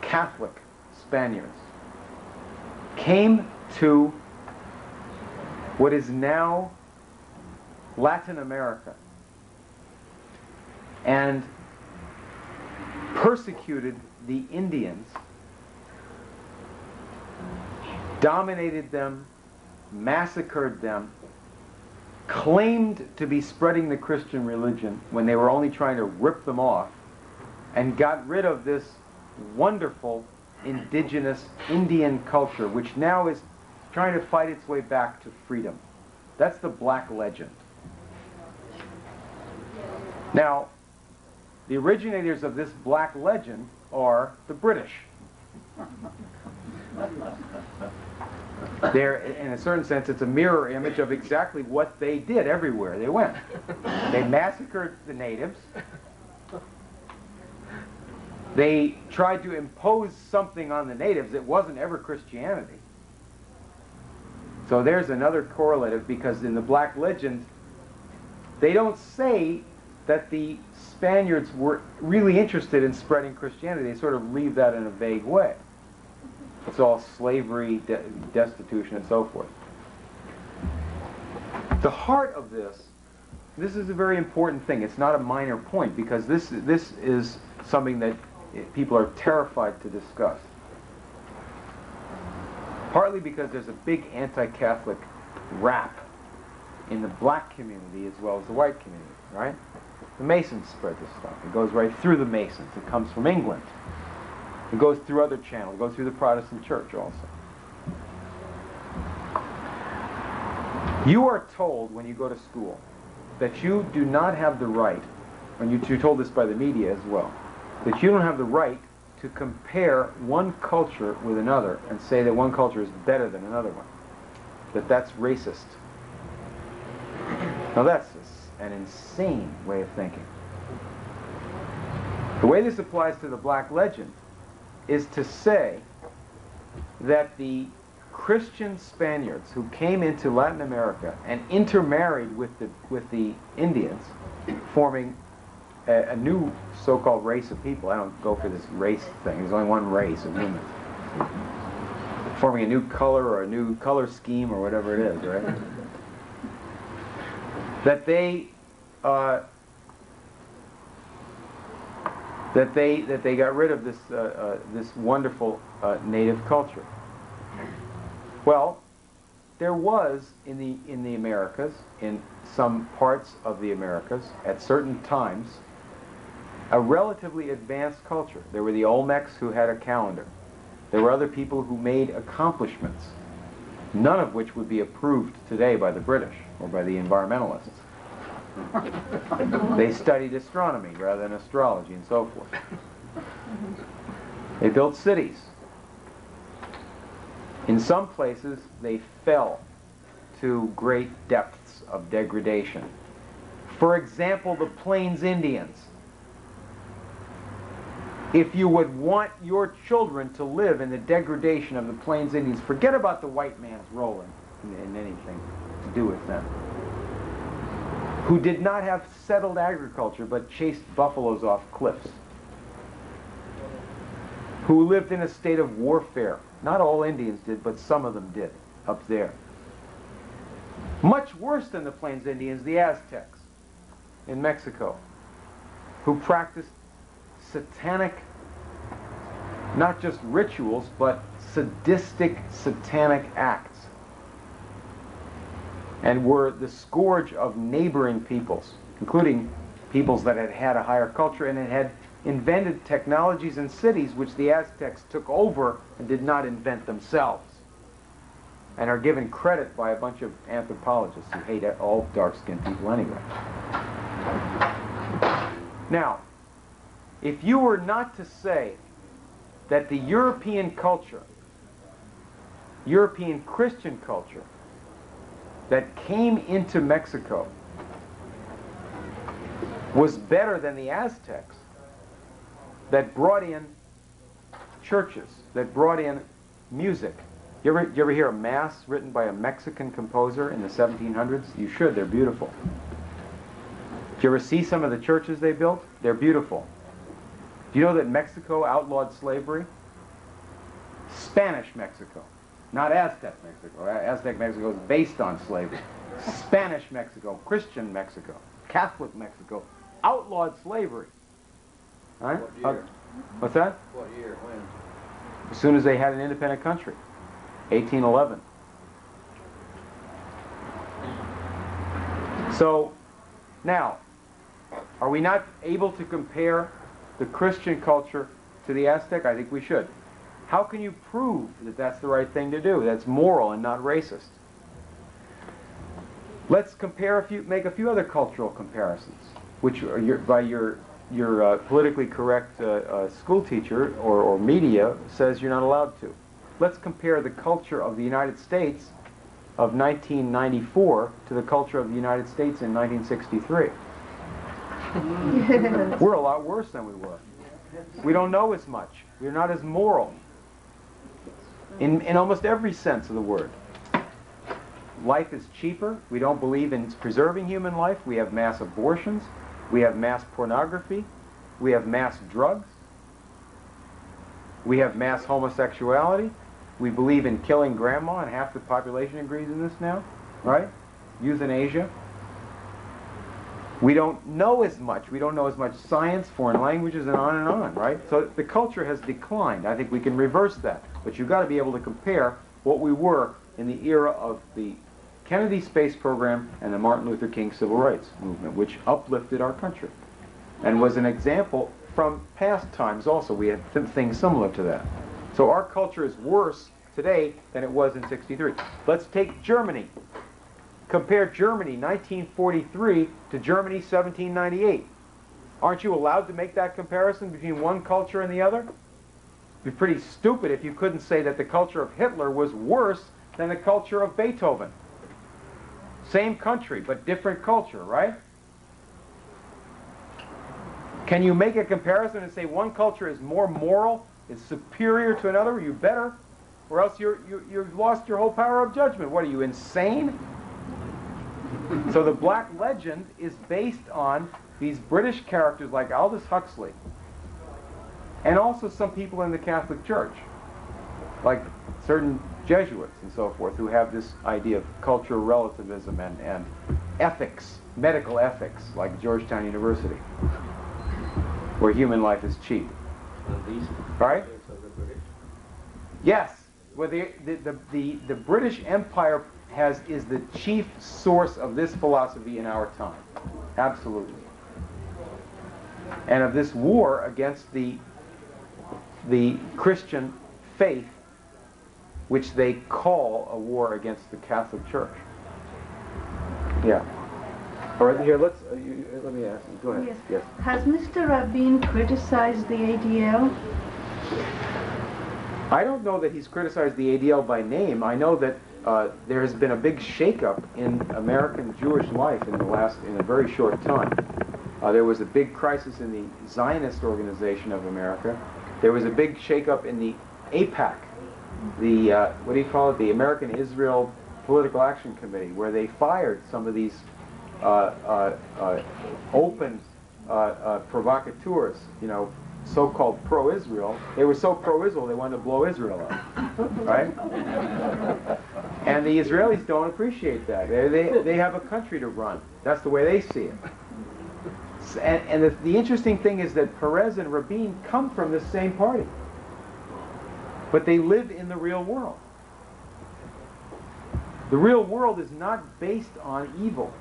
Catholic Spaniards, came to what is now Latin America and persecuted the Indians, dominated them, massacred them, claimed to be spreading the Christian religion when they were only trying to rip them off, and got rid of this wonderful indigenous Indian culture, which now is trying to fight its way back to freedom. That's the black legend. Now, the originators of this black legend are the British. They're, in a certain sense, it's a mirror image of exactly what they did everywhere they went. They massacred the natives. They tried to impose something on the natives. It wasn't ever Christianity. So there's another correlative, because in the black legend, they don't say that the Spaniards were really interested in spreading Christianity. They sort of leave that in a vague way. It's all slavery, destitution, and so forth. The heart of this is a very important thing. It's not a minor point, because this is something that people are terrified to discuss. Partly because there's a big anti-Catholic rap in the black community as well as the white community, right? The Masons spread this stuff. It goes right through the Masons. It comes from England. It goes through other channels. It goes through the Protestant church also. You are told when you go to school that you do not have the right, and you're told this by the media as well, that you don't have the right to compare one culture with another and say that one culture is better than another one. That's racist. Now that's an insane way of thinking. The way this applies to the black legend is to say that the Christian Spaniards who came into Latin America and intermarried with the Indians, forming a new so-called race of people. I don't go for this race thing. There's only one race of humans. Forming a new color or a new color scheme or whatever it is, right? That they got rid of this wonderful native culture. Well, there was in the Americas, in some parts of the Americas, at certain times, a relatively advanced culture. There were the Olmecs who had a calendar. There were other people who made accomplishments, none of which would be approved today by the British or by the environmentalists. They studied astronomy rather than astrology and so forth. They built cities. In some places, they fell to great depths of degradation. For example, the Plains Indians. If you would want your children to live in the degradation of the Plains Indians, forget about the white man's role in anything to do with them. Who did not have settled agriculture but chased buffaloes off cliffs. Who lived in a state of warfare. Not all Indians did, but some of them did up there. Much worse than the Plains Indians, the Aztecs in Mexico, who practiced satanic, not just rituals, but sadistic satanic acts, and were the scourge of neighboring peoples, including peoples that had had a higher culture and had invented technologies and cities which the Aztecs took over and did not invent themselves, and are given credit by a bunch of anthropologists who hate all dark-skinned people anyway. Now, if you were not to say that the European culture, European Christian culture, that came into Mexico was better than the Aztecs, that brought in churches, that brought in music. You ever hear a mass written by a Mexican composer in the 1700s? You should, they're beautiful. Did you ever see some of the churches they built? They're beautiful. Do you know that Mexico outlawed slavery? Spanish Mexico. Not Aztec Mexico. Aztec Mexico is based on slavery. Spanish Mexico, Christian Mexico, Catholic Mexico, outlawed slavery. All right? What year? What's that? What year? When? As soon as they had an independent country, 1811. So, now, are we not able to compare the Christian culture to the Aztec? I think we should. How can you prove that that's the right thing to do, that's moral and not racist? Let's compare make a few other cultural comparisons, which are by your politically correct school teacher or media says you're not allowed to. Let's compare the culture of the United States of 1994 to the culture of the United States in 1963. We're a lot worse than we were. We don't know as much. We're not as moral in almost every sense of the word. Life is cheaper. We don't believe in preserving human life. We have mass abortions. We have mass pornography. We have mass drugs. We have mass homosexuality. We believe in killing grandma, and half the population agrees in this now, right? Euthanasia. We don't know as much. We don't know as much science, foreign languages, and on, right? So the culture has declined. I think we can reverse that. But you've got to be able to compare what we were in the era of the Kennedy space program and the Martin Luther King civil rights movement, which uplifted our country and was an example from past times also. We had things similar to that. So our culture is worse today than it was in '63. Let's take Germany. Compare Germany 1943 to Germany 1798. Aren't you allowed to make that comparison between one culture and the other? It'd be pretty stupid if you couldn't say that the culture of Hitler was worse than the culture of Beethoven. Same country, but different culture, right? Can you make a comparison and say one culture is more moral, is superior to another? You better, or else you've lost your whole power of judgment. What, are you insane? So the Black Legend is based on these British characters like Aldous Huxley, and also some people in the Catholic Church, like certain Jesuits and so forth, who have this idea of cultural relativism and ethics, medical ethics, like Georgetown University, where human life is cheap. Right? Yes. Well, the British Empire is the chief source of this philosophy in our time. Absolutely. And of this war against the Christian faith, which they call a war against the Catholic Church. Yeah. All right, here, let me ask you. Go ahead. Yes. Yes. Has Mr. Rabin criticized the ADL? I don't know that he's criticized the ADL by name. I know that there has been a big shakeup in American Jewish life in a very short time. There was a big crisis in the Zionist Organization of America. There was a big shakeup in the AIPAC, the what do you call it? The American Israel Political Action Committee, where they fired some of these open provocateurs, you know, so-called pro-Israel. They were so pro-Israel they wanted to blow Israel up, right? And the Israelis don't appreciate that. They have a country to run. That's the way they see it. And the interesting thing is that Perez and Rabin come from the same party, but they live in the real world. The real world is not based on evil.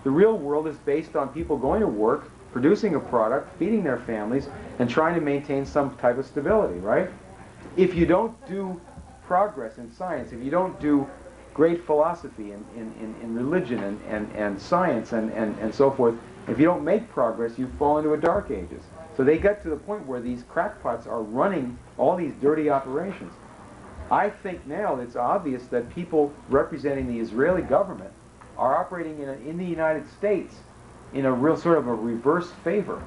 The real world is based on people going to work, producing a product, feeding their families, and trying to maintain some type of stability, right? If you don't do progress in science, if you don't do great philosophy in religion and science and so forth, if you don't make progress, you fall into a dark ages. So they got to the point where these crackpots are running all these dirty operations. I think now it's obvious that people representing the Israeli government are operating in the United States in a real sort of a reverse favor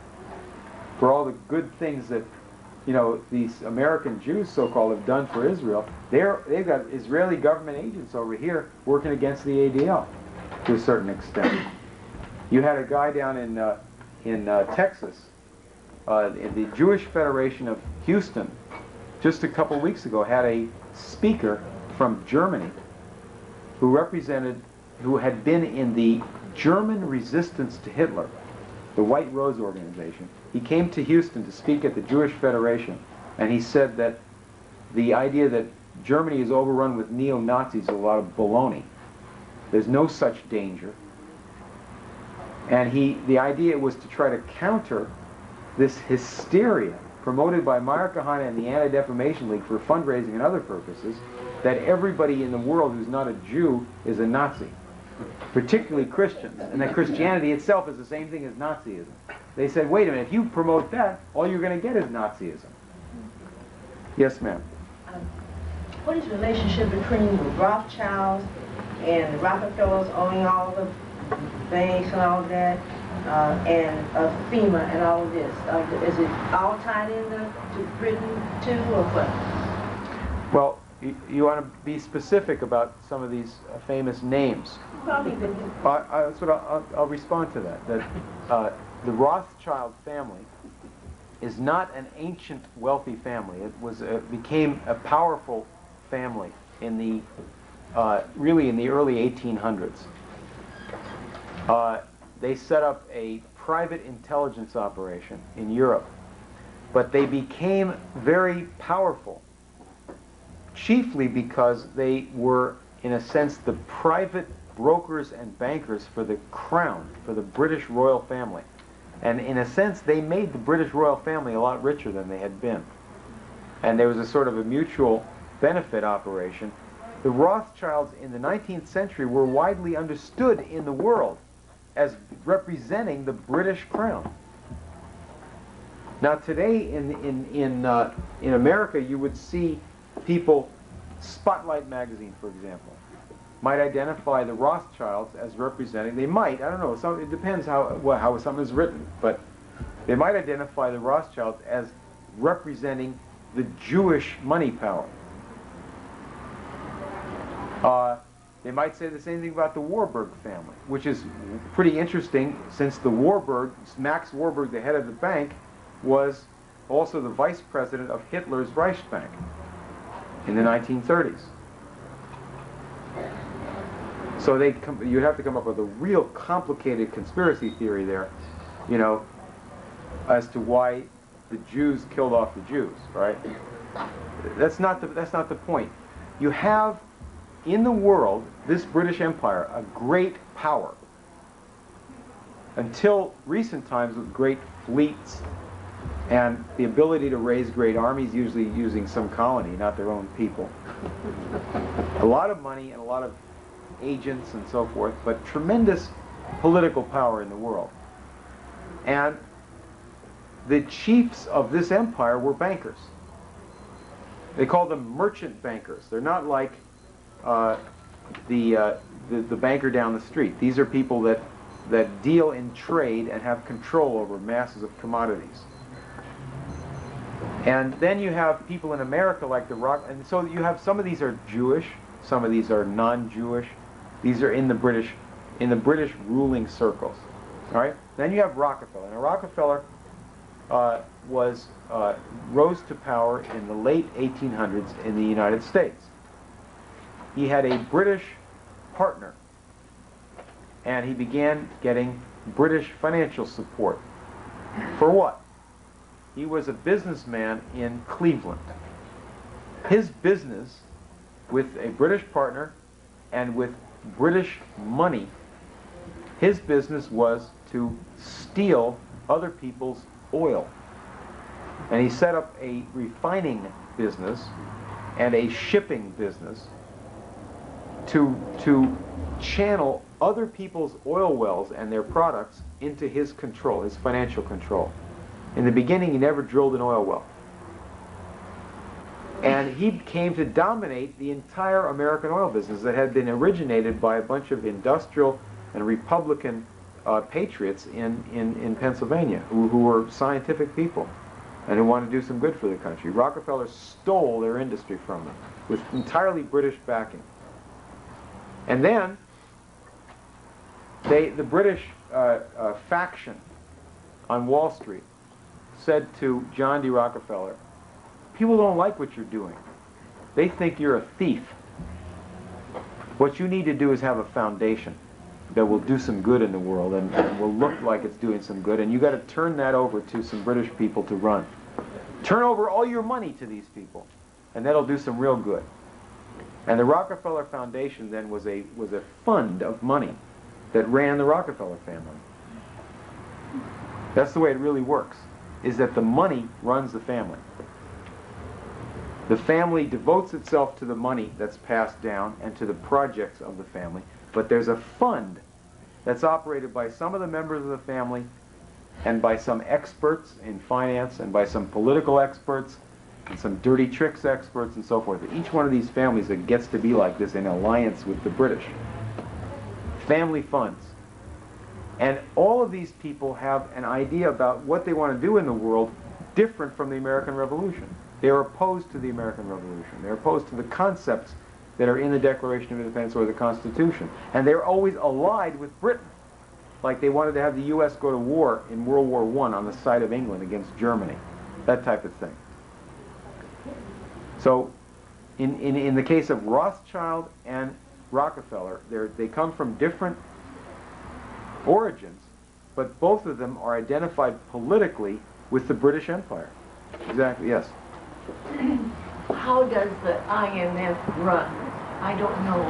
for all the good things that, you know, these American Jews, so-called, have done for Israel. They've got Israeli government agents over here working against the ADL to a certain extent. You had a guy down in Texas, in the Jewish Federation of Houston, just a couple weeks ago, had a speaker from Germany who had been in the German resistance to Hitler, the White Rose organization. He came to Houston to speak at the Jewish Federation, and he said that the idea that Germany is overrun with neo-Nazis is a lot of baloney. There's no such danger. And the idea was to try to counter this hysteria promoted by Meyer Kahane and the Anti-Defamation League for fundraising and other purposes, that everybody in the world who's not a Jew is a Nazi, particularly Christians, and that Christianity itself is the same thing as Nazism. They said, wait a minute, if you promote that, all you're going to get is Nazism. Yes, ma'am. What is the relationship between the Rothschilds and the Rockefellers owning all the banks and all that, and FEMA and all of this? Is it all tied into Britain too, or what? Well, you want to be specific about some of these famous names. I'll respond to that. That the Rothschild family is not an ancient wealthy family. It became a powerful family in the really in the early 1800s. They set up a private intelligence operation in Europe, but they became very powerful, chiefly because they were, in a sense, the private brokers and bankers for the crown, for the British royal family. And in a sense, they made the British royal family a lot richer than they had been. And there was a sort of a mutual benefit operation. The Rothschilds in the 19th century were widely understood in the world as representing the British crown. Now today in America, you would see people, Spotlight magazine, for example, might identify the Rothschilds as representing, they might, I don't know, it depends how something is written, but they might identify the Rothschilds as representing the Jewish money power. They might say the same thing about the Warburg family, which is pretty interesting since the Max Warburg, the head of the bank, was also the vice president of Hitler's Reichsbank in the 1930s. So you'd have to come up with a real complicated conspiracy theory there, you know, as to why the Jews killed off the Jews, right? That's not the point. You have in the world, this British Empire, a great power. Until recent times with great fleets and the ability to raise great armies, usually using some colony, not their own people. A lot of money and a lot of agents and so forth, but tremendous political power in the world. And the chiefs of this empire were bankers. They called them merchant bankers. They're not like the banker down the street. These are people that deal in trade and have control over masses of commodities. And then you have people in America like and so you have some of these are Jewish, some of these are non-Jewish. These are in the British ruling circles. All right. Then you have Rockefeller. Now Rockefeller rose to power in the late 1800s in the United States. He had a British partner, and he began getting British financial support. For what? He was a businessman in Cleveland. His business with a British partner and with British money, his business was to steal other people's oil. And he set up a refining business and a shipping business to channel other people's oil wells and their products into his control, his financial control. In the beginning, he never drilled an oil well. And he came to dominate the entire American oil business that had been originated by a bunch of industrial and Republican patriots in Pennsylvania who were scientific people and who wanted to do some good for the country. Rockefeller stole their industry from them with entirely British backing. And then the British faction on Wall Street said to John D. Rockefeller, people don't like what you're doing. They think you're a thief. What you need to do is have a foundation that will do some good in the world and will look like it's doing some good, and you got to turn that over to some British people to run. Turn over all your money to these people, and that'll do some real good. And the Rockefeller Foundation then was a fund of money that ran the Rockefeller family. That's the way it really works, is that the money runs the family. The family devotes itself to the money that's passed down and to the projects of the family, but there's a fund that's operated by some of the members of the family and by some experts in finance and by some political experts and some dirty tricks experts and so forth. Each one of these families that gets to be like this in alliance with the British. Family funds. And all of these people have an idea about what they want to do in the world different from the American Revolution. They are opposed to the American Revolution. They're opposed to the concepts that are in the Declaration of Independence or the Constitution. And they're always allied with Britain. Like they wanted to have the U.S. go to war in World War I on the side of England against Germany. That type of thing. So in the case of Rothschild and Rockefeller, they come from different origins, but both of them are identified politically with the British Empire. Exactly, yes. How does the IMF run? I don't know,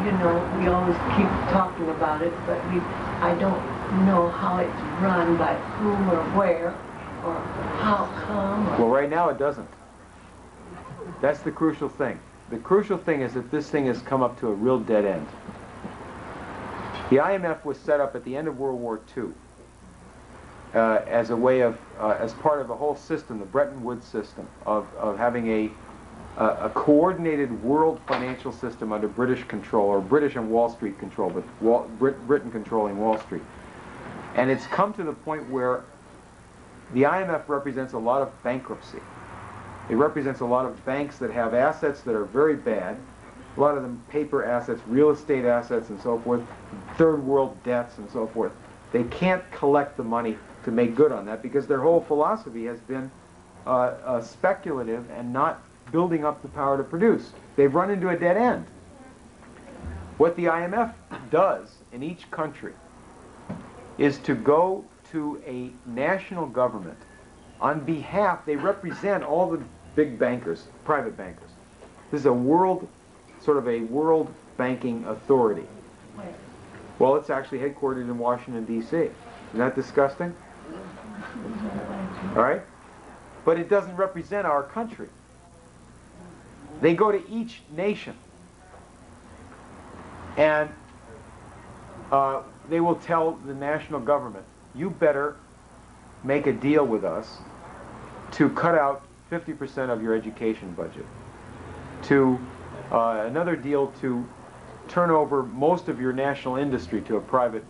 you know, we always keep talking about it, but I don't know how it's run, by whom or where, or how come. Or... Well, right now it doesn't. That's the crucial thing. The crucial thing is that this thing has come up to a real dead end. The IMF was set up at the end of World War II as a way of, as part of a whole system, the Bretton Woods system, of having a coordinated world financial system under British control, or British and Wall Street control, but Britain controlling Wall Street. And it's come to the point where the IMF represents a lot of bankruptcy. It represents a lot of banks that have assets that are very bad, a lot of them paper assets, real estate assets and so forth, third world debts and so forth. They can't collect the money to make good on that because their whole philosophy has been speculative and not building up the power to produce. They've run into a dead end. What the IMF does in each country is to go to a national government on behalf, they represent all the big bankers, private bankers. This is a world, sort of a world banking authority. Well, it's actually headquartered in Washington, D.C. Isn't that disgusting? All right? But it doesn't represent our country. They go to each nation and they will tell the national government, you better make a deal with us to cut out 50% of your education budget, to another deal to turn over most of your national industry to a private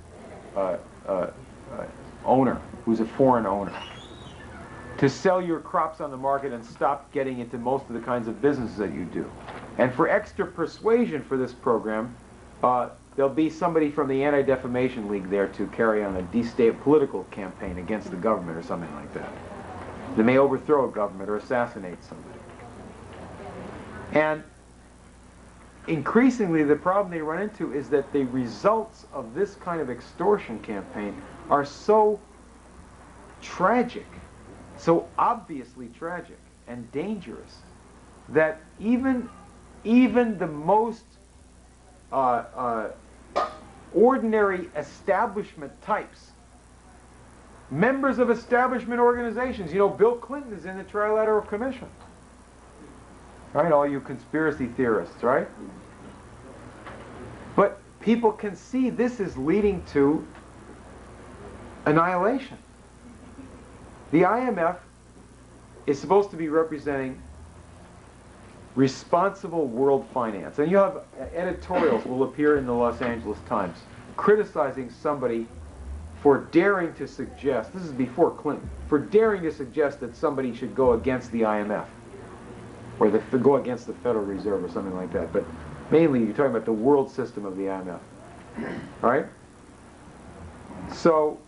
owner who's a foreign owner, to sell your crops on the market and stop getting into most of the kinds of businesses that you do. And for extra persuasion for this program, there'll be somebody from the Anti-Defamation League there to carry on a political campaign against the government or something like that. They may overthrow a government or assassinate somebody. And increasingly, the problem they run into is that the results of this kind of extortion campaign are so tragic, so obviously tragic and dangerous, that even the most ordinary establishment types, members of establishment organizations, you know, Bill Clinton is in the Trilateral Commission. Right, all you conspiracy theorists, right? But people can see this is leading to annihilation. The IMF is supposed to be representing responsible world finance. And you have editorials will appear in the Los Angeles Times criticizing somebody for daring to suggest, this is before Clinton, for daring to suggest that somebody should go against the IMF. Or go against the Federal Reserve or something like that. But mainly you're talking about the world system of the IMF. All right? So,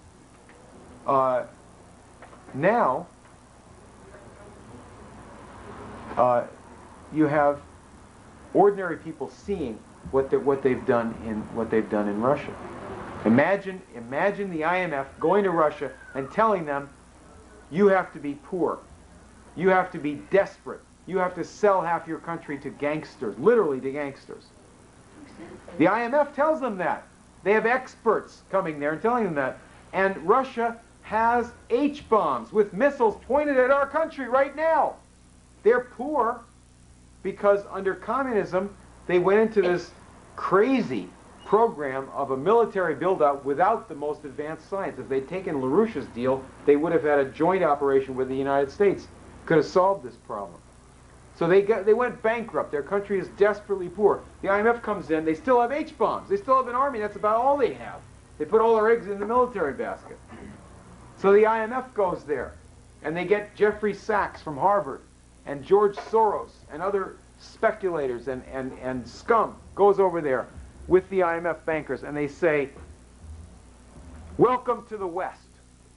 now, you have ordinary people seeing what they've done in Russia. Imagine the IMF going to Russia and telling them, you have to be poor, you have to be desperate, you have to sell half your country to gangsters, literally to gangsters. The IMF tells them that. They have experts coming there and telling them that. And Russia has H-bombs with missiles pointed at our country right now. They're poor because under communism, they went into this crazy program of a military build-up without the most advanced science. If they'd taken LaRouche's deal, they would have had a joint operation with the United States. Could have solved this problem. So they went bankrupt. Their country is desperately poor. The IMF comes in. They still have H-bombs. They still have an army. That's about all they have. They put all their eggs in the military basket. So the IMF goes there, and they get Jeffrey Sachs from Harvard, and George Soros, and other speculators and scum goes over there with the IMF bankers, and they say, welcome to the West.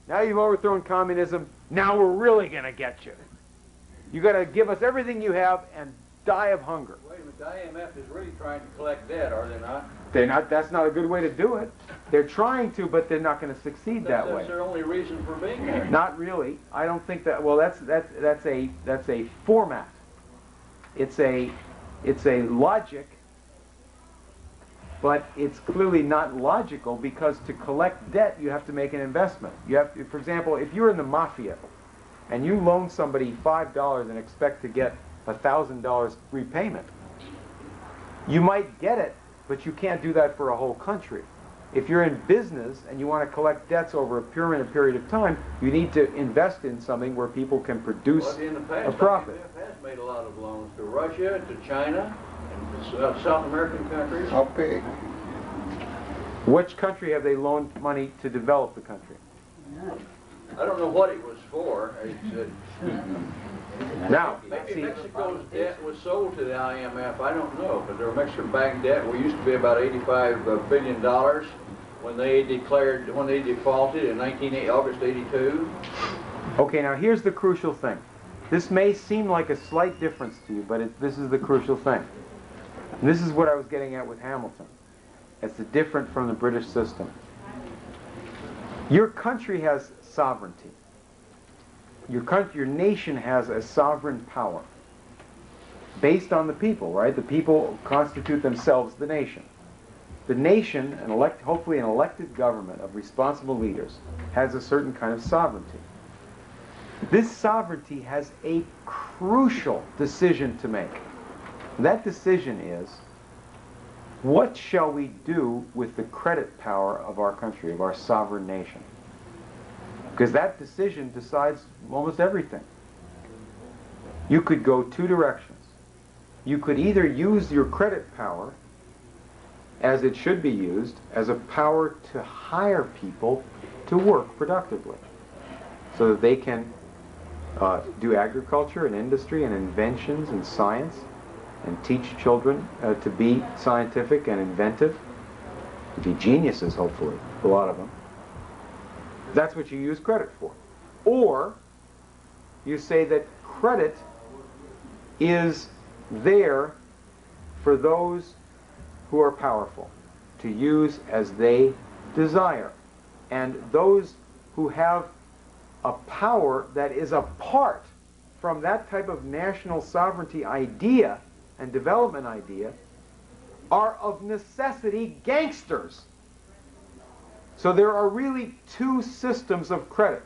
Now you've overthrown communism. Now we're really going to get you. You got to give us everything you have and die of hunger. Wait a minute, the IMF is really trying to collect debt, are they not? They're not. That's not a good way to do it. They're trying to, but they're not going to succeed that way. That's their only reason for being there. Not really. I don't think that. Well, that's a format. It's a logic, but it's clearly not logical because to collect debt you have to make an investment. You have to, for example, if you're in the mafia and you loan somebody $5 and expect to get $1,000 repayment, you might get it, but you can't do that for a whole country. If you're in business and you want to collect debts over a period of time, you need to invest in something where people can produce a profit. IMF has made a lot of loans to Russia, to China, and to South American countries. How big? Which country have they loaned money to develop the country? I don't know what it was for. Now, maybe Mexico's debt was sold to the IMF. I don't know, but their Mexican bank debt used to be about $85 billion when they defaulted in August '82. Okay, now here's the crucial thing. This may seem like a slight difference to you, but this is the crucial thing. And this is what I was getting at with Hamilton. It's different from the British system. Your country has sovereignty. Your nation has a sovereign power based on the people, right? The people constitute themselves the nation. The nation, hopefully an elected government of responsible leaders, has a certain kind of sovereignty. This sovereignty has a crucial decision to make. That decision is, what shall we do with the credit power of our country, of our sovereign nation? Because that decision decides almost everything. You could go two directions. You could either use your credit power, as it should be used, as a power to hire people to work productively, so that they can do agriculture and industry and inventions and science, and teach children to be scientific and inventive, to be geniuses, hopefully, a lot of them. That's what you use credit for. Or you say that credit is there for those who are powerful to use as they desire. And those who have a power that is apart from that type of national sovereignty idea and development idea are of necessity gangsters. So there are really two systems of credit.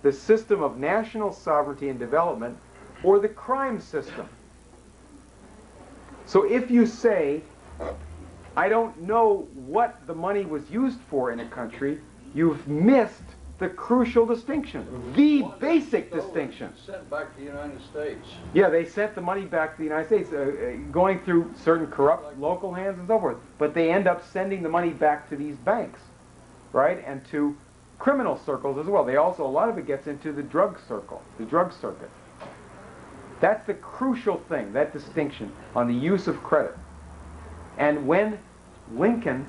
The system of national sovereignty and development, or the crime system. So if you say, I don't know what the money was used for in a country, you've missed the crucial distinction, the basic distinction. Sent back to the United States. Yeah, they sent the money back to the United States, going through certain corrupt local hands and so forth. But they end up sending the money back to these banks, right, and to criminal circles as well. They also, a lot of it gets into the drug circle, the drug circuit. That's the crucial thing, that distinction on the use of credit. And when Lincoln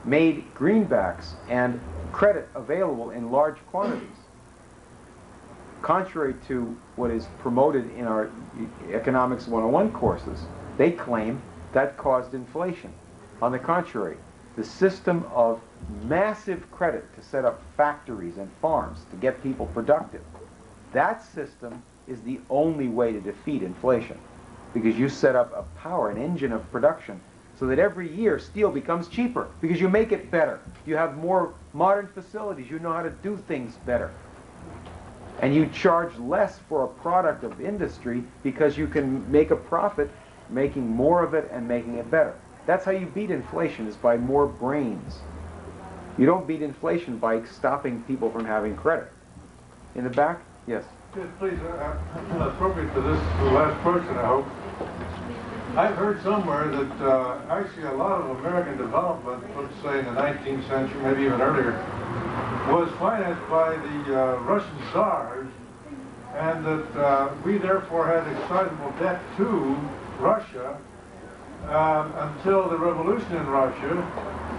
made greenbacks and credit available in large quantities, contrary to what is promoted in our Economics 101 courses, they claim that caused inflation. On the contrary, the system of massive credit to set up factories and farms to get people productive, that system is the only way to defeat inflation, because you set up a power, an engine of production, so that every year steel becomes cheaper because you make it better. You have more modern facilities. You know how to do things better. And you charge less for a product of industry because you can make a profit making more of it and making it better. That's how you beat inflation, is by more brains. You don't beat inflation by stopping people from having credit. In the back? Yes. Yes, please, appropriate to this last question, I hope. I've heard somewhere that actually a lot of American development, let's say in the 19th century, maybe even earlier, was financed by the Russian czars, and that we therefore had a sizable debt to Russia until the revolution in Russia,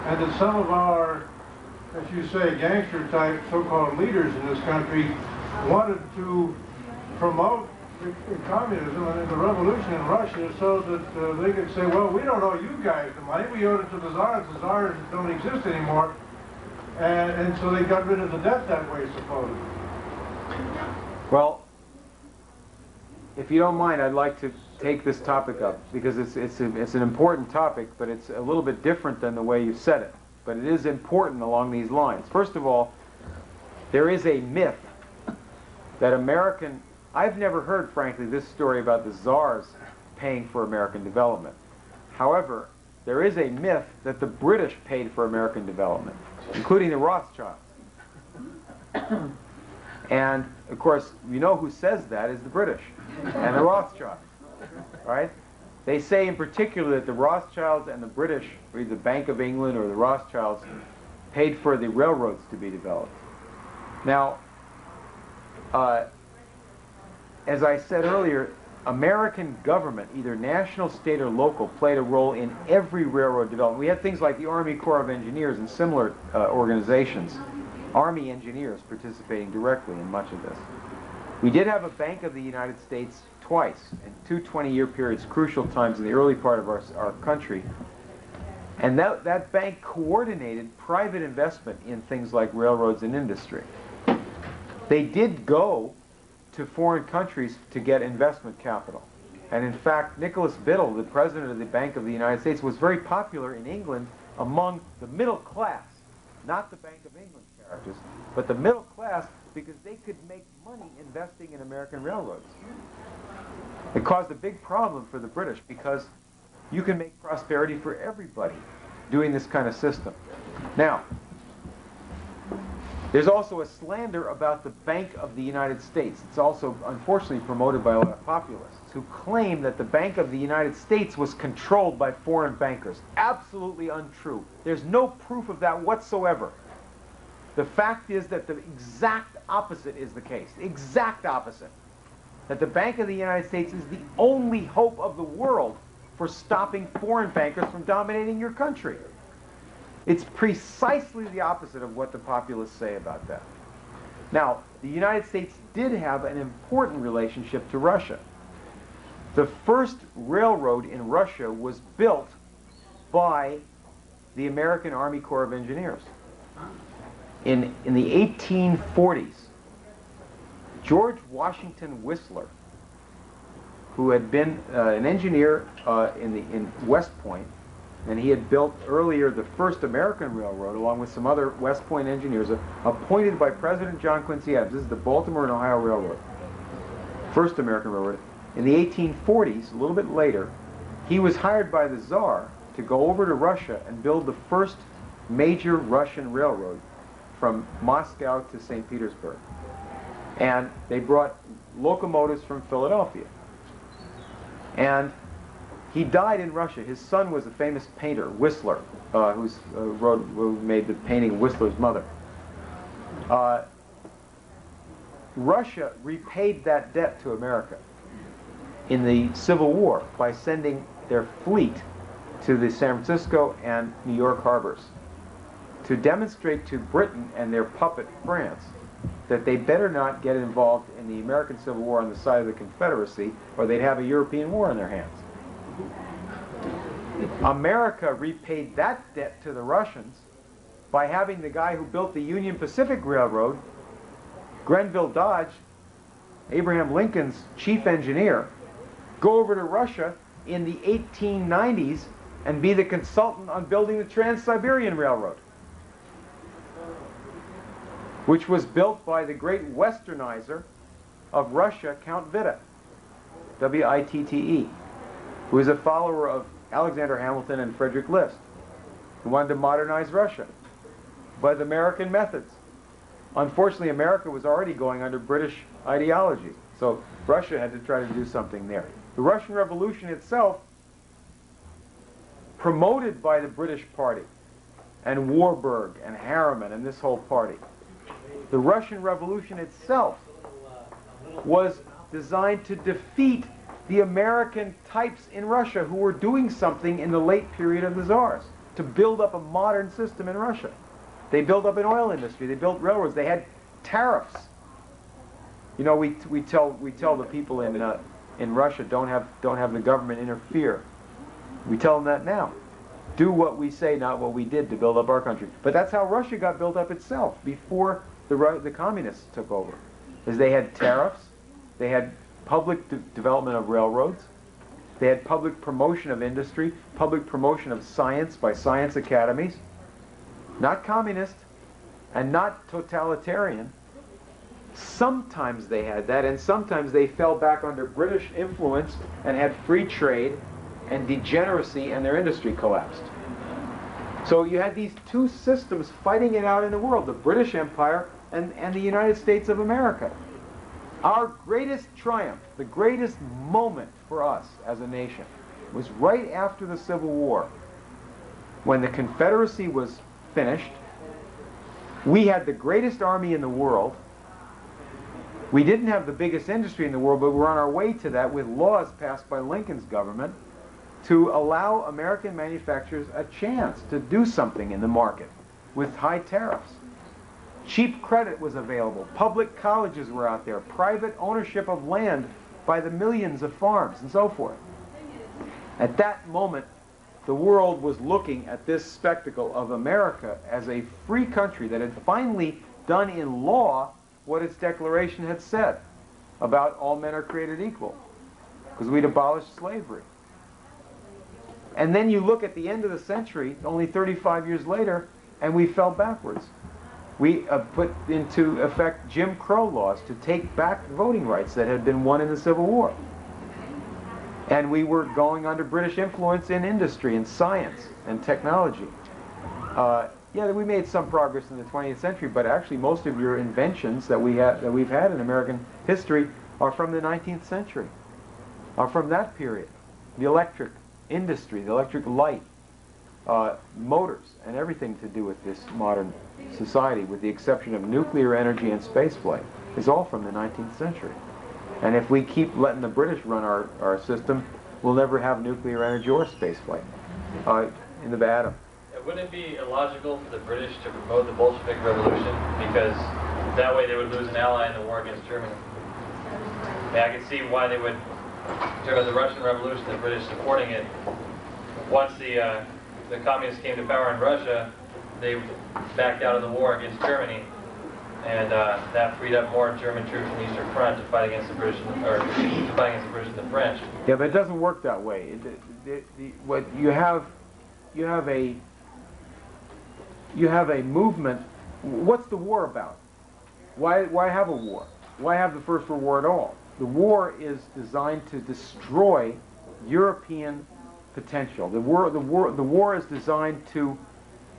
and that some of our, as you say, gangster-type so-called leaders in this country wanted to promote communism and the revolution in Russia so that they could say, well, we don't owe you guys the money, we owed it to the czars don't exist anymore, and so they got rid of the debt that way, supposedly. Well, if you don't mind, I'd like to take this topic up, because it's an important topic, but it's a little bit different than the way you said it. But it is important along these lines. First of all, there is a myth that I've never heard, frankly, this story about the czars paying for American development. However, there is a myth that the British paid for American development, including the Rothschilds. And, of course, you know who says that is the British and the Rothschilds, right? They say in particular that the Rothschilds and the British, or the Bank of England or the Rothschilds, paid for the railroads to be developed. Now, as I said earlier, American government, either national, state, or local, played a role in every railroad development. We had things like the Army Corps of Engineers and similar organizations, Army engineers participating directly in much of this. We did have a Bank of the United States twice, in two 20-year periods, crucial times in the early part of our country. And that bank coordinated private investment in things like railroads and industry. They did go to foreign countries to get investment capital. And in fact, Nicholas Biddle, the president of the Bank of the United States, was very popular in England among the middle class, not the Bank of England characters, but the middle class, because they could make money investing in American railroads. It caused a big problem for the British, because you can make prosperity for everybody doing this kind of system. Now, there's also a slander about the Bank of the United States. It's also, unfortunately, promoted by a lot of populists who claim that the Bank of the United States was controlled by foreign bankers. Absolutely untrue. There's no proof of that whatsoever. The fact is that the exact opposite is the case. The exact opposite. That the Bank of the United States is the only hope of the world for stopping foreign bankers from dominating your country. It's precisely the opposite of what the populists say about that. Now, the United States did have an important relationship to Russia. The first railroad in Russia was built by the American Army Corps of Engineers. In the 1840s, George Washington Whistler, who had been an engineer in West Point, and he had built earlier the first American railroad along with some other West Point engineers, appointed by President John Quincy Adams. This is the Baltimore and Ohio Railroad, first American railroad. In the 1840s, a little bit later, he was hired by the Tsar to go over to Russia and build the first major Russian railroad from Moscow to St. Petersburg. And they brought locomotives from Philadelphia. And he died in Russia. His son was a famous painter, Whistler, who made the painting of Whistler's mother. Russia repaid that debt to America in the Civil War by sending their fleet to the San Francisco and New York harbors to demonstrate to Britain and their puppet France that they better not get involved in the American Civil War on the side of the Confederacy, or they'd have a European war in their hands. America repaid that debt to the Russians by having the guy who built the Union Pacific Railroad, Grenville Dodge, Abraham Lincoln's chief engineer, go over to Russia in the 1890s and be the consultant on building the Trans-Siberian Railroad, which was built by the great westernizer of Russia, Count Witte, W-I-T-T-E, who was a follower of Alexander Hamilton and Frederick List, who wanted to modernize Russia by the American methods. Unfortunately, America was already going under British ideology, so Russia had to try to do something there. The Russian Revolution itself, promoted by the British Party and Warburg and Harriman and this whole party, the Russian Revolution itself was designed to defeat the American types in Russia who were doing something in the late period of the Tsars to build up a modern system in Russia. They built up an oil industry. They built railroads. They had tariffs. You know, we tell the people in Russia don't have the government interfere. We tell them that now. Do what we say, not what we did to build up our country. But that's how Russia got built up itself before the communists took over. Is they had tariffs. They had public development of railroads. They had public promotion of industry, public promotion of science by science academies. Not communist and not totalitarian. Sometimes they had that, and sometimes they fell back under British influence and had free trade and degeneracy, and their industry collapsed. So you had these two systems fighting it out in the world, the British Empire and the United States of America. Our greatest triumph, the greatest moment for us as a nation, was right after the Civil War, when the Confederacy was finished. We had the greatest army in the world. We didn't have the biggest industry in the world, but we're on our way to that with laws passed by Lincoln's government to allow American manufacturers a chance to do something in the market with high tariffs. Cheap credit was available. Public colleges were out there. Private ownership of land by the millions of farms and so forth. At that moment, the world was looking at this spectacle of America as a free country that had finally done in law what its declaration had said about all men are created equal, because we'd abolished slavery. And then you look at the end of the century, only 35 years later, and we fell backwards. We put into effect Jim Crow laws to take back voting rights that had been won in the Civil War. And we were going under British influence in industry and science and technology. Yeah, we made some progress in the 20th century, but actually most of your inventions that we've had in American history are from the 19th century, are from that period. The electric industry, the electric light, motors, and everything to do with this modern society, with the exception of nuclear energy and spaceflight, is all from the 19th century. And if we keep letting the British run our system, we'll never have nuclear energy or spaceflight in the atom. Wouldn't it be illogical for the British to promote the Bolshevik Revolution, because that way they would lose an ally in the war against Germany? And I can see why they would, during the Russian Revolution, the British supporting it. Once the communists came to power in Russia, they backed out of the war against Germany, and that freed up more German troops in the Eastern Front to fight against the British, or to fight against the British and the French. Yeah, but it doesn't work that way. What you have a movement. What's the war about? Why have a war? Why have the First World War at all? The war is designed to destroy European potential. The war is designed to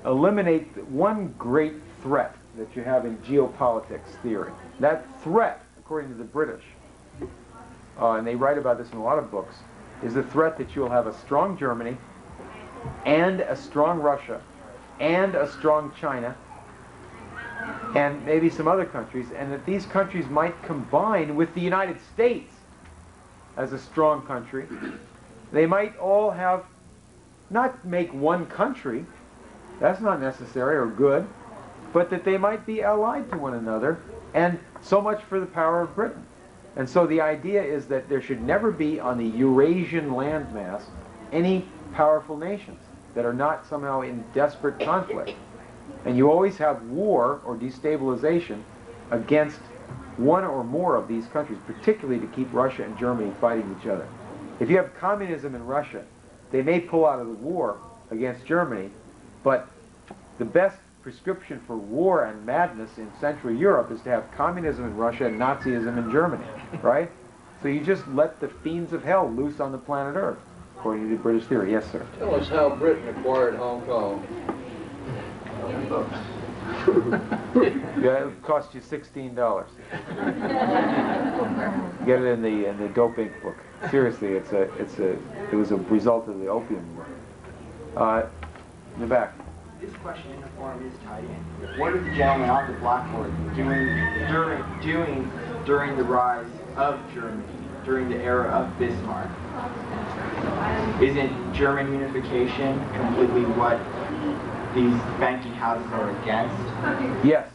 eliminate one great threat that you have in geopolitics theory. That threat, according to the British, and they write about this in a lot of books, is the threat that you'll have a strong Germany and a strong Russia and a strong China and maybe some other countries, and that these countries might combine with the United States as a strong country. They might all have, not make one country, that's not necessary or good, but that they might be allied to one another, and so much for the power of Britain. And so the idea is that there should never be on the Eurasian landmass any powerful nations that are not somehow in desperate conflict. And you always have war or destabilization against one or more of these countries, particularly to keep Russia and Germany fighting each other. If you have communism in Russia, they may pull out of the war against Germany, but the best prescription for war and madness in Central Europe is to have communism in Russia and Nazism in Germany, right? So you just let the fiends of hell loose on the planet Earth, according to the British theory. Yes, sir. Tell us how Britain acquired Hong Kong. Yeah, it cost you $16. Get it in the dope ink book. Seriously, it was a result of the Opium War. In the back. This question in the form is tied in. What are the gentlemen on the blackboard doing during the rise of Germany, during the era of Bismarck? Isn't German unification completely what these banking houses are against? Yes.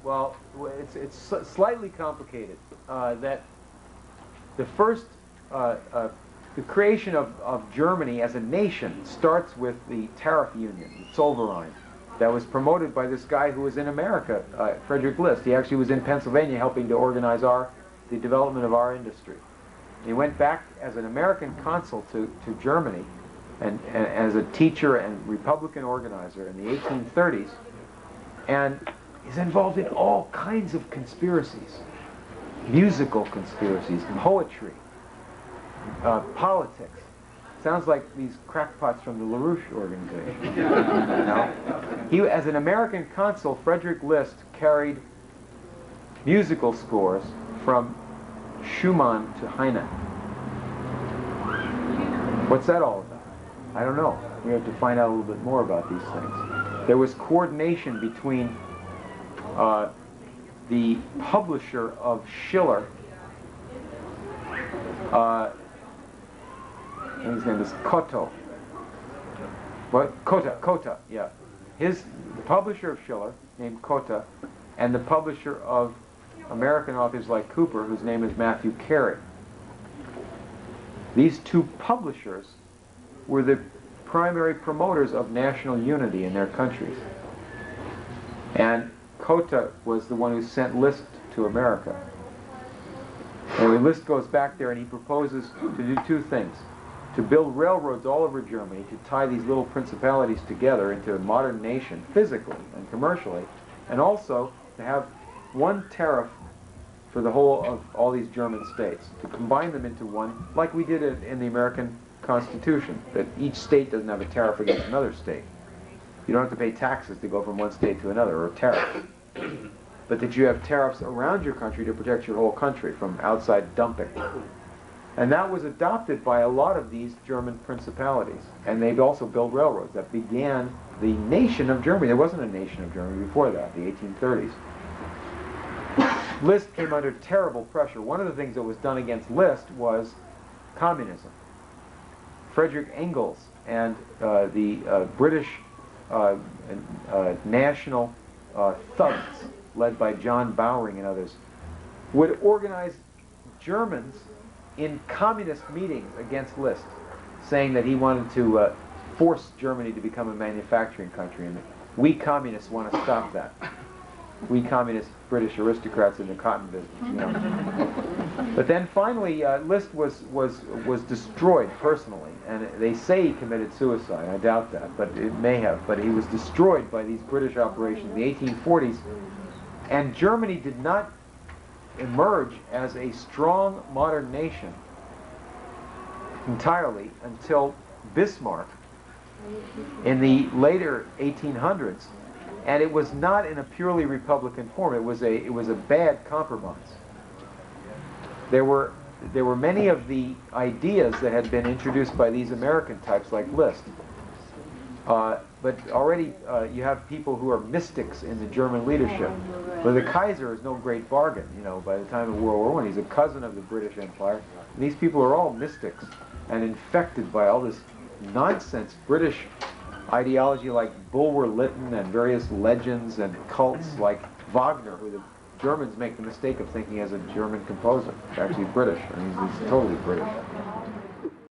Well, it's slightly complicated. That the first, the creation of Germany as a nation starts with the tariff union, the Zollverein, that was promoted by this guy who was in America, Frederick List. He actually was in Pennsylvania helping to organize the development of our industry. He went back as an American consul to Germany and as a teacher and Republican organizer in the 1830s, and is involved in all kinds of conspiracies, musical conspiracies, poetry, politics. Sounds like these crackpots from the LaRouche organization. No? He, as an American consul, Frederick List carried musical scores from Schumann to Heine. What's that all about? I don't know. We have to find out a little bit more about these things. There was coordination between the publisher of Schiller, his name is Kotto. What? Kota, yeah. The publisher of Schiller, named Kota, and the publisher of American authors like Cooper, whose name is Matthew Carey. These two publishers were the primary promoters of national unity in their countries. And Kota was the one who sent Liszt to America. Anyway, Liszt goes back there and he proposes to do two things. To build railroads all over Germany, to tie these little principalities together into a modern nation, physically and commercially, and also to have one tariff for the whole of all these German states, to combine them into one, like we did in the American Constitution, that each state doesn't have a tariff against another state. You don't have to pay taxes to go from one state to another, or tariffs. But that you have tariffs around your country to protect your whole country from outside dumping. And that was adopted by a lot of these German principalities. And they've also built railroads. That began the nation of Germany. There wasn't a nation of Germany before that, the 1830s. Liszt came under terrible pressure. One of the things that was done against Liszt was communism. Frederick Engels and the British national thugs, led by John Bowring and others, would organize Germans in communist meetings against Liszt, saying that he wanted to force Germany to become a manufacturing country, and we communists want to stop that. We communist British aristocrats in the cotton business, you know. But then finally, Liszt was destroyed personally, and they say he committed suicide. I doubt that, but it may have. But he was destroyed by these British operations in the 1840s, and Germany did not emerge as a strong modern nation entirely until Bismarck in the later 1800s, and it was not in a purely Republican form. It was a bad compromise. There were many of the ideas that had been introduced by these American types like Liszt, but already you have people who are mystics in the German leadership. But the Kaiser is no great bargain, you know, by the time of World War I. He's a cousin of the British Empire. And these people are all mystics and infected by all this nonsense British ideology like Bulwer-Lytton and various legends and cults like Wagner, who the Germans make the mistake of thinking as a German composer. He's actually British, and he's totally British.